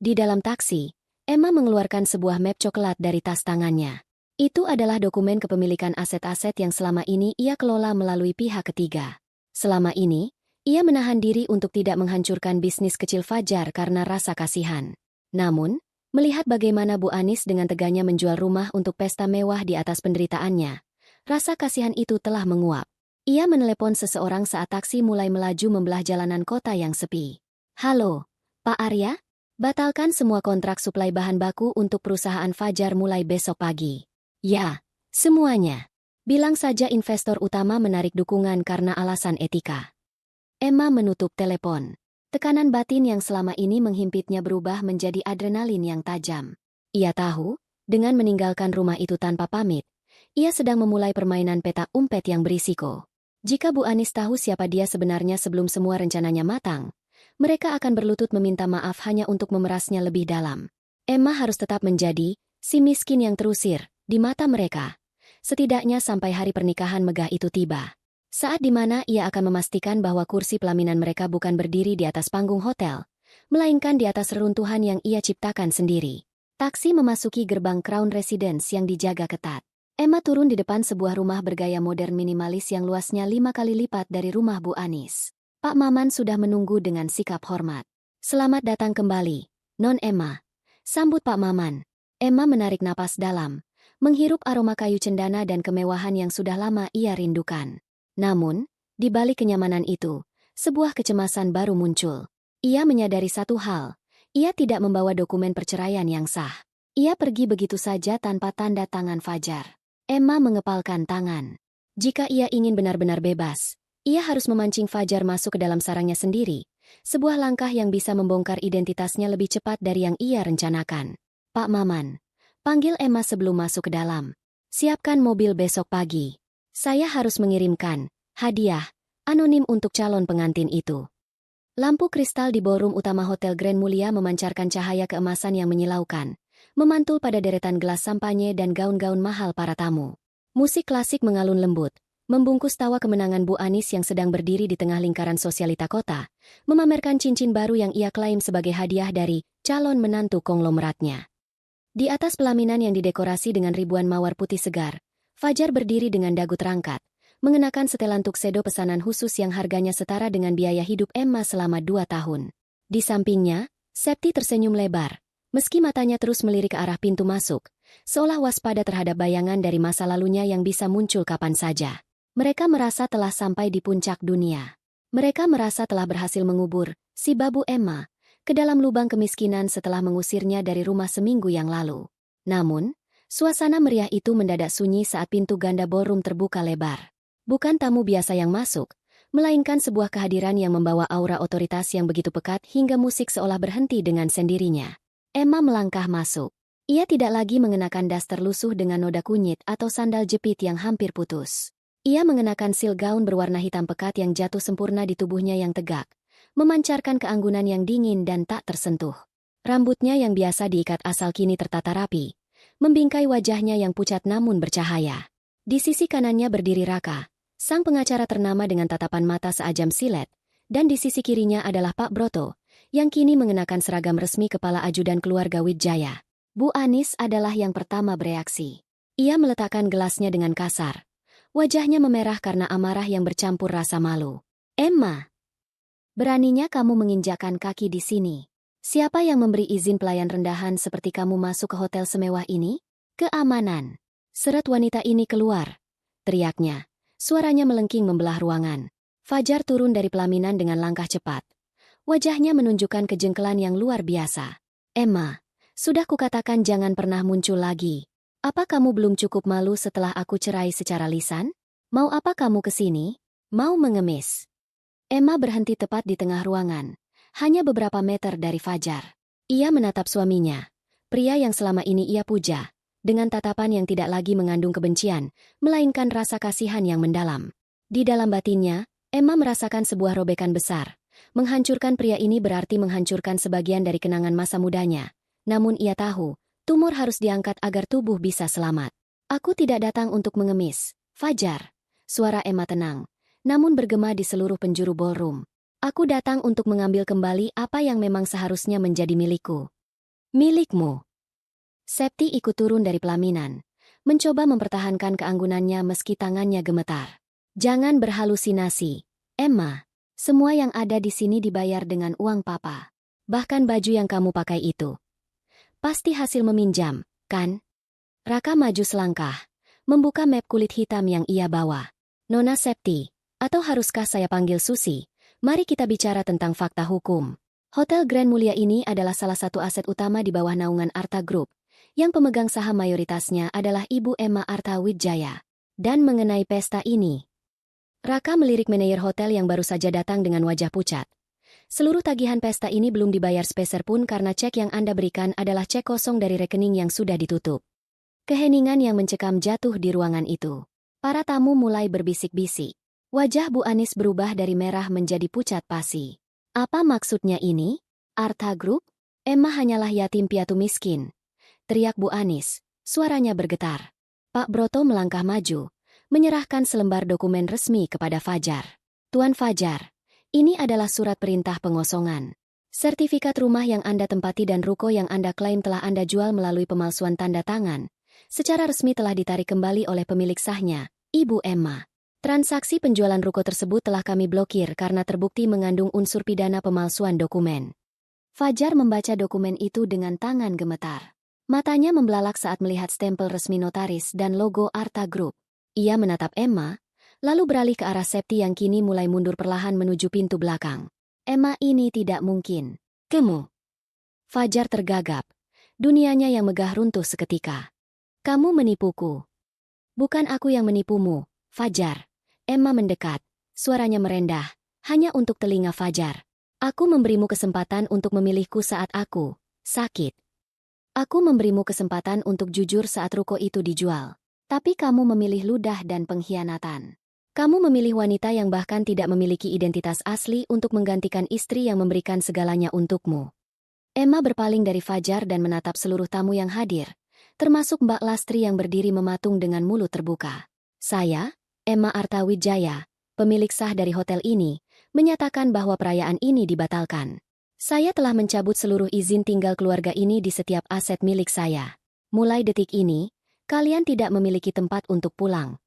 Di dalam taksi, Emma mengeluarkan sebuah map coklat dari tas tangannya. Itu adalah dokumen kepemilikan aset-aset yang selama ini ia kelola melalui pihak ketiga. Selama ini, ia menahan diri untuk tidak menghancurkan bisnis kecil Fajar karena rasa kasihan. Namun, melihat bagaimana Bu Anis dengan teganya menjual rumah untuk pesta mewah di atas penderitaannya, rasa kasihan itu telah menguap. Ia menelepon seseorang saat taksi mulai melaju membelah jalanan kota yang sepi. Halo, Pak Arya? Batalkan semua kontrak suplai bahan baku untuk perusahaan Fajar mulai besok pagi. Ya, semuanya. Bilang saja investor utama menarik dukungan karena alasan etika. Emma menutup telepon. Tekanan batin yang selama ini menghimpitnya berubah menjadi adrenalin yang tajam. Ia tahu, dengan meninggalkan rumah itu tanpa pamit, ia sedang memulai permainan petak umpet yang berisiko. Jika Bu Anis tahu siapa dia sebenarnya sebelum semua rencananya matang, mereka akan berlutut meminta maaf hanya untuk memerasnya lebih dalam. Emma harus tetap menjadi si miskin yang terusir di mata mereka, setidaknya sampai hari pernikahan megah itu tiba. Saat di mana ia akan memastikan bahwa kursi pelaminan mereka bukan berdiri di atas panggung hotel, melainkan di atas reruntuhan yang ia ciptakan sendiri. Taksi memasuki gerbang Crown Residence yang dijaga ketat. Emma turun di depan sebuah rumah bergaya modern minimalis yang luasnya 5 kali lipat dari rumah Bu Anis. Pak Maman sudah menunggu dengan sikap hormat. Selamat datang kembali, Non Emma. Sambut Pak Maman. Emma menarik napas dalam, menghirup aroma kayu cendana dan kemewahan yang sudah lama ia rindukan. Namun, di balik kenyamanan itu, sebuah kecemasan baru muncul. Ia menyadari satu hal, ia tidak membawa dokumen perceraian yang sah. Ia pergi begitu saja tanpa tanda tangan Fajar. Emma mengepalkan tangan. Jika ia ingin benar-benar bebas, ia harus memancing Fajar masuk ke dalam sarangnya sendiri, sebuah langkah yang bisa membongkar identitasnya lebih cepat dari yang ia rencanakan. Pak Maman, panggil Emma sebelum masuk ke dalam. Siapkan mobil besok pagi. Saya harus mengirimkan hadiah anonim untuk calon pengantin itu. Lampu kristal di ballroom utama Hotel Grand Mulia memancarkan cahaya keemasan yang menyilaukan, memantul pada deretan gelas sampanye dan gaun-gaun mahal para tamu. Musik klasik mengalun lembut, membungkus tawa kemenangan Bu Anis yang sedang berdiri di tengah lingkaran sosialita kota, memamerkan cincin baru yang ia klaim sebagai hadiah dari calon menantu konglomeratnya. Di atas pelaminan yang didekorasi dengan ribuan mawar putih segar, Fajar berdiri dengan dagu terangkat, mengenakan setelan tuxedo pesanan khusus yang harganya setara dengan biaya hidup Emma selama 2 tahun. Di sampingnya, Septi tersenyum lebar, meski matanya terus melirik ke arah pintu masuk, seolah waspada terhadap bayangan dari masa lalunya yang bisa muncul kapan saja. Mereka merasa telah sampai di puncak dunia. Mereka merasa telah berhasil mengubur si babu Emma ke dalam lubang kemiskinan setelah mengusirnya dari rumah seminggu yang lalu. Namun, suasana meriah itu mendadak sunyi saat pintu ganda ballroom terbuka lebar. Bukan tamu biasa yang masuk, melainkan sebuah kehadiran yang membawa aura otoritas yang begitu pekat hingga musik seolah berhenti dengan sendirinya. Emma melangkah masuk. Ia tidak lagi mengenakan daster lusuh dengan noda kunyit atau sandal jepit yang hampir putus. Ia mengenakan sil gaun berwarna hitam pekat yang jatuh sempurna di tubuhnya yang tegak, memancarkan keanggunan yang dingin dan tak tersentuh. Rambutnya yang biasa diikat asal kini tertata rapi, membingkai wajahnya yang pucat namun bercahaya. Di sisi kanannya berdiri Raka, sang pengacara ternama dengan tatapan mata seajam silet, dan di sisi kirinya adalah Pak Broto, yang kini mengenakan seragam resmi kepala ajudan keluarga Wijaya. Bu Anis adalah yang pertama bereaksi. Ia meletakkan gelasnya dengan kasar. Wajahnya memerah karena amarah yang bercampur rasa malu. Emma, beraninya kamu menginjakkan kaki di sini. Siapa yang memberi izin pelayan rendahan seperti kamu masuk ke hotel semewah ini? Keamanan. Seret wanita ini keluar. Teriaknya. Suaranya melengking membelah ruangan. Fajar turun dari pelaminan dengan langkah cepat. Wajahnya menunjukkan kejengkelan yang luar biasa. Emma, sudah kukatakan jangan pernah muncul lagi. Apa kamu belum cukup malu setelah aku cerai secara lisan? Mau apa kamu kesini? Mau mengemis? Emma berhenti tepat di tengah ruangan. Hanya beberapa meter dari Fajar. Ia menatap suaminya, pria yang selama ini ia puja, dengan tatapan yang tidak lagi mengandung kebencian, melainkan rasa kasihan yang mendalam. Di dalam batinnya, Emma merasakan sebuah robekan besar. Menghancurkan pria ini berarti menghancurkan sebagian dari kenangan masa mudanya. Namun ia tahu, tumor harus diangkat agar tubuh bisa selamat. Aku tidak datang untuk mengemis, Fajar. Suara Emma tenang, namun bergema di seluruh penjuru ballroom. Aku datang untuk mengambil kembali apa yang memang seharusnya menjadi milikku. Milikmu. Septi ikut turun dari pelaminan, mencoba mempertahankan keanggunannya meski tangannya gemetar. Jangan berhalusinasi, Emma. Semua yang ada di sini dibayar dengan uang papa. Bahkan baju yang kamu pakai itu. Pasti hasil meminjam, kan? Raka maju selangkah, membuka map kulit hitam yang ia bawa. Nona Septi, atau haruskah saya panggil Susi? Mari kita bicara tentang fakta hukum. Hotel Grand Mulia ini adalah salah satu aset utama di bawah naungan Arta Group, yang pemegang saham mayoritasnya adalah Ibu Emma Arta Wijaya. Dan mengenai pesta ini, Raka melirik manajer hotel yang baru saja datang dengan wajah pucat. Seluruh tagihan pesta ini belum dibayar sepeser pun karena cek yang Anda berikan adalah cek kosong dari rekening yang sudah ditutup. Keheningan yang mencekam jatuh di ruangan itu. Para tamu mulai berbisik-bisik. Wajah Bu Anis berubah dari merah menjadi pucat pasi. Apa maksudnya ini? Arta Group? Emma hanyalah yatim piatu miskin. Teriak Bu Anis, suaranya bergetar. Pak Broto melangkah maju, menyerahkan selembar dokumen resmi kepada Fajar. Tuan Fajar, ini adalah surat perintah pengosongan. Sertifikat rumah yang Anda tempati dan ruko yang Anda klaim telah Anda jual melalui pemalsuan tanda tangan, secara resmi telah ditarik kembali oleh pemilik sahnya, Ibu Emma. Transaksi penjualan ruko tersebut telah kami blokir karena terbukti mengandung unsur pidana pemalsuan dokumen. Fajar membaca dokumen itu dengan tangan gemetar. Matanya membelalak saat melihat stempel resmi notaris dan logo Arta Group. Ia menatap Emma, lalu beralih ke arah Septi yang kini mulai mundur perlahan menuju pintu belakang. Emma, ini tidak mungkin. Kamu. Fajar tergagap. Dunianya yang megah runtuh seketika. Kamu menipuku. Bukan aku yang menipumu, Fajar. Emma mendekat, suaranya merendah, hanya untuk telinga Fajar. Aku memberimu kesempatan untuk memilihku saat aku sakit. Aku memberimu kesempatan untuk jujur saat ruko itu dijual. Tapi kamu memilih ludah dan pengkhianatan. Kamu memilih wanita yang bahkan tidak memiliki identitas asli untuk menggantikan istri yang memberikan segalanya untukmu. Emma berpaling dari Fajar dan menatap seluruh tamu yang hadir, termasuk Mbak Lastri yang berdiri mematung dengan mulut terbuka. Saya, Emma Arta Wijaya, pemilik sah dari hotel ini, menyatakan bahwa perayaan ini dibatalkan. Saya telah mencabut seluruh izin tinggal keluarga ini di setiap aset milik saya. Mulai detik ini, kalian tidak memiliki tempat untuk pulang.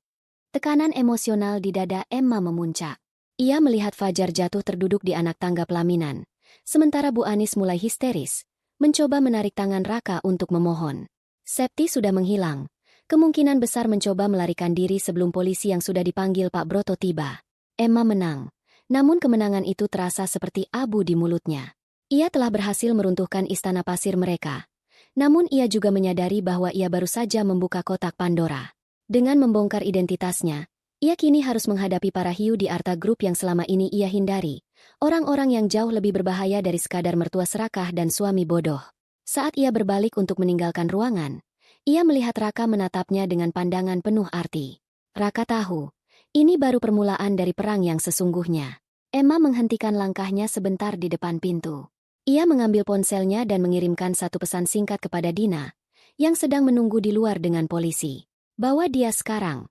Tekanan emosional di dada Emma memuncak. Ia melihat Fajar jatuh terduduk di anak tangga pelaminan. Sementara Bu Anis mulai histeris, mencoba menarik tangan Raka untuk memohon. Septi sudah menghilang. Kemungkinan besar mencoba melarikan diri sebelum polisi yang sudah dipanggil Pak Broto tiba. Emma menang, namun kemenangan itu terasa seperti abu di mulutnya. Ia telah berhasil meruntuhkan istana pasir mereka. Namun ia juga menyadari bahwa ia baru saja membuka kotak Pandora. Dengan membongkar identitasnya, ia kini harus menghadapi para hiu di Arta Group yang selama ini ia hindari. Orang-orang yang jauh lebih berbahaya dari sekadar mertua serakah dan suami bodoh. Saat ia berbalik untuk meninggalkan ruangan, ia melihat Raka menatapnya dengan pandangan penuh arti. Raka tahu, ini baru permulaan dari perang yang sesungguhnya. Emma menghentikan langkahnya sebentar di depan pintu. Ia mengambil ponselnya dan mengirimkan satu pesan singkat kepada Dina, yang sedang menunggu di luar dengan polisi. Bawa dia sekarang.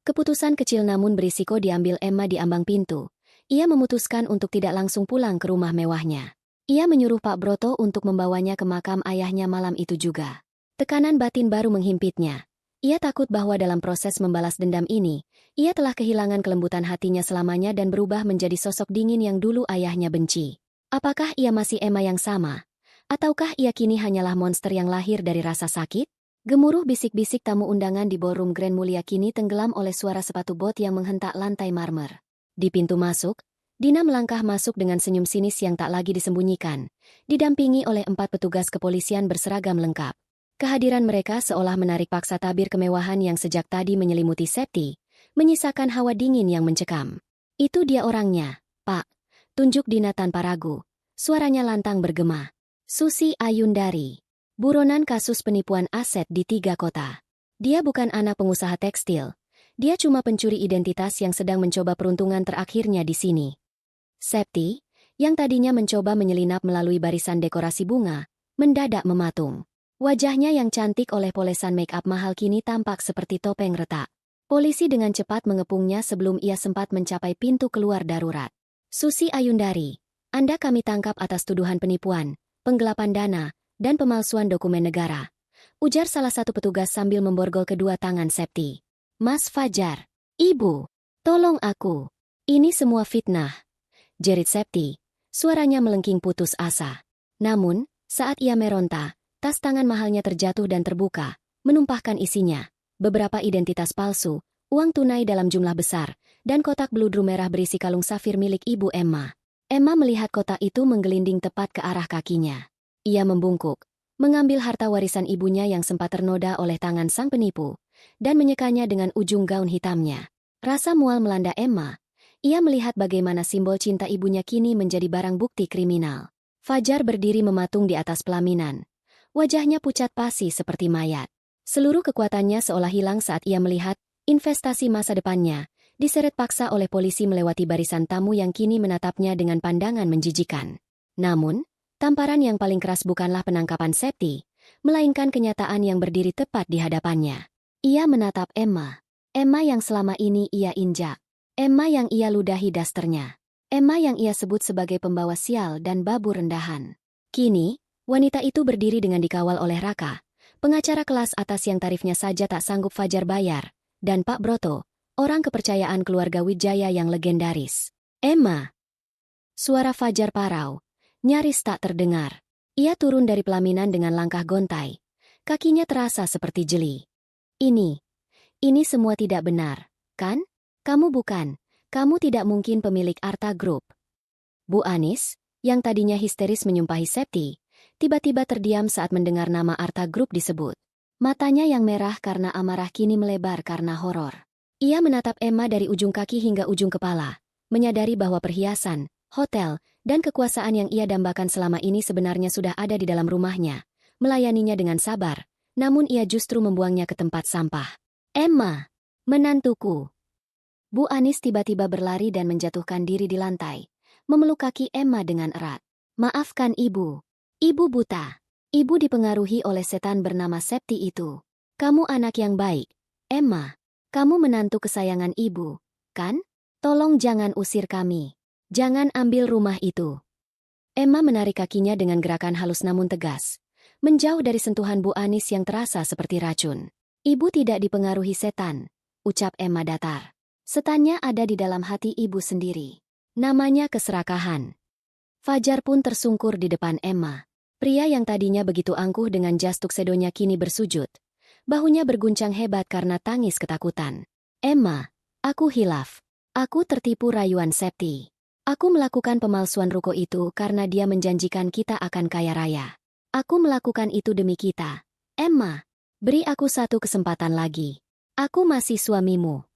Keputusan kecil namun berisiko diambil Emma di ambang pintu. Ia memutuskan untuk tidak langsung pulang ke rumah mewahnya. Ia menyuruh Pak Broto untuk membawanya ke makam ayahnya malam itu juga. Tekanan batin baru menghimpitnya. Ia takut bahwa dalam proses membalas dendam ini, ia telah kehilangan kelembutan hatinya selamanya dan berubah menjadi sosok dingin yang dulu ayahnya benci. Apakah ia masih Emma yang sama? Ataukah ia kini hanyalah monster yang lahir dari rasa sakit? Gemuruh bisik-bisik tamu undangan di ballroom Grand Mulia kini tenggelam oleh suara sepatu bot yang menghentak lantai marmer. Di pintu masuk, Dina melangkah masuk dengan senyum sinis yang tak lagi disembunyikan, didampingi oleh 4 petugas kepolisian berseragam lengkap. Kehadiran mereka seolah menarik paksa tabir kemewahan yang sejak tadi menyelimuti Septi, menyisakan hawa dingin yang mencekam. Itu dia orangnya, Pak. Tunjuk Dina tanpa ragu. Suaranya lantang bergema. Susi Ayundari. Buronan kasus penipuan aset di 3 kota. Dia bukan anak pengusaha tekstil. Dia cuma pencuri identitas yang sedang mencoba peruntungan terakhirnya di sini. Septi, yang tadinya mencoba menyelinap melalui barisan dekorasi bunga, mendadak mematung. Wajahnya yang cantik oleh polesan make-up mahal kini tampak seperti topeng retak. Polisi dengan cepat mengepungnya sebelum ia sempat mencapai pintu keluar darurat. Susi Ayundari, Anda kami tangkap atas tuduhan penipuan, penggelapan dana, dan pemalsuan dokumen negara. Ujar salah satu petugas sambil memborgol kedua tangan Septi. Mas Fajar, Ibu, tolong aku. Ini semua fitnah. Jerit Septi, suaranya melengking putus asa. Namun, saat ia meronta, tas tangan mahalnya terjatuh dan terbuka, menumpahkan isinya. Beberapa identitas palsu, uang tunai dalam jumlah besar, dan kotak bludru merah berisi kalung safir milik Ibu Emma. Emma melihat kotak itu menggelinding tepat ke arah kakinya. Ia membungkuk, mengambil harta warisan ibunya yang sempat ternoda oleh tangan sang penipu, dan menyekanya dengan ujung gaun hitamnya. Rasa mual melanda Emma. Ia melihat bagaimana simbol cinta ibunya kini menjadi barang bukti kriminal. Fajar berdiri mematung di atas pelaminan. Wajahnya pucat pasi seperti mayat. Seluruh kekuatannya seolah hilang saat ia melihat investasi masa depannya diseret paksa oleh polisi melewati barisan tamu yang kini menatapnya dengan pandangan menjijikan. Namun, tamparan yang paling keras bukanlah penangkapan Septi, melainkan kenyataan yang berdiri tepat di hadapannya. Ia menatap Emma. Emma yang selama ini ia injak. Emma yang ia ludahi dasternya. Emma yang ia sebut sebagai pembawa sial dan babu rendahan. Kini, wanita itu berdiri dengan dikawal oleh Raka, pengacara kelas atas yang tarifnya saja tak sanggup Fajar bayar, dan Pak Broto, orang kepercayaan keluarga Wijaya yang legendaris. Emma. Suara Fajar parau, nyaris tak terdengar. Ia turun dari pelaminan dengan langkah gontai. Kakinya terasa seperti jeli. Ini semua tidak benar, kan? Kamu bukan, kamu tidak mungkin pemilik Arta Group. Bu Anis, yang tadinya histeris menyumpahi Septi, tiba-tiba terdiam saat mendengar nama Arta Group disebut. Matanya yang merah karena amarah kini melebar karena horor. Ia menatap Emma dari ujung kaki hingga ujung kepala, menyadari bahwa perhiasan, hotel, dan kekuasaan yang ia dambakan selama ini sebenarnya sudah ada di dalam rumahnya, melayaninya dengan sabar, namun ia justru membuangnya ke tempat sampah. Emma, menantuku. Bu Anis tiba-tiba berlari dan menjatuhkan diri di lantai, memeluk kaki Emma dengan erat. Maafkan Ibu. Ibu buta. Ibu dipengaruhi oleh setan bernama Septi itu. Kamu anak yang baik, Emma. Kamu menantu kesayangan Ibu, kan? Tolong jangan usir kami. Jangan ambil rumah itu. Emma menarik kakinya dengan gerakan halus namun tegas, menjauh dari sentuhan Bu Anis yang terasa seperti racun. Ibu tidak dipengaruhi setan, ucap Emma datar. Setannya ada di dalam hati ibu sendiri. Namanya keserakahan. Fajar pun tersungkur di depan Emma. Pria yang tadinya begitu angkuh dengan jas tuksedonya kini bersujud. Bahunya berguncang hebat karena tangis ketakutan. Emma, aku hilaf. Aku tertipu rayuan Septi. Aku melakukan pemalsuan ruko itu karena dia menjanjikan kita akan kaya raya. Aku melakukan itu demi kita. Emma, beri aku satu kesempatan lagi. Aku masih suamimu.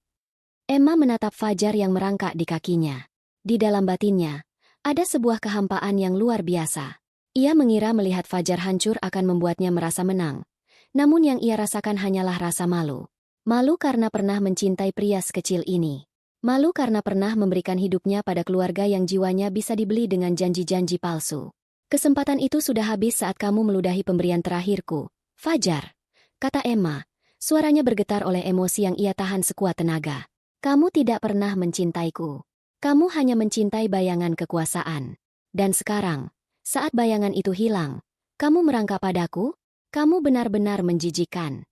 Emma menatap Fajar yang merangkak di kakinya. Di dalam batinnya, ada sebuah kehampaan yang luar biasa. Ia mengira melihat Fajar hancur akan membuatnya merasa menang. Namun yang ia rasakan hanyalah rasa malu. Malu karena pernah mencintai pria sekecil ini. Malu karena pernah memberikan hidupnya pada keluarga yang jiwanya bisa dibeli dengan janji-janji palsu. Kesempatan itu sudah habis saat kamu meludahi pemberian terakhirku, Fajar, kata Emma. Suaranya bergetar oleh emosi yang ia tahan sekuat tenaga. Kamu tidak pernah mencintaiku. Kamu hanya mencintai bayangan kekuasaan. Dan sekarang, saat bayangan itu hilang, kamu merangkak padaku? Kamu benar-benar menjijikkan.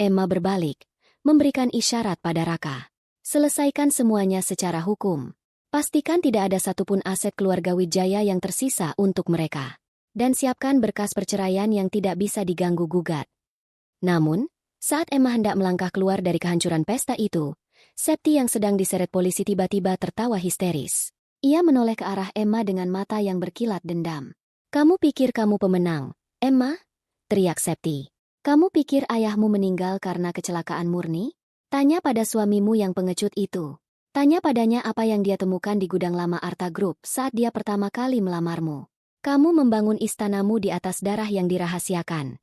Emma berbalik, memberikan isyarat pada Raka. Selesaikan semuanya secara hukum. Pastikan tidak ada satupun aset keluarga Wijaya yang tersisa untuk mereka. Dan siapkan berkas perceraian yang tidak bisa diganggu-gugat. Namun, saat Emma hendak melangkah keluar dari kehancuran pesta itu, Septi yang sedang diseret polisi tiba-tiba tertawa histeris. Ia menoleh ke arah Emma dengan mata yang berkilat dendam. Kamu pikir kamu pemenang, Emma? Teriak Septi. Kamu pikir ayahmu meninggal karena kecelakaan murni? Tanya pada suamimu yang pengecut itu. Tanya padanya apa yang dia temukan di gudang lama Arta Group saat dia pertama kali melamarmu. Kamu membangun istanamu di atas darah yang dirahasiakan.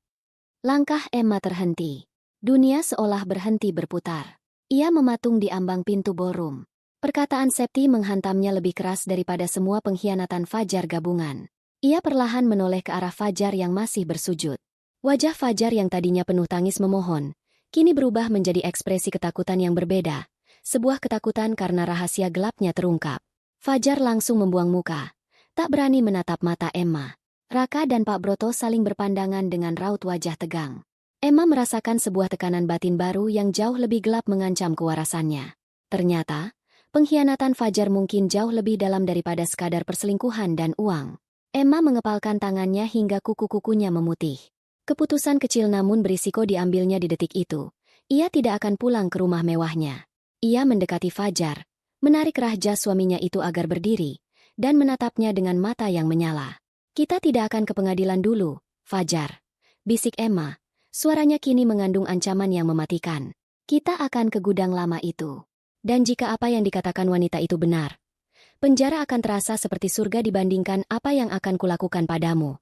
Langkah Emma terhenti. Dunia seolah berhenti berputar. Ia mematung di ambang pintu ballroom. Perkataan Septi menghantamnya lebih keras daripada semua pengkhianatan Fajar gabungan. Ia perlahan menoleh ke arah Fajar yang masih bersujud. Wajah Fajar yang tadinya penuh tangis memohon, kini berubah menjadi ekspresi ketakutan yang berbeda. Sebuah ketakutan karena rahasia gelapnya terungkap. Fajar langsung membuang muka. Tak berani menatap mata Emma. Raka dan Pak Broto saling berpandangan dengan raut wajah tegang. Emma merasakan sebuah tekanan batin baru yang jauh lebih gelap mengancam kewarasannya. Ternyata, pengkhianatan Fajar mungkin jauh lebih dalam daripada sekadar perselingkuhan dan uang. Emma mengepalkan tangannya hingga kuku-kukunya memutih. Keputusan kecil namun berisiko diambilnya di detik itu. Ia tidak akan pulang ke rumah mewahnya. Ia mendekati Fajar, menarik rahja suaminya itu agar berdiri, dan menatapnya dengan mata yang menyala. Kita tidak akan ke pengadilan dulu, Fajar. Bisik Emma. Suaranya kini mengandung ancaman yang mematikan. Kita akan ke gudang lama itu. Dan jika apa yang dikatakan wanita itu benar, penjara akan terasa seperti surga dibandingkan apa yang akan kulakukan padamu.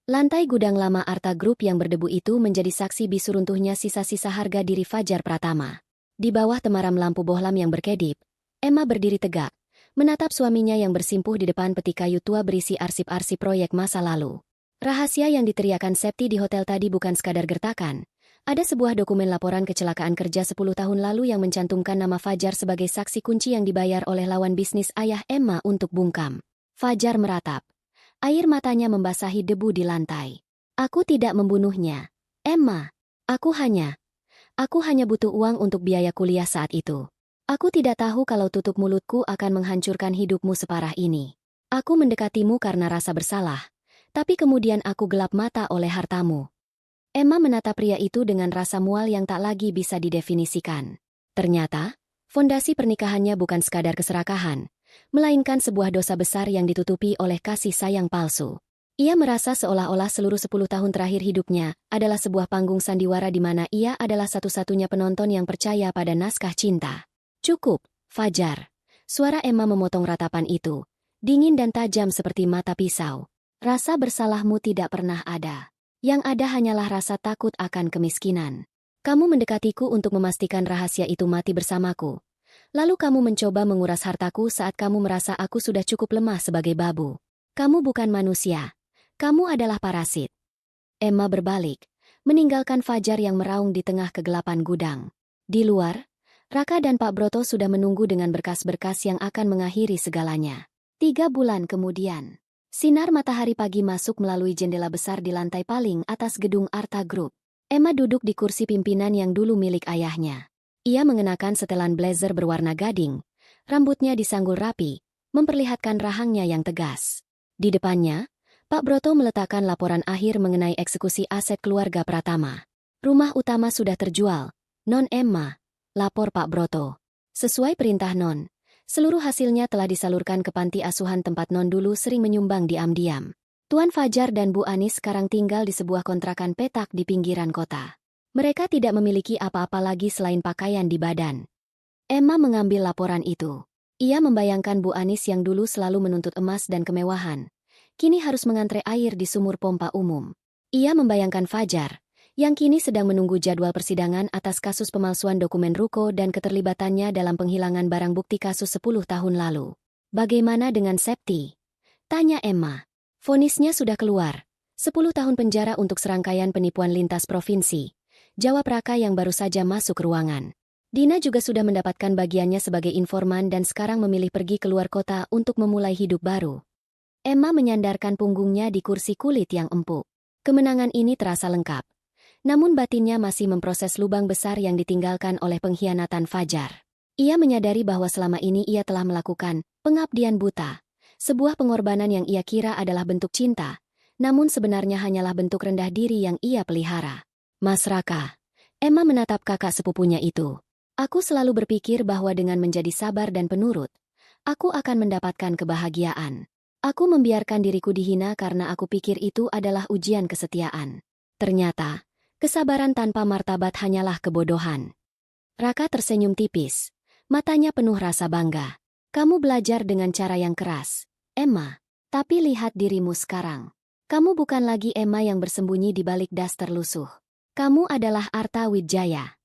Lantai gudang lama Arta Group yang berdebu itu menjadi saksi bisu runtuhnya sisa-sisa harga diri Fajar Pratama. Di bawah temaram lampu bohlam yang berkedip, Emma berdiri tegak, menatap suaminya yang bersimpuh di depan peti kayu tua berisi arsip-arsip proyek masa lalu. Rahasia yang diteriakan Septi di hotel tadi bukan sekadar gertakan. Ada sebuah dokumen laporan kecelakaan kerja 10 tahun lalu yang mencantumkan nama Fajar sebagai saksi kunci yang dibayar oleh lawan bisnis ayah Emma untuk bungkam. Fajar meratap. Air matanya membasahi debu di lantai. Aku tidak membunuhnya. Emma, aku hanya butuh uang untuk biaya kuliah saat itu. Aku tidak tahu kalau tutup mulutku akan menghancurkan hidupmu separah ini. Aku mendekatimu karena rasa bersalah. Tapi kemudian aku gelap mata oleh hartamu. Emma menatap pria itu dengan rasa mual yang tak lagi bisa didefinisikan. Ternyata, fondasi pernikahannya bukan sekadar keserakahan, melainkan sebuah dosa besar yang ditutupi oleh kasih sayang palsu. Ia merasa seolah-olah seluruh 10 tahun terakhir hidupnya adalah sebuah panggung sandiwara di mana ia adalah satu-satunya penonton yang percaya pada naskah cinta. Cukup, Fajar. Suara Emma memotong ratapan itu, dingin dan tajam seperti mata pisau. Rasa bersalahmu tidak pernah ada. Yang ada hanyalah rasa takut akan kemiskinan. Kamu mendekatiku untuk memastikan rahasia itu mati bersamaku. Lalu kamu mencoba menguras hartaku saat kamu merasa aku sudah cukup lemah sebagai babu. Kamu bukan manusia. Kamu adalah parasit. Emma berbalik, meninggalkan Fajar yang meraung di tengah kegelapan gudang. Di luar, Raka dan Pak Broto sudah menunggu dengan berkas-berkas yang akan mengakhiri segalanya. 3 bulan kemudian. Sinar matahari pagi masuk melalui jendela besar di lantai paling atas gedung Arta Group. Emma duduk di kursi pimpinan yang dulu milik ayahnya. Ia mengenakan setelan blazer berwarna gading. Rambutnya disanggul rapi, memperlihatkan rahangnya yang tegas. Di depannya, Pak Broto meletakkan laporan akhir mengenai eksekusi aset keluarga Pratama. Rumah utama sudah terjual, Non Emma, lapor Pak Broto. Sesuai perintah Non. Seluruh hasilnya telah disalurkan ke panti asuhan tempat Non dulu sering menyumbang diam-diam. Tuan Fajar dan Bu Anis sekarang tinggal di sebuah kontrakan petak di pinggiran kota. Mereka tidak memiliki apa-apa lagi selain pakaian di badan. Emma mengambil laporan itu. Ia membayangkan Bu Anis yang dulu selalu menuntut emas dan kemewahan. Kini harus mengantre air di sumur pompa umum. Ia membayangkan Fajar, yang kini sedang menunggu jadwal persidangan atas kasus pemalsuan dokumen ruko dan keterlibatannya dalam penghilangan barang bukti kasus 10 tahun lalu. Bagaimana dengan Septi? Tanya Emma. Vonisnya sudah keluar. 10 tahun penjara untuk serangkaian penipuan lintas provinsi. Jawab Raka yang baru saja masuk ruangan. Dina juga sudah mendapatkan bagiannya sebagai informan dan sekarang memilih pergi keluar kota untuk memulai hidup baru. Emma menyandarkan punggungnya di kursi kulit yang empuk. Kemenangan ini terasa lengkap. Namun batinnya masih memproses lubang besar yang ditinggalkan oleh pengkhianatan Fajar. Ia menyadari bahwa selama ini ia telah melakukan pengabdian buta. Sebuah pengorbanan yang ia kira adalah bentuk cinta, namun sebenarnya hanyalah bentuk rendah diri yang ia pelihara. Mas Raka. Emma menatap kakak sepupunya itu. Aku selalu berpikir bahwa dengan menjadi sabar dan penurut, aku akan mendapatkan kebahagiaan. Aku membiarkan diriku dihina karena aku pikir itu adalah ujian kesetiaan. Ternyata, kesabaran tanpa martabat hanyalah kebodohan. Raka tersenyum tipis. Matanya penuh rasa bangga. Kamu belajar dengan cara yang keras, Emma. Tapi lihat dirimu sekarang. Kamu bukan lagi Emma yang bersembunyi di balik daster lusuh. Kamu adalah Arta Wijaya.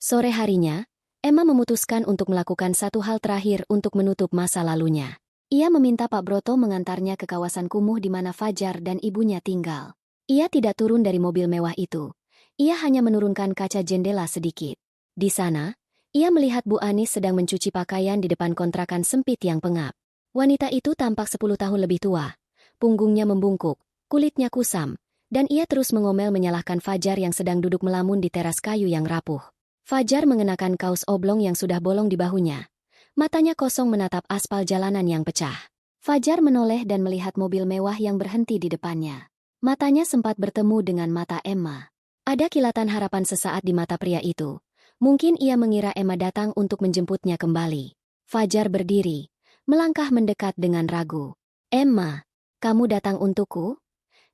Sore harinya, Emma memutuskan untuk melakukan satu hal terakhir untuk menutup masa lalunya. Ia meminta Pak Broto mengantarnya ke kawasan kumuh di mana Fajar dan ibunya tinggal. Ia tidak turun dari mobil mewah itu. Ia hanya menurunkan kaca jendela sedikit. Di sana, ia melihat Bu Anis sedang mencuci pakaian di depan kontrakan sempit yang pengap. Wanita itu tampak 10 tahun lebih tua. Punggungnya membungkuk, kulitnya kusam, dan ia terus mengomel menyalahkan Fajar yang sedang duduk melamun di teras kayu yang rapuh. Fajar mengenakan kaos oblong yang sudah bolong di bahunya. Matanya kosong menatap aspal jalanan yang pecah. Fajar menoleh dan melihat mobil mewah yang berhenti di depannya. Matanya sempat bertemu dengan mata Emma. Ada kilatan harapan sesaat di mata pria itu. Mungkin ia mengira Emma datang untuk menjemputnya kembali. Fajar berdiri, melangkah mendekat dengan ragu. Emma, kamu datang untukku?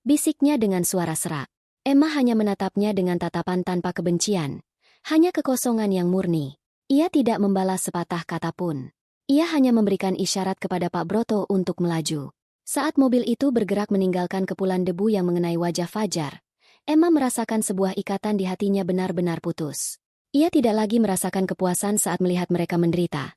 Bisiknya dengan suara serak. Emma hanya menatapnya dengan tatapan tanpa kebencian. Hanya kekosongan yang murni. Ia tidak membalas sepatah kata pun. Ia hanya memberikan isyarat kepada Pak Broto untuk melaju. Saat mobil itu bergerak meninggalkan kepulan debu yang mengenai wajah Fajar, Emma merasakan sebuah ikatan di hatinya benar-benar putus. Ia tidak lagi merasakan kepuasan saat melihat mereka menderita.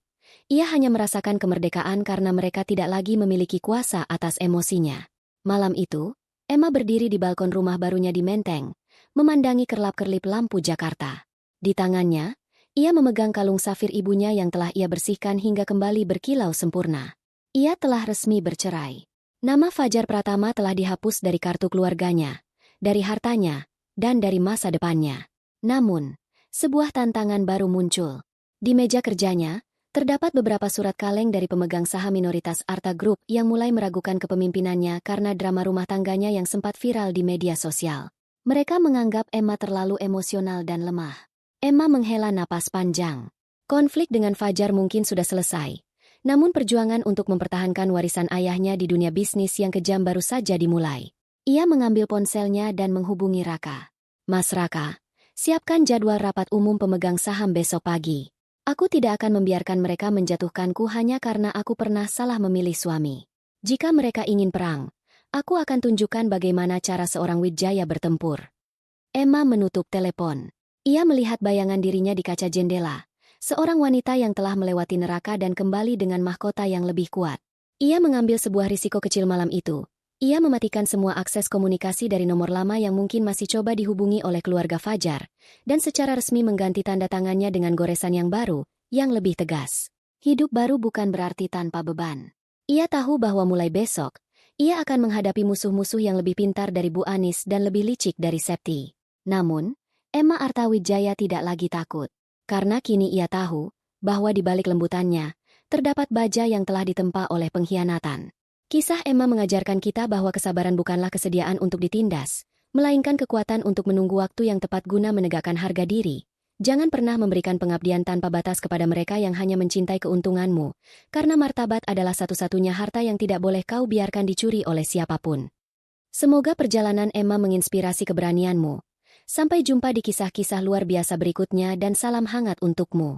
Ia hanya merasakan kemerdekaan karena mereka tidak lagi memiliki kuasa atas emosinya. Malam itu, Emma berdiri di balkon rumah barunya di Menteng, memandangi kerlap-kerlip lampu Jakarta. Di tangannya, ia memegang kalung safir ibunya yang telah ia bersihkan hingga kembali berkilau sempurna. Ia telah resmi bercerai. Nama Fajar Pratama telah dihapus dari kartu keluarganya, dari hartanya, dan dari masa depannya. Namun, sebuah tantangan baru muncul. Di meja kerjanya, terdapat beberapa surat kaleng dari pemegang saham minoritas Arta Group yang mulai meragukan kepemimpinannya karena drama rumah tangganya yang sempat viral di media sosial. Mereka menganggap Emma terlalu emosional dan lemah. Emma menghela napas panjang. Konflik dengan Fajar mungkin sudah selesai. Namun perjuangan untuk mempertahankan warisan ayahnya di dunia bisnis yang kejam baru saja dimulai. Ia mengambil ponselnya dan menghubungi Raka. Mas Raka, siapkan jadwal rapat umum pemegang saham besok pagi. Aku tidak akan membiarkan mereka menjatuhkanku hanya karena aku pernah salah memilih suami. Jika mereka ingin perang, aku akan tunjukkan bagaimana cara seorang Wijaya bertempur. Emma menutup telepon. Ia melihat bayangan dirinya di kaca jendela. Seorang wanita yang telah melewati neraka dan kembali dengan mahkota yang lebih kuat. Ia mengambil sebuah risiko kecil malam itu. Ia mematikan semua akses komunikasi dari nomor lama yang mungkin masih coba dihubungi oleh keluarga Fajar, dan secara resmi mengganti tanda tangannya dengan goresan yang baru, yang lebih tegas. Hidup baru bukan berarti tanpa beban. Ia tahu bahwa mulai besok, ia akan menghadapi musuh-musuh yang lebih pintar dari Bu Anis dan lebih licik dari Septi. Namun, Emma Arta Wijaya tidak lagi takut. Karena kini ia tahu bahwa di balik lembutannya, terdapat baja yang telah ditempa oleh pengkhianatan. Kisah Emma mengajarkan kita bahwa kesabaran bukanlah kesediaan untuk ditindas, melainkan kekuatan untuk menunggu waktu yang tepat guna menegakkan harga diri. Jangan pernah memberikan pengabdian tanpa batas kepada mereka yang hanya mencintai keuntunganmu, karena martabat adalah satu-satunya harta yang tidak boleh kau biarkan dicuri oleh siapapun. Semoga perjalanan Emma menginspirasi keberanianmu. Sampai jumpa di kisah-kisah luar biasa berikutnya dan salam hangat untukmu.